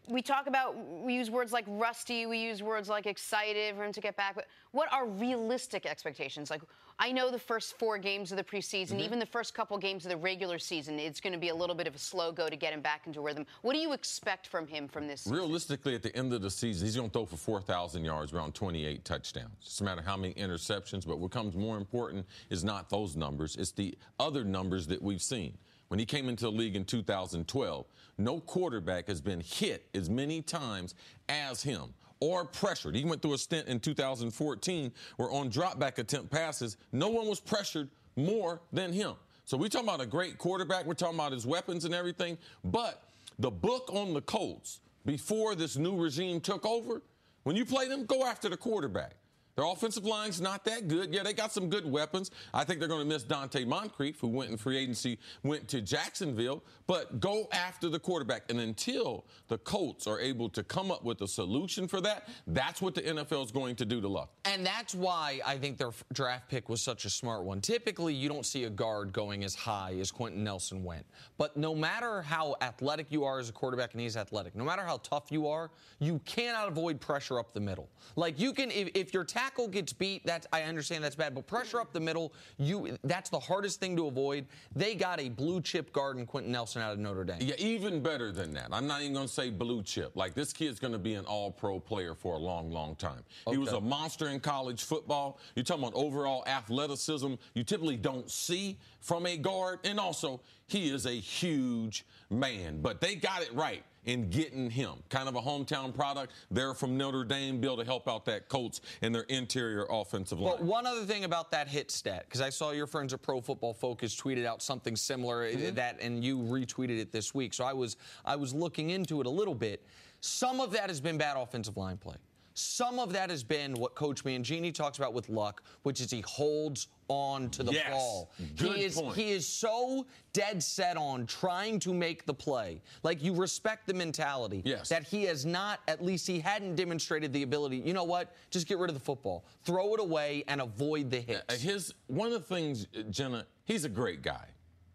we use words like rusty, we use words like excited for him to get back, but what are realistic expectations? Like, I know the first 4 games of the preseason, even the first couple games of the regular season, it's going to be a little bit of a slow go to get him back into rhythm. What do you expect from him from this season? Realistically, at the end of the season, he's going to throw for 4,000 yards, around 28 touchdowns. It doesn't matter how many interceptions, but what comes more important is not those numbers. It's the other numbers that we've seen. When he came into the league in 2012, no quarterback has been hit as many times as him or pressured. He went through a stint in 2014 where on drop-back attempt passes, no one was pressured more than him. So we're talking about a great quarterback. We're talking about his weapons and everything. But the book on the Colts, before this new regime took over, when you play them, go after the quarterback. Their offensive line's not that good. Yeah, they got some good weapons. I think they're going to miss Dante Moncrief, who went in free agency, went to Jacksonville. But go after the quarterback. And until the Colts are able to come up with a solution for that, that's what the NFL is going to do to Luck. And that's why I think their draft pick was such a smart one. Typically, you don't see a guard going as high as Quentin Nelson went. But no matter how athletic you are as a quarterback, and he's athletic, no matter how tough you are, you cannot avoid pressure up the middle. Like, you can, if your tackle gets beat, I understand that's bad, but pressure up the middle, that's the hardest thing to avoid. They got a blue chip guard in Quentin Nelson out of Notre Dame. Yeah, even better than that. I'm not even going to say blue chip. Like, this kid's going to be an all-pro player for a long, long time. Okay. He was a monster in college football. You're talking about overall athleticism you typically don't see from a guard. And also, he is a huge man. But they got it right in getting him. Kind of a hometown product. They're from Notre Dame, be able to help out that Colts and their interior offensive line. But one other thing about that hit stat, because I saw your friends at Pro Football Focus tweeted out something similar and you retweeted it this week. So I was looking into it a little bit. Some of that has been bad offensive line play. Some of that has been what Coach Mangini talks about with Luck, which is he holds on to the ball. Good point. He is so dead set on trying to make the play. Like, you respect the mentality that he has not, at least he hadn't demonstrated the ability, you know what, just get rid of the football. Throw it away and avoid the hits. One of the things, Jenna, he's a great guy.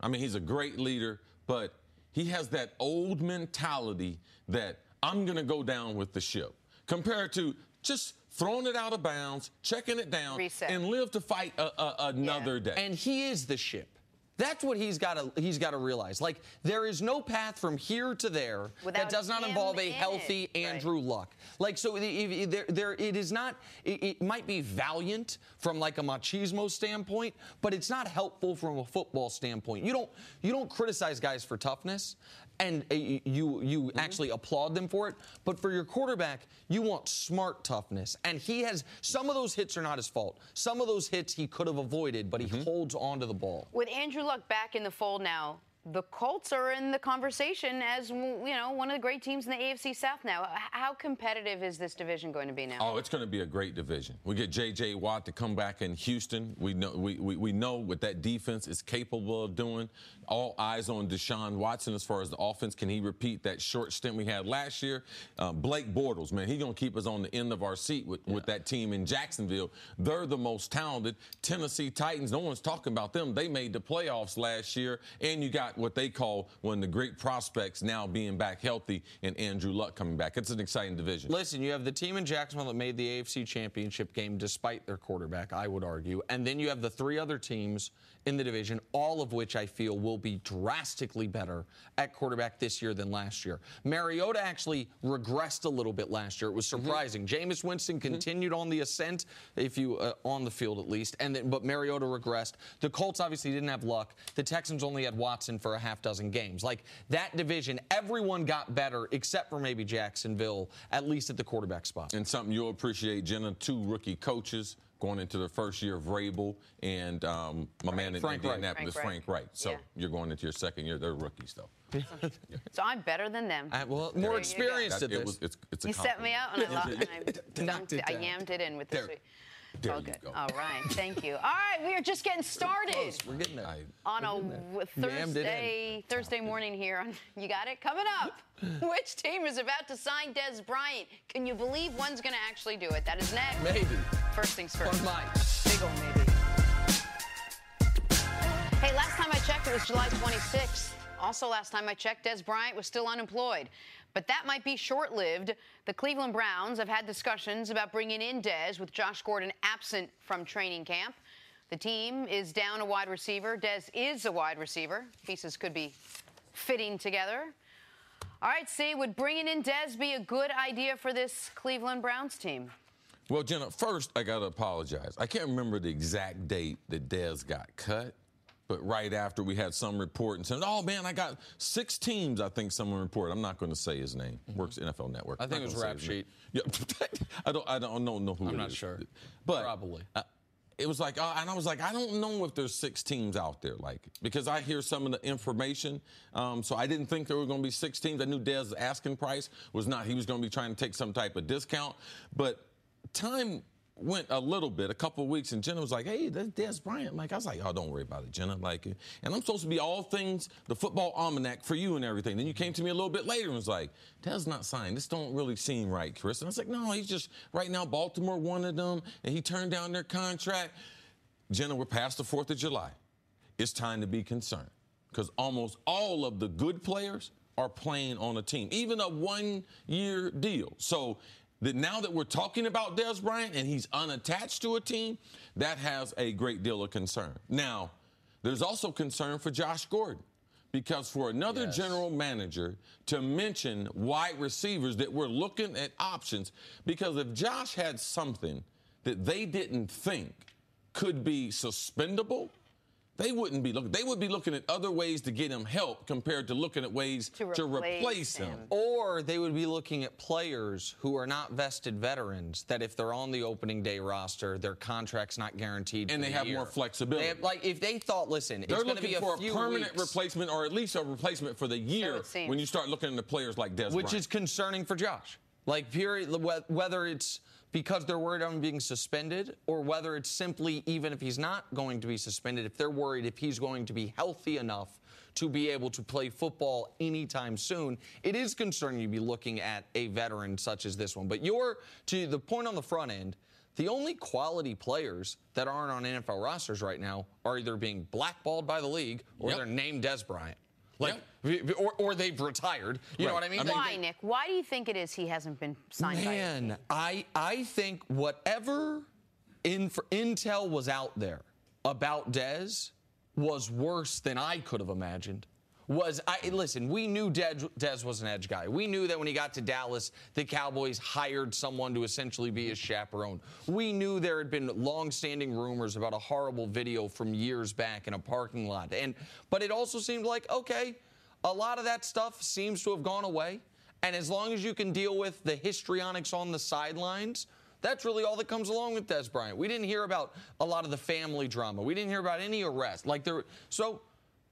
I mean, he's a great leader, but he has that old mentality that I'm going to go down with the ship. Compared to just throwing it out of bounds, checking it down, and live to fight another day. And he is the ship. That's what he's got to realize. Like, there is no path from here to there that does not involve a healthy Andrew Luck. Like, so it is not. It might be valiant from like a machismo standpoint, but it's not helpful from a football standpoint. You don't criticize guys for toughness. And you actually applaud them for it. But for your quarterback, you want smart toughness. And he has – some of those hits are not his fault. Some of those hits he could have avoided, but he holds on to the ball. With Andrew Luck back in the fold now, the Colts are in the conversation as, one of the great teams in the AFC South now. How competitive is this division going to be now? Oh, it's going to be a great division. We get J.J. Watt to come back in Houston. We know what that defense is capable of doing. All eyes on Deshaun Watson as far as the offense. Can he repeat that short stint we had last year? Blake Bortles, man, he's going to keep us on the end of our seat with that team in Jacksonville. They're the most talented. Tennessee Titans, no one's talking about them. They made the playoffs last year. And you got what they call one of the great prospects now being back healthy and Andrew Luck coming back. It's an exciting division. Listen, you have the team in Jacksonville that made the AFC Championship game despite their quarterback, I would argue. And then you have the 3 other teams in the division, all of which I feel will be drastically better at quarterback this year than last year. Mariota actually regressed a little bit last year. It was surprising. Jameis Winston continued on the ascent, on the field at least, but Mariota regressed. The Colts obviously didn't have Luck. The Texans only had Watson for a half dozen games. Like, that division, everyone got better except for maybe Jacksonville, at least at the quarterback spot. And something you'll appreciate, Jenna, 2 rookie coaches going into the first year of Vrabel and my man in Indianapolis, Frank Wright. So you're going into your second year. They're rookies, though. So I'm better than them. More experienced at this. It's a you set me out, and I yammed it in with this. There oh, good. Go. All right. Thank you. All right. We are just getting started. We're getting there. On a Thursday morning here. You got it? Coming up. Which team is about to sign Des Bryant? Can you believe one's going to actually do it? That is next. Maybe. First things first. One might. Big ol' maybe. Hey, last time I checked, it was July 26th. Also, last time I checked, Des Bryant was still unemployed. But that might be short-lived. The Cleveland Browns have had discussions about bringing in Dez with Josh Gordon absent from training camp. The team is down a wide receiver. Dez is a wide receiver. Pieces could be fitting together. All right, see, would bringing in Dez be a good idea for this Cleveland Browns team? Well, Jenna, first I got to apologize. I can't remember the exact date that Dez got cut, but right after we had some report and said, oh, man, I got 6 teams, I think someone reported. I'm not going to say his name. Works NFL Network. I think it was Rap Sheet. Yeah, I don't know who I'm it not is. sure. But probably. It was like, and I was like, I don't know if there's 6 teams out there, like, because I hear some of the information. So I didn't think there were going to be 6 teams. I knew Dez's asking price was not, he was going to be trying to take some type of discount. But time went a little bit, a couple of weeks, and Jenna was like, hey, that's Dez Bryant. Like, I was like, oh, don't worry about it, Jenna. Like, and I'm supposed to be all things, the football almanac for you and everything. Then you came to me a little bit later and was like, Dez not signed. This don't really seem right, Chris. And I was like, no, he's just, right now, Baltimore wanted him, and he turned down their contract. Jenna, we're past the 4th of July. It's time to be concerned because almost all of the good players are playing on a team, even a 1-year deal. So now that we're talking about Dez Bryant and he's unattached to a team, that has a great deal of concern. Now, there's also concern for Josh Gordon because for another general manager to mention wide receivers that we're looking at options, because if Josh had something that they didn't think could be suspendable, they wouldn't be looking. They would be looking at other ways to get him help compared to looking at ways to replace him. Or they would be looking at players who are not vested veterans that if they're on the opening day roster, their contract's not guaranteed. And they have more flexibility. Like if they thought, listen, they're it's going to be looking for a permanent weeks, replacement or at least a replacement for the year when you start looking at the players like Dez which Bryant. is concerning for Josh. Like, period, whether it's because they're worried on him being suspended or whether it's simply even if he's not going to be suspended, if they're worried if he's going to be healthy enough to be able to play football anytime soon, it is concerning to be looking at a veteran such as this one. But to the point on the front end, the only quality players that aren't on NFL rosters right now are either being blackballed by the league or they're named Dez Bryant. Like, or they've retired. You know what I mean? Why, Nick? Why do you think it is he hasn't been signed by a team? I think whatever intel was out there about Dez was worse than I could have imagined. Listen, we knew Dez was an edge guy. We knew that when he got to Dallas, the Cowboys hired someone to essentially be his chaperone. We knew there had been long-standing rumors about a horrible video from years back in a parking lot. But it also seemed like, okay, a lot of that stuff seems to have gone away. And as long as you can deal with the histrionics on the sidelines, that's really all that comes along with Dez Bryant. We didn't hear about a lot of the family drama. We didn't hear about any arrest.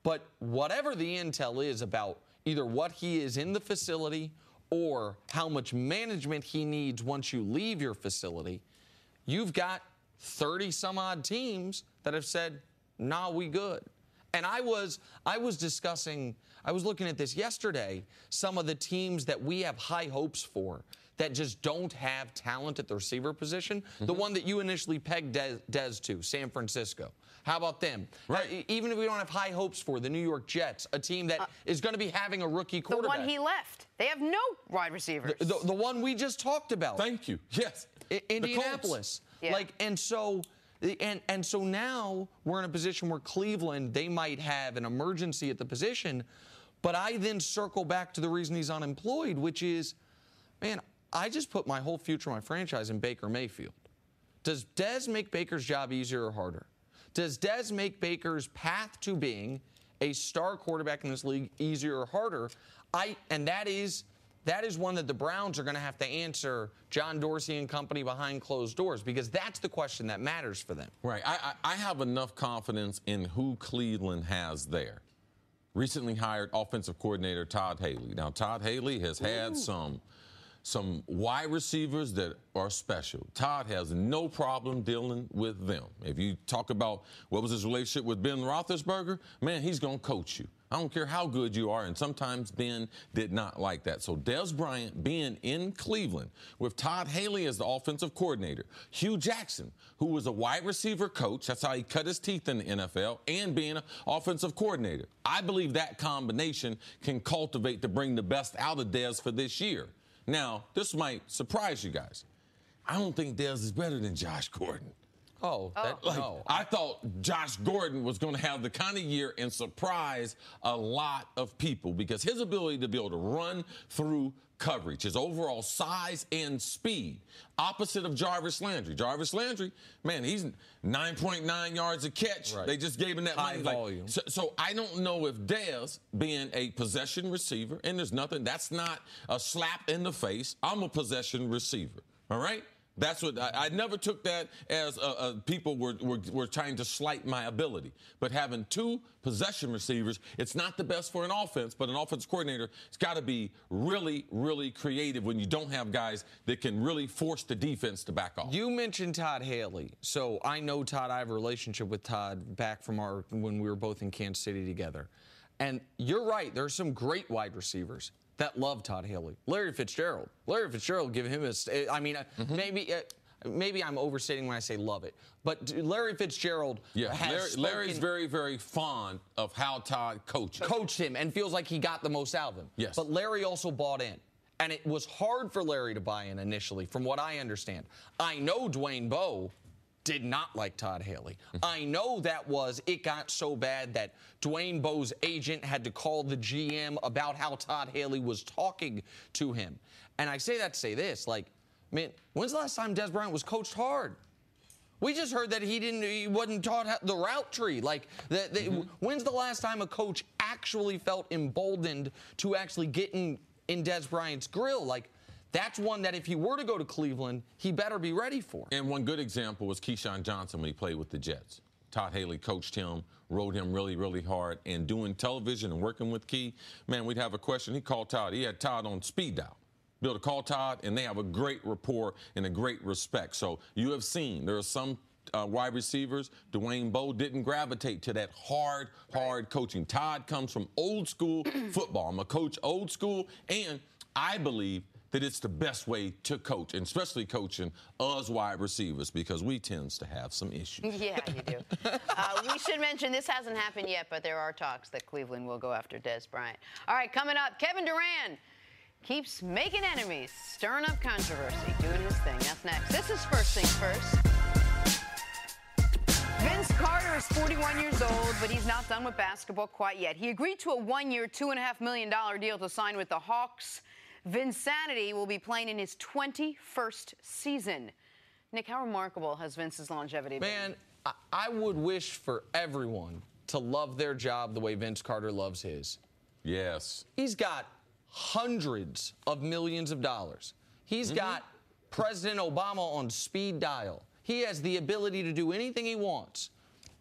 But whatever the intel is about either what he is in the facility or how much management he needs once you leave your facility, you've got 30-some-odd teams that have said, nah, we good. And I was looking at this yesterday, some of the teams that we have high hopes for that just don't have talent at the receiver position. The one that you initially pegged Dez to, San Francisco. How about them? Right. Even if we don't have high hopes for the New York Jets, a team that is going to be having a rookie quarterback. The one he left. They have no wide receivers. The one we just talked about. Thank you. Yes. Indianapolis. And so now we're in a position where Cleveland, they might have an emergency at the position. But I then circle back to the reason he's unemployed, which is, man, I just put my whole future, my franchise in Baker Mayfield. Does Dez make Baker's job easier or harder? Does Dez make Baker's path to being a star quarterback in this league easier or harder? And that is one that the Browns are going to have to answer John Dorsey and company behind closed doors, because that's the question that matters for them. Right. I have enough confidence in who Cleveland has there. Recently hired offensive coordinator Todd Haley. Now, Todd Haley has had some wide receivers that are special. Todd has no problem dealing with them. If you talk about what was his relationship with Ben Roethlisberger, man, he's going to coach you. I don't care how good you are, and sometimes Ben did not like that. So Dez Bryant being in Cleveland with Todd Haley as the offensive coordinator, Hugh Jackson, who was a wide receiver coach, that's how he cut his teeth in the NFL, and being an offensive coordinator. I believe that combination can cultivate to bring the best out of Dez for this year. Now, this might surprise you guys. I don't think Dez is better than Josh Gordon. No. I thought Josh Gordon was going to have the kind of year and surprise a lot of people because his ability to be able to run through coverage, his overall size and speed, opposite of Jarvis Landry. Jarvis Landry, man, he's 9.9 yards a catch. Right. They just gave him that high money. volume. So I don't know if Dez, being a possession receiver, and there's nothing, that's not a slap in the face. I'm a possession receiver, all right? That's what I never took that as people were trying to slight my ability. But having two possession receivers, it's not the best for an offense, but an offensive coordinator has got to be really, really creative when you don't have guys that can really force the defense to back off. You mentioned Todd Haley. So I know Todd. I have a relationship with Todd back from when we were both in Kansas City together. And you're right. There are some great wide receivers that love Todd Haley. Larry Fitzgerald, give him a. I mean, maybe I'm overstating when I say love it, but Larry Fitzgerald has Larry's very, very fond of how Todd coached him and feels like he got the most out of him. Yes. But Larry also bought in. And it was hard for Larry to buy in initially, from what I understand. I know Dwayne Bowe did not like Todd Haley. I know it got so bad that Dwayne Bowe's agent had to call the GM about how Todd Haley was talking to him. And I say that to say this, man, when's the last time Dez Bryant was coached hard? We just heard that he wasn't taught the route tree. When's the last time a coach actually felt emboldened to actually get in Dez Bryant's grill? That's one that if he were to go to Cleveland, he better be ready for. And one good example was Keyshawn Johnson when he played with the Jets. Todd Haley coached him, rode him really, really hard, and doing television and working with Key, man, we'd have a question. He called Todd. He had Todd on speed dial. Be able to call Todd, and they have a great rapport and a great respect. So you have seen there are some wide receivers. Dwayne Bowe didn't gravitate to that hard coaching. Todd comes from old school football. I'm a coach old school, and I believe that it's the best way to coach, and especially coaching us wide receivers, because we tends to have some issues. Yeah, you do. We should mention this hasn't happened yet, but there are talks that Cleveland will go after Dez Bryant. All right, coming up, Kevin Durant keeps making enemies, stirring up controversy, doing his thing. That's next. This is First Things First. Vince Carter is 41 years old, but he's not done with basketball quite yet. He agreed to a one-year, $2.5 million deal to sign with the Hawks. Vinsanity will be playing in his 21st season. Nick, how remarkable has Vince's longevity been? Man, I would wish for everyone to love their job the way Vince Carter loves his. Yes. He's got hundreds of millions of dollars. He's got President Obama on speed dial. He has the ability to do anything he wants.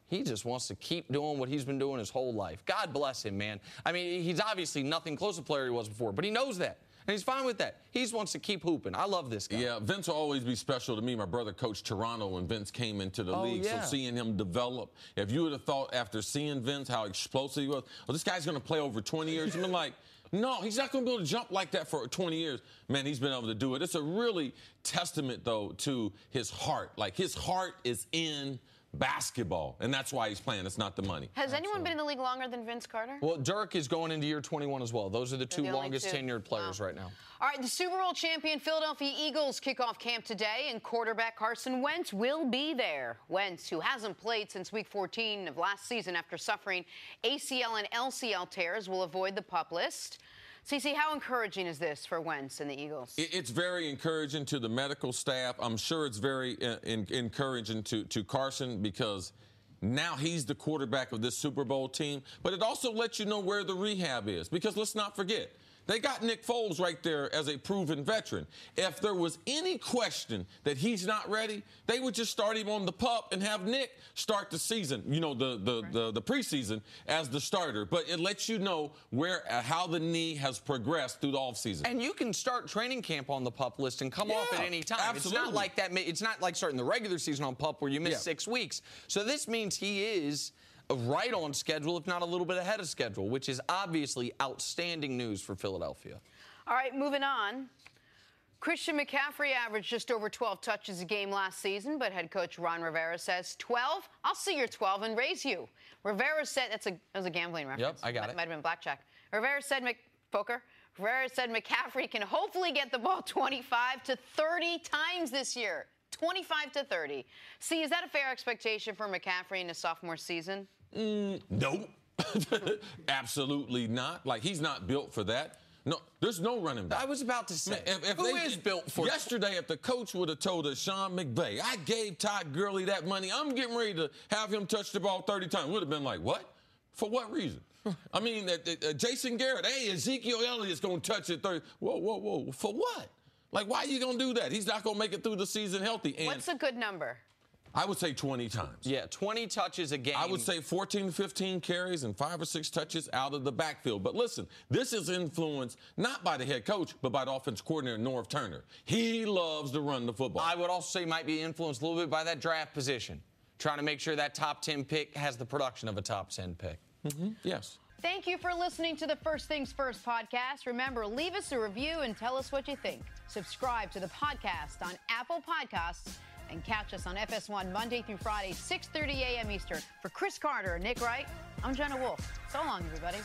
He just wants to keep doing what he's been doing his whole life. God bless him, man. I mean, he's obviously nothing close to the player he was before, but he knows that. And he's fine with that. He just wants to keep hooping. I love this guy. Yeah, Vince will always be special to me. My brother coached Toronto when Vince came into the league. Yeah. So seeing him develop, if you would have thought after seeing Vince how explosive he was, well, this guy's going to play over 20 years. You've been like, no, he's not going to be able to jump like that for 20 years. Man, he's been able to do it. It's a really testament, though, to his heart. His heart is in basketball, and that's why he's playing. It's not the money. Has anyone been in the league longer than Vince Carter? Well, Dirk is going into year 21 as well. Those are the two longest tenured players right now. All right, the Super Bowl champion Philadelphia Eagles kick off camp today, and quarterback Carson Wentz will be there. Wentz, who hasn't played since Week 14 of last season after suffering ACL and LCL tears, will avoid the PUP list. CeCe, how encouraging is this for Wentz and the Eagles? It's very encouraging to the medical staff. I'm sure it's very encouraging to Carson, because now he's the quarterback of this Super Bowl team. But it also lets you know where the rehab is, because let's not forget, they got Nick Foles right there as a proven veteran. If there was any question that he's not ready, they would just start him on the PUP and have Nick start the season, the preseason as the starter. But it lets you know how the knee has progressed through the offseason. And you can start training camp on the PUP list and come off at any time. Absolutely. It's not like that. It's not like starting the regular season on PUP where you miss 6 weeks. So this means he is right on schedule, if not a little bit ahead of schedule, which is obviously outstanding news for Philadelphia. All right, moving on. Christian McCaffrey averaged just over 12 touches a game last season, but head coach Ron Rivera says, 12? I'll see your 12 and raise you. Rivera said, that was a gambling reference. Yep, I got it. Might have been blackjack. Rivera said McCaffrey can hopefully get the ball 25 to 30 times this year. 25 to 30. See, is that a fair expectation for McCaffrey in his sophomore season? No, absolutely not. Like, he's not built for that. No, there's no running back. I was about to say, who is built for yesterday, if the coach would have told us, Sean McVay, I gave Todd Gurley that money, I'm getting ready to have him touch the ball 30 times, would have been like, what? For what reason? I mean, Jason Garrett, hey, Ezekiel Elliott's going to touch it 30. Whoa. For what? Like, why are you going to do that? He's not going to make it through the season healthy. And what's a good number? I would say 20 times. Yeah, 20 touches a game. I would say 14 to 15 carries and 5 or 6 touches out of the backfield. But listen, this is influenced not by the head coach, but by the offense coordinator, Norv Turner. He loves to run the football. I would also say might be influenced a little bit by that draft position, trying to make sure that top 10 pick has the production of a top 10 pick. Yes. Thank you for listening to the First Things First podcast. Remember, leave us a review and tell us what you think. Subscribe to the podcast on Apple Podcasts and catch us on FS1 Monday through Friday, 6:30 a.m. Eastern. For Chris Carter and Nick Wright, I'm Jenna Wolf. So long, everybody.